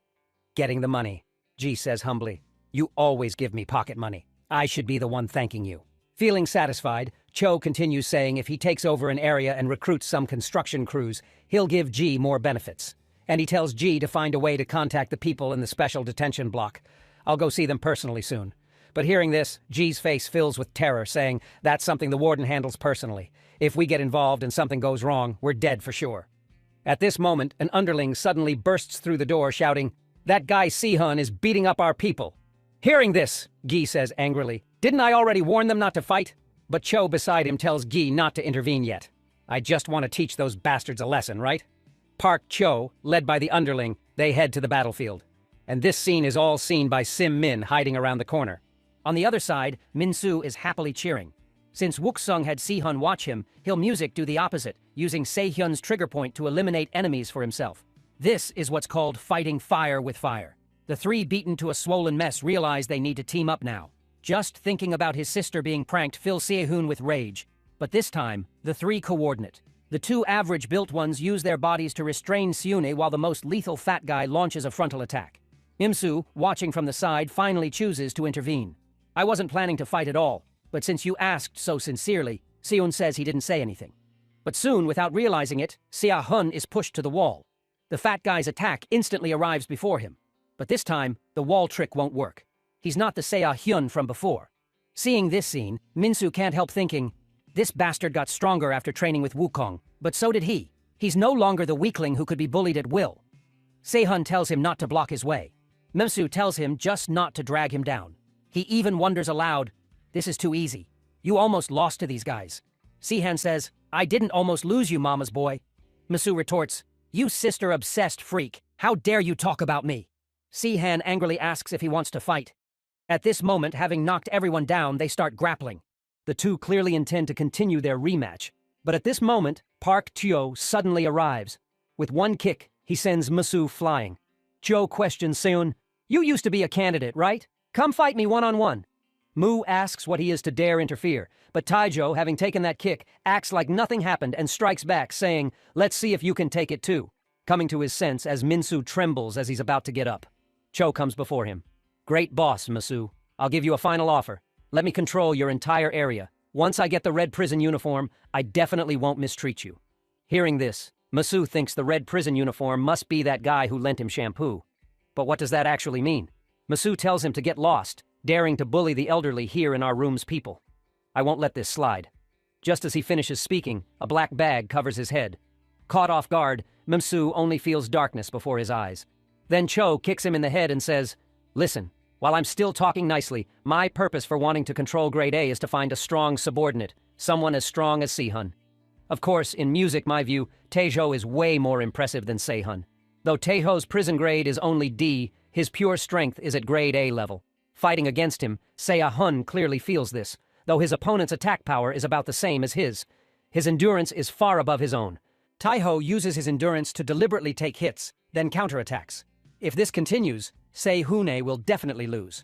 Getting the money, G says humbly. You always give me pocket money. I should be the one thanking you. Feeling satisfied, Cho continues saying if he takes over an area and recruits some construction crews, he'll give G more benefits. And he tells G to find a way to contact the people in the special detention block. I'll go see them personally soon. But hearing this, G's face fills with terror, saying that's something the warden handles personally. If we get involved and something goes wrong, we're dead for sure. At this moment, an underling suddenly bursts through the door shouting, "That guy Sihun is beating up our people." Hearing this, Gi says angrily, "Didn't I already warn them not to fight?" But Cho beside him tells Gi not to intervene yet. "I just want to teach those bastards a lesson, right?" Park Cho, led by the underling, they head to the battlefield. And this scene is all seen by Sim Min hiding around the corner. On the other side, Min-soo is happily cheering. Since Wook-sung had Si-hun watch him, he'll music do the opposite, using Se-hyun's trigger point to eliminate enemies for himself. This is what's called fighting fire with fire. The three beaten to a swollen mess realize they need to team up now. Just thinking about his sister being pranked fills Se-hun with rage. But this time, the three coordinate. The two average-built ones use their bodies to restrain Seune while the most lethal fat guy launches a frontal attack. Im-soo, watching from the side, finally chooses to intervene. "I wasn't planning to fight at all, but since you asked so sincerely," Seun says he didn't say anything. But soon, without realizing it, Sia-hun is pushed to the wall. The fat guy's attack instantly arrives before him. But this time, the wall trick won't work. He's not the Sia-hyun from before. Seeing this scene, Min-soo can't help thinking, this bastard got stronger after training with Wukong, but so did he. He's no longer the weakling who could be bullied at will. Se-hun tells him not to block his way. Min-soo tells him just not to drag him down. He even wonders aloud, "This is too easy. You almost lost to these guys." Si-han says, "I didn't almost lose you, mama's boy." Min-soo retorts, "You sister-obsessed freak. How dare you talk about me?" Si-han angrily asks if he wants to fight. At this moment, having knocked everyone down, they start grappling. The two clearly intend to continue their rematch. But at this moment, Park Teo suddenly arrives. With one kick, he sends Min-soo flying. Joe questions Seun, "You used to be a candidate, right? Come fight me one-on-one." Mu asks what he is to dare interfere, but Taijo, having taken that kick, acts like nothing happened and strikes back, saying, "Let's see if you can take it too," coming to his sense as Min-soo trembles as he's about to get up. Cho comes before him. "Great boss, Min-soo. I'll give you a final offer. Let me control your entire area. Once I get the red prison uniform, I definitely won't mistreat you." Hearing this, Min-soo thinks the red prison uniform must be that guy who lent him shampoo. But what does that actually mean? Min-soo tells him to get lost, daring to bully the elderly here in our room's people. I won't let this slide. Just as he finishes speaking, a black bag covers his head. Caught off guard, Min-soo only feels darkness before his eyes. Then Cho kicks him in the head and says, "Listen, while I'm still talking nicely, my purpose for wanting to control Grade A is to find a strong subordinate, someone as strong as Si-hun." Of course, in music, my view, Taejo is way more impressive than Se-hun. Though Taeho's prison grade is only D, his pure strength is at Grade A level. Fighting against him, Se-hun clearly feels this, though his opponent's attack power is about the same as his. His endurance is far above his own. Taeho uses his endurance to deliberately take hits, then counterattacks. If this continues, Se-hun will definitely lose.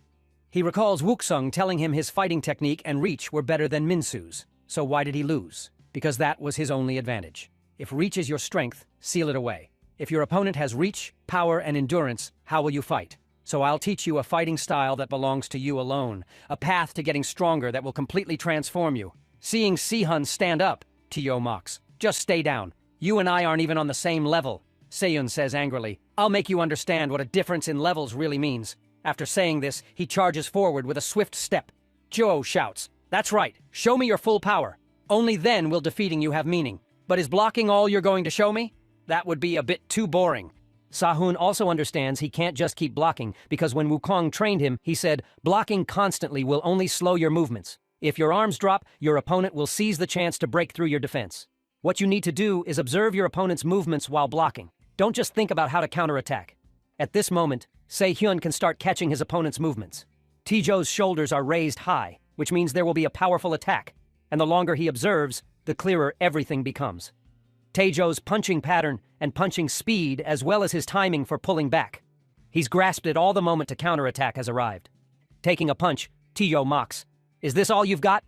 He recalls Wook-sung telling him his fighting technique and reach were better than Min-soo's. So why did he lose? Because that was his only advantage. If reach is your strength, seal it away. If your opponent has reach, power, and endurance, how will you fight? So I'll teach you a fighting style that belongs to you alone, a path to getting stronger that will completely transform you. Seeing Si-hun stand up, Teo mocks. "Just stay down. You and I aren't even on the same level." Seun says angrily, "I'll make you understand what a difference in levels really means." After saying this, he charges forward with a swift step. Joe shouts, "That's right, show me your full power. Only then will defeating you have meaning. But is blocking all you're going to show me? That would be a bit too boring." Sahun also understands he can't just keep blocking, because when Wukong trained him, he said, "Blocking constantly will only slow your movements. If your arms drop, your opponent will seize the chance to break through your defense. What you need to do is observe your opponent's movements while blocking. Don't just think about how to counterattack." At this moment, Se-hyun can start catching his opponent's movements. Taejo's shoulders are raised high, which means there will be a powerful attack, and the longer he observes, the clearer everything becomes. Taejo's punching pattern and punching speed as well as his timing for pulling back. He's grasped at all the moment to counterattack has arrived. Taking a punch, Taejo mocks, "Is this all you've got?"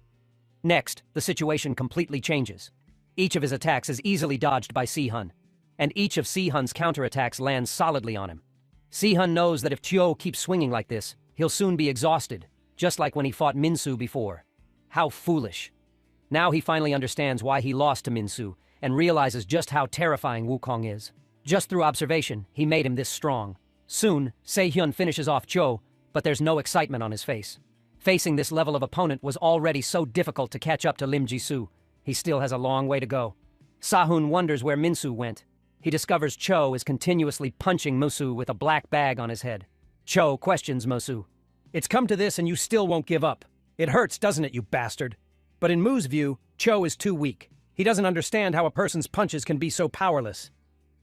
Next, the situation completely changes. Each of his attacks is easily dodged by Si-hun, and each of Si-hun's counterattacks lands solidly on him. Si-hun knows that if Teo keeps swinging like this, he'll soon be exhausted, just like when he fought Min-soo before. How foolish. Now he finally understands why he lost to Min-soo, and realizes just how terrifying Wukong is. Just through observation, he made him this strong. Soon, Se-hyun finishes off Cho, but there's no excitement on his face. Facing this level of opponent was already so difficult to catch up to Lim Ji-soo. He still has a long way to go. Sahun wonders where Minsu went. He discovers Cho is continuously punching Musu with a black bag on his head. Cho questions Musu. "It's come to this and you still won't give up. It hurts, doesn't it, you bastard?" But in Mu's view, Cho is too weak. He doesn't understand how a person's punches can be so powerless.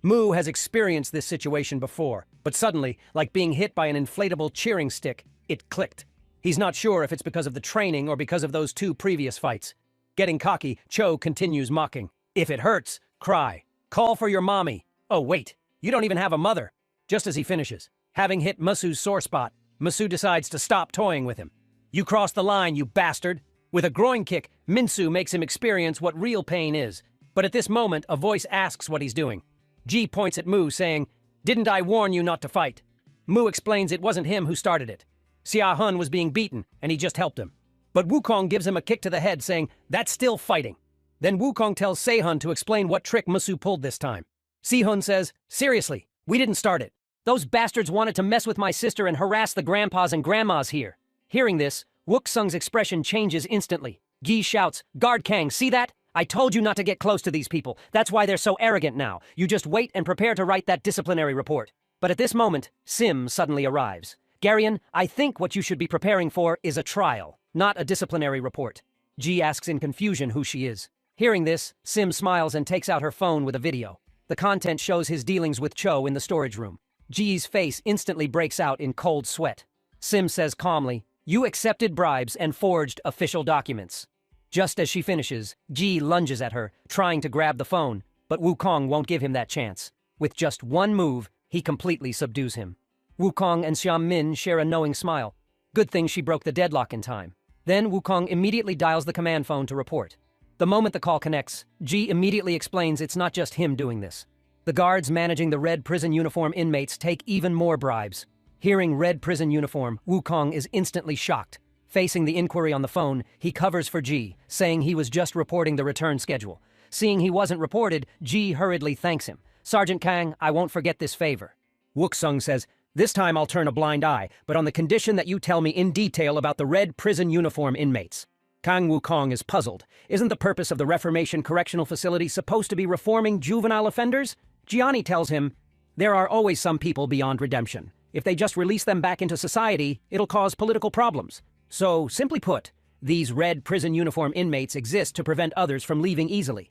Mu has experienced this situation before, but suddenly, like being hit by an inflatable cheering stick, it clicked. He's not sure if it's because of the training or because of those 2 previous fights. Getting cocky, Cho continues mocking. "If it hurts, cry. Call for your mommy. Oh wait, you don't even have a mother." Just as he finishes, having hit Musu's sore spot, Musu decides to stop toying with him. "You crossed the line, you bastard." With a groin kick, Minsu makes him experience what real pain is. But at this moment, a voice asks what he's doing. Ji points at Mu, saying, "Didn't I warn you not to fight?" Mu explains it wasn't him who started it. Xia Hun was being beaten, and he just helped him. But Wukong gives him a kick to the head, saying, "That's still fighting." Then Wukong tells Se-hun to explain what trick Musu pulled this time. Se-hun says, "Seriously, we didn't start it. Those bastards wanted to mess with my sister and harass the grandpas and grandmas here." Hearing this, Wuksung's expression changes instantly. Gi shouts, "Guard Kang, see that? I told you not to get close to these people. That's why they're so arrogant now. You just wait and prepare to write that disciplinary report." But at this moment, Sim suddenly arrives. "Garion, I think what you should be preparing for is a trial, not a disciplinary report." Ji asks in confusion who she is. Hearing this, Sim smiles and takes out her phone with a video. The content shows his dealings with Cho in the storage room. Ji's face instantly breaks out in cold sweat. Sim says calmly, "You accepted bribes and forged official documents." Just as she finishes, Ji lunges at her, trying to grab the phone, but Wukong won't give him that chance. With just one move, he completely subdues him. Wukong and Xiam Min share a knowing smile. Good thing she broke the deadlock in time. Then Wukong immediately dials the command phone to report. The moment the call connects, Ji immediately explains it's not just him doing this. The guards managing the red prison uniform inmates take even more bribes. Hearing red prison uniform, Wukong is instantly shocked. Facing the inquiry on the phone, he covers for Ji, saying he was just reporting the return schedule. Seeing he wasn't reported, Ji hurriedly thanks him. "Sergeant Kang, I won't forget this favor." Wuksung says, "This time I'll turn a blind eye, but on the condition that you tell me in detail about the red prison uniform inmates." Kang Wukong is puzzled. Isn't the purpose of the Reformation Correctional Facility supposed to be reforming juvenile offenders? Gianni tells him, "There are always some people beyond redemption. If they just release them back into society, it'll cause political problems. So, simply put, these red prison uniform inmates exist to prevent others from leaving easily."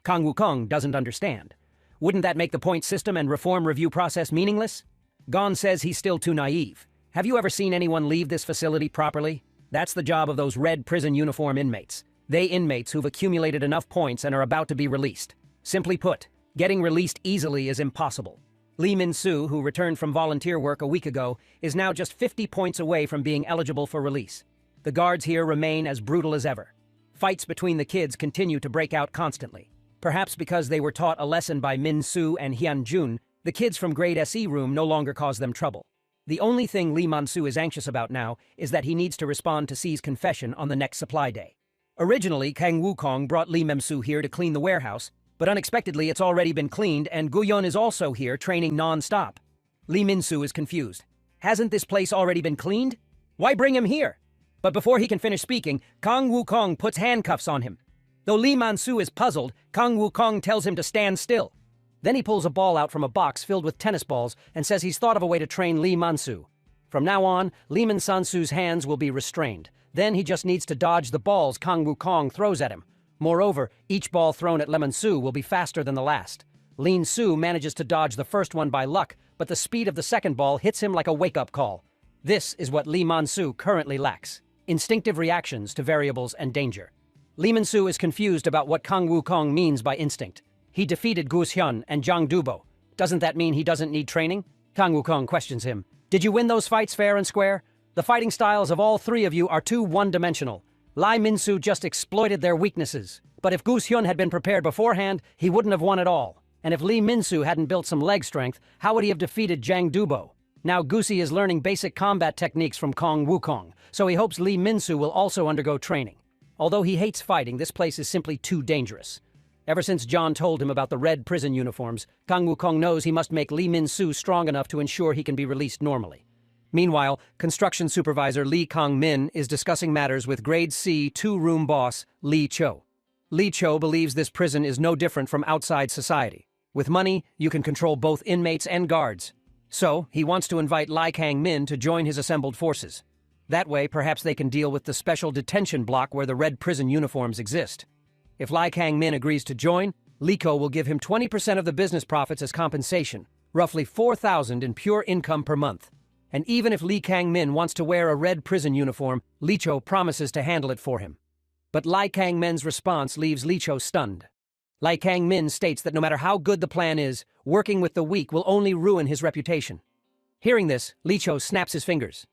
Kang Wukong doesn't understand. Wouldn't that make the point system and reform review process meaningless? Gon says he's still too naive. Have you ever seen anyone leave this facility properly? That's the job of those red prison uniform inmates. They inmates who've accumulated enough points and are about to be released. Simply put, getting released easily is impossible. Lee Min-soo, who returned from volunteer work a week ago, is now just 50 points away from being eligible for release. The guards here remain as brutal as ever. Fights between the kids continue to break out constantly. Perhaps because they were taught a lesson by Min-soo and Hyun-jun, the kids from Grade SE room no longer cause them trouble. The only thing Lee Man-soo is anxious about now is that he needs to respond to C's confession on the next supply day. Originally, Kang Wukong brought Lee Mem-soo here to clean the warehouse, but unexpectedly it's already been cleaned and Guyon is also here training non-stop. Lee Min-soo is confused. Hasn't this place already been cleaned? Why bring him here? But before he can finish speaking, Kang Wukong puts handcuffs on him. Though Lee Man-soo is puzzled, Kang Wukong tells him to stand still. Then he pulls a ball out from a box filled with tennis balls and says he's thought of a way to train Lee Man-soo. From now on, Lee Man-soo's hands will be restrained. Then he just needs to dodge the balls Kang Wukong throws at him. Moreover, each ball thrown at Lemon-soo will be faster than the last. Lean-soo manages to dodge the first one by luck, but the speed of the second ball hits him like a wake-up call. This is what Lee Man-soo currently lacks: instinctive reactions to variables and danger. Lee Man-soo is confused about what Kang Wukong means by instinct. He defeated Gu Hyun and Zhang Dubo. Doesn't that mean he doesn't need training? Kang Wukong questions him. Did you win those fights fair and square? The fighting styles of all three of you are too one-dimensional. Lee Min-soo just exploited their weaknesses. But if Gu Hyun had been prepared beforehand, he wouldn't have won at all. And if Lee Min-soo hadn't built some leg strength, how would he have defeated Zhang Dubo? Now Gusi is learning basic combat techniques from Kang Wukong, so he hopes Lee Min-soo will also undergo training. Although he hates fighting, this place is simply too dangerous. Ever since John told him about the red prison uniforms, Kang Wukong knows he must make Lee Min-soo strong enough to ensure he can be released normally. Meanwhile, construction supervisor Lee Kang-min is discussing matters with Grade C 2-room boss Lee Cho. Li Cho believes this prison is no different from outside society. With money, you can control both inmates and guards. So, he wants to invite Lai Kang-min to join his assembled forces. That way, perhaps they can deal with the special detention block where the red prison uniforms exist. If Lai Kang-min agrees to join, Li Cho will give him 20% of the business profits as compensation, roughly 4,000 in pure income per month. And even if Li Kang-min wants to wear a red prison uniform, Li Cho promises to handle it for him. But Lai Kang-min's response leaves Li Cho stunned. Lai Kang-min states that no matter how good the plan is, working with the weak will only ruin his reputation. Hearing this, Li Cho snaps his fingers.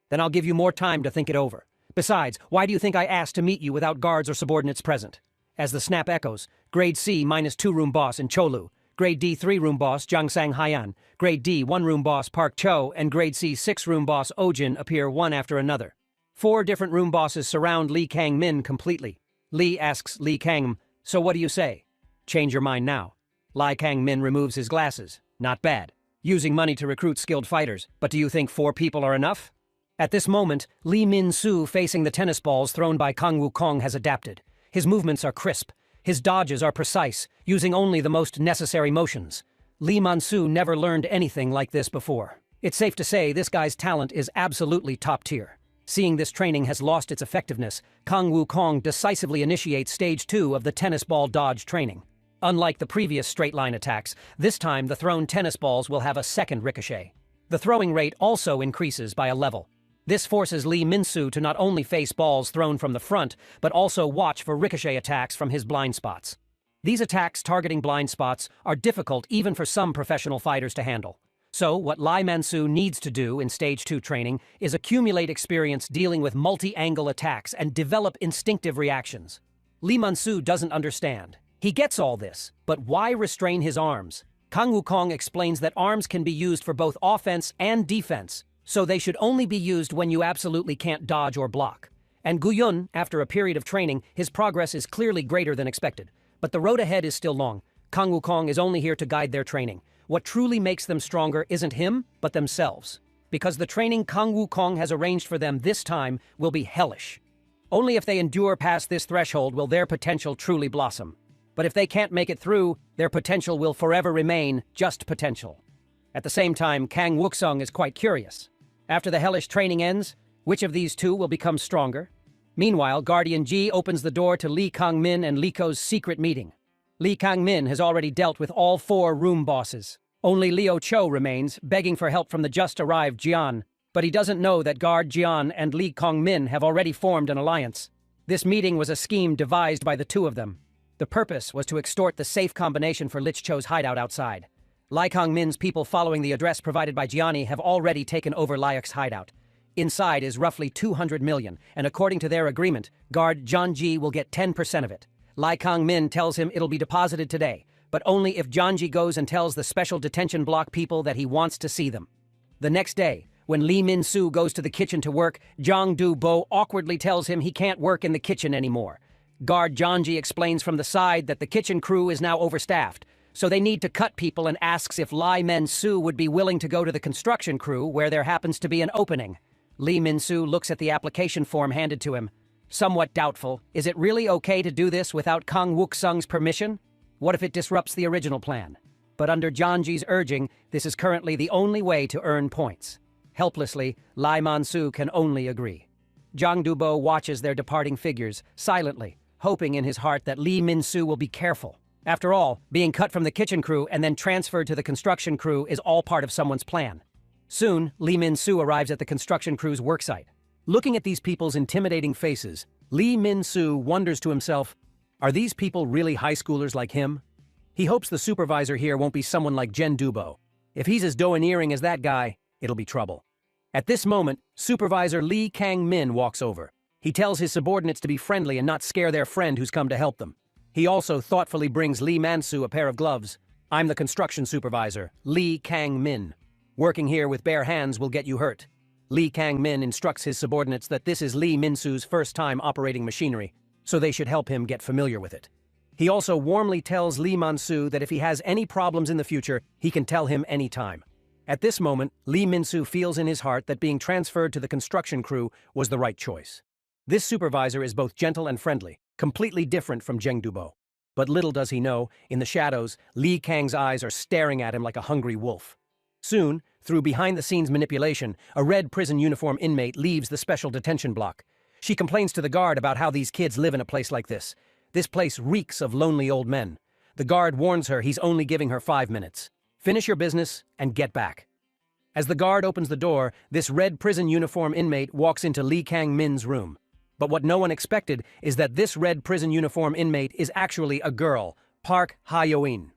Then I'll give you more time to think it over. Besides, why do you think I asked to meet you without guards or subordinates present? As the snap echoes, Grade C -2 room boss in Cholu, Grade D 3 room boss Jiangsang Haiyan, Grade D 1 room boss Park Cho, and Grade C 6 room boss Ojin appear one after another. 4 different room bosses surround Li Kang-min completely. Li asks Li Kang, "So what do you say? Change your mind now." Lai Kang-min removes his glasses. Not bad. Using money to recruit skilled fighters, but do you think 4 people are enough? At this moment, Lee Min-soo facing the tennis balls thrown by Kang Wukong has adapted. His movements are crisp. His dodges are precise, using only the most necessary motions. Lee Man-soo never learned anything like this before. It's safe to say this guy's talent is absolutely top tier. Seeing this training has lost its effectiveness, Kang Wukong decisively initiates Stage 2 of the tennis ball dodge training. Unlike the previous straight-line attacks, this time the thrown tennis balls will have a second ricochet. The throwing rate also increases by a level. This forces Lee Min-soo to not only face balls thrown from the front, but also watch for ricochet attacks from his blind spots. These attacks targeting blind spots are difficult even for some professional fighters to handle. So, what Lai Man-soo needs to do in Stage 2 training is accumulate experience dealing with multi-angle attacks and develop instinctive reactions. Lee Man-soo doesn't understand. He gets all this, but why restrain his arms? Kang Wukong explains that arms can be used for both offense and defense, so they should only be used when you absolutely can't dodge or block. And Guyun, after a period of training, his progress is clearly greater than expected. But the road ahead is still long. Kang Wukong is only here to guide their training. What truly makes them stronger isn't him, but themselves. Because the training Kang Wukong has arranged for them this time will be hellish. Only if they endure past this threshold will their potential truly blossom. But if they can't make it through, their potential will forever remain just potential. At the same time, Kang Wuksung is quite curious. After the hellish training ends, which of these two will become stronger? Meanwhile, Guardian Ji opens the door to Lee Kang-min and Liko's secret meeting. Lee Kang-min has already dealt with all 4 room bosses. Only Liu Cho remains, begging for help from the just-arrived Jian. But he doesn't know that Guard Jian and Lee Kang-min have already formed an alliance. This meeting was a scheme devised by the two of them. The purpose was to extort the safe combination for Lich Cho's hideout outside. Lai Kang-min's people following the address provided by Jiani have already taken over Liak's hideout. Inside is roughly 200 million, and according to their agreement, Guard Janji will get 10% of it. Lai Kang-min tells him it'll be deposited today, but only if Janji goes and tells the special detention block people that he wants to see them. The next day, when Lee Min-soo goes to the kitchen to work, Jang Do-bo awkwardly tells him he can't work in the kitchen anymore. Guard Janji explains from the side that the kitchen crew is now overstaffed, so they need to cut people, and asks if Lai Min-soo would be willing to go to the construction crew where there happens to be an opening. Lee Min-soo looks at the application form handed to him. Somewhat doubtful, is it really okay to do this without Kang Wook-sung's permission? What if it disrupts the original plan? But under Janji's urging, this is currently the only way to earn points. Helplessly, Lai Man-soo can only agree. Jang Do-bo watches their departing figures, silently, hoping in his heart that Lee Min-soo will be careful. After all, being cut from the kitchen crew and then transferred to the construction crew is all part of someone's plan. Soon, Lee Min-soo arrives at the construction crew's worksite. Looking at these people's intimidating faces, Lee Min-soo wonders to himself, are these people really high schoolers like him? He hopes the supervisor here won't be someone like Jen Do-bo. If he's as domineering as that guy, it'll be trouble. At this moment, Supervisor Lee Kang-min walks over. He tells his subordinates to be friendly and not scare their friend who's come to help them. He also thoughtfully brings Lee Man-soo a pair of gloves. I'm the construction supervisor, Lee Kang-min. Working here with bare hands will get you hurt. Lee Kang-min instructs his subordinates that this is Lee Min-soo's first time operating machinery, so they should help him get familiar with it. He also warmly tells Lee Man-soo that if he has any problems in the future, he can tell him anytime. At this moment, Lee Min-soo feels in his heart that being transferred to the construction crew was the right choice. This supervisor is both gentle and friendly, completely different from Zheng Dubo. But little does he know, in the shadows, Li Kang's eyes are staring at him like a hungry wolf. Soon, through behind-the-scenes manipulation, a red prison uniform inmate leaves the special detention block. She complains to the guard about how these kids live in a place like this. This place reeks of lonely old men. The guard warns her he's only giving her 5 minutes. Finish your business and get back. As the guard opens the door, this red prison uniform inmate walks into Li Kang Min's room. But what no one expected is that this red prison uniform inmate is actually a girl, Park Ha-yoin.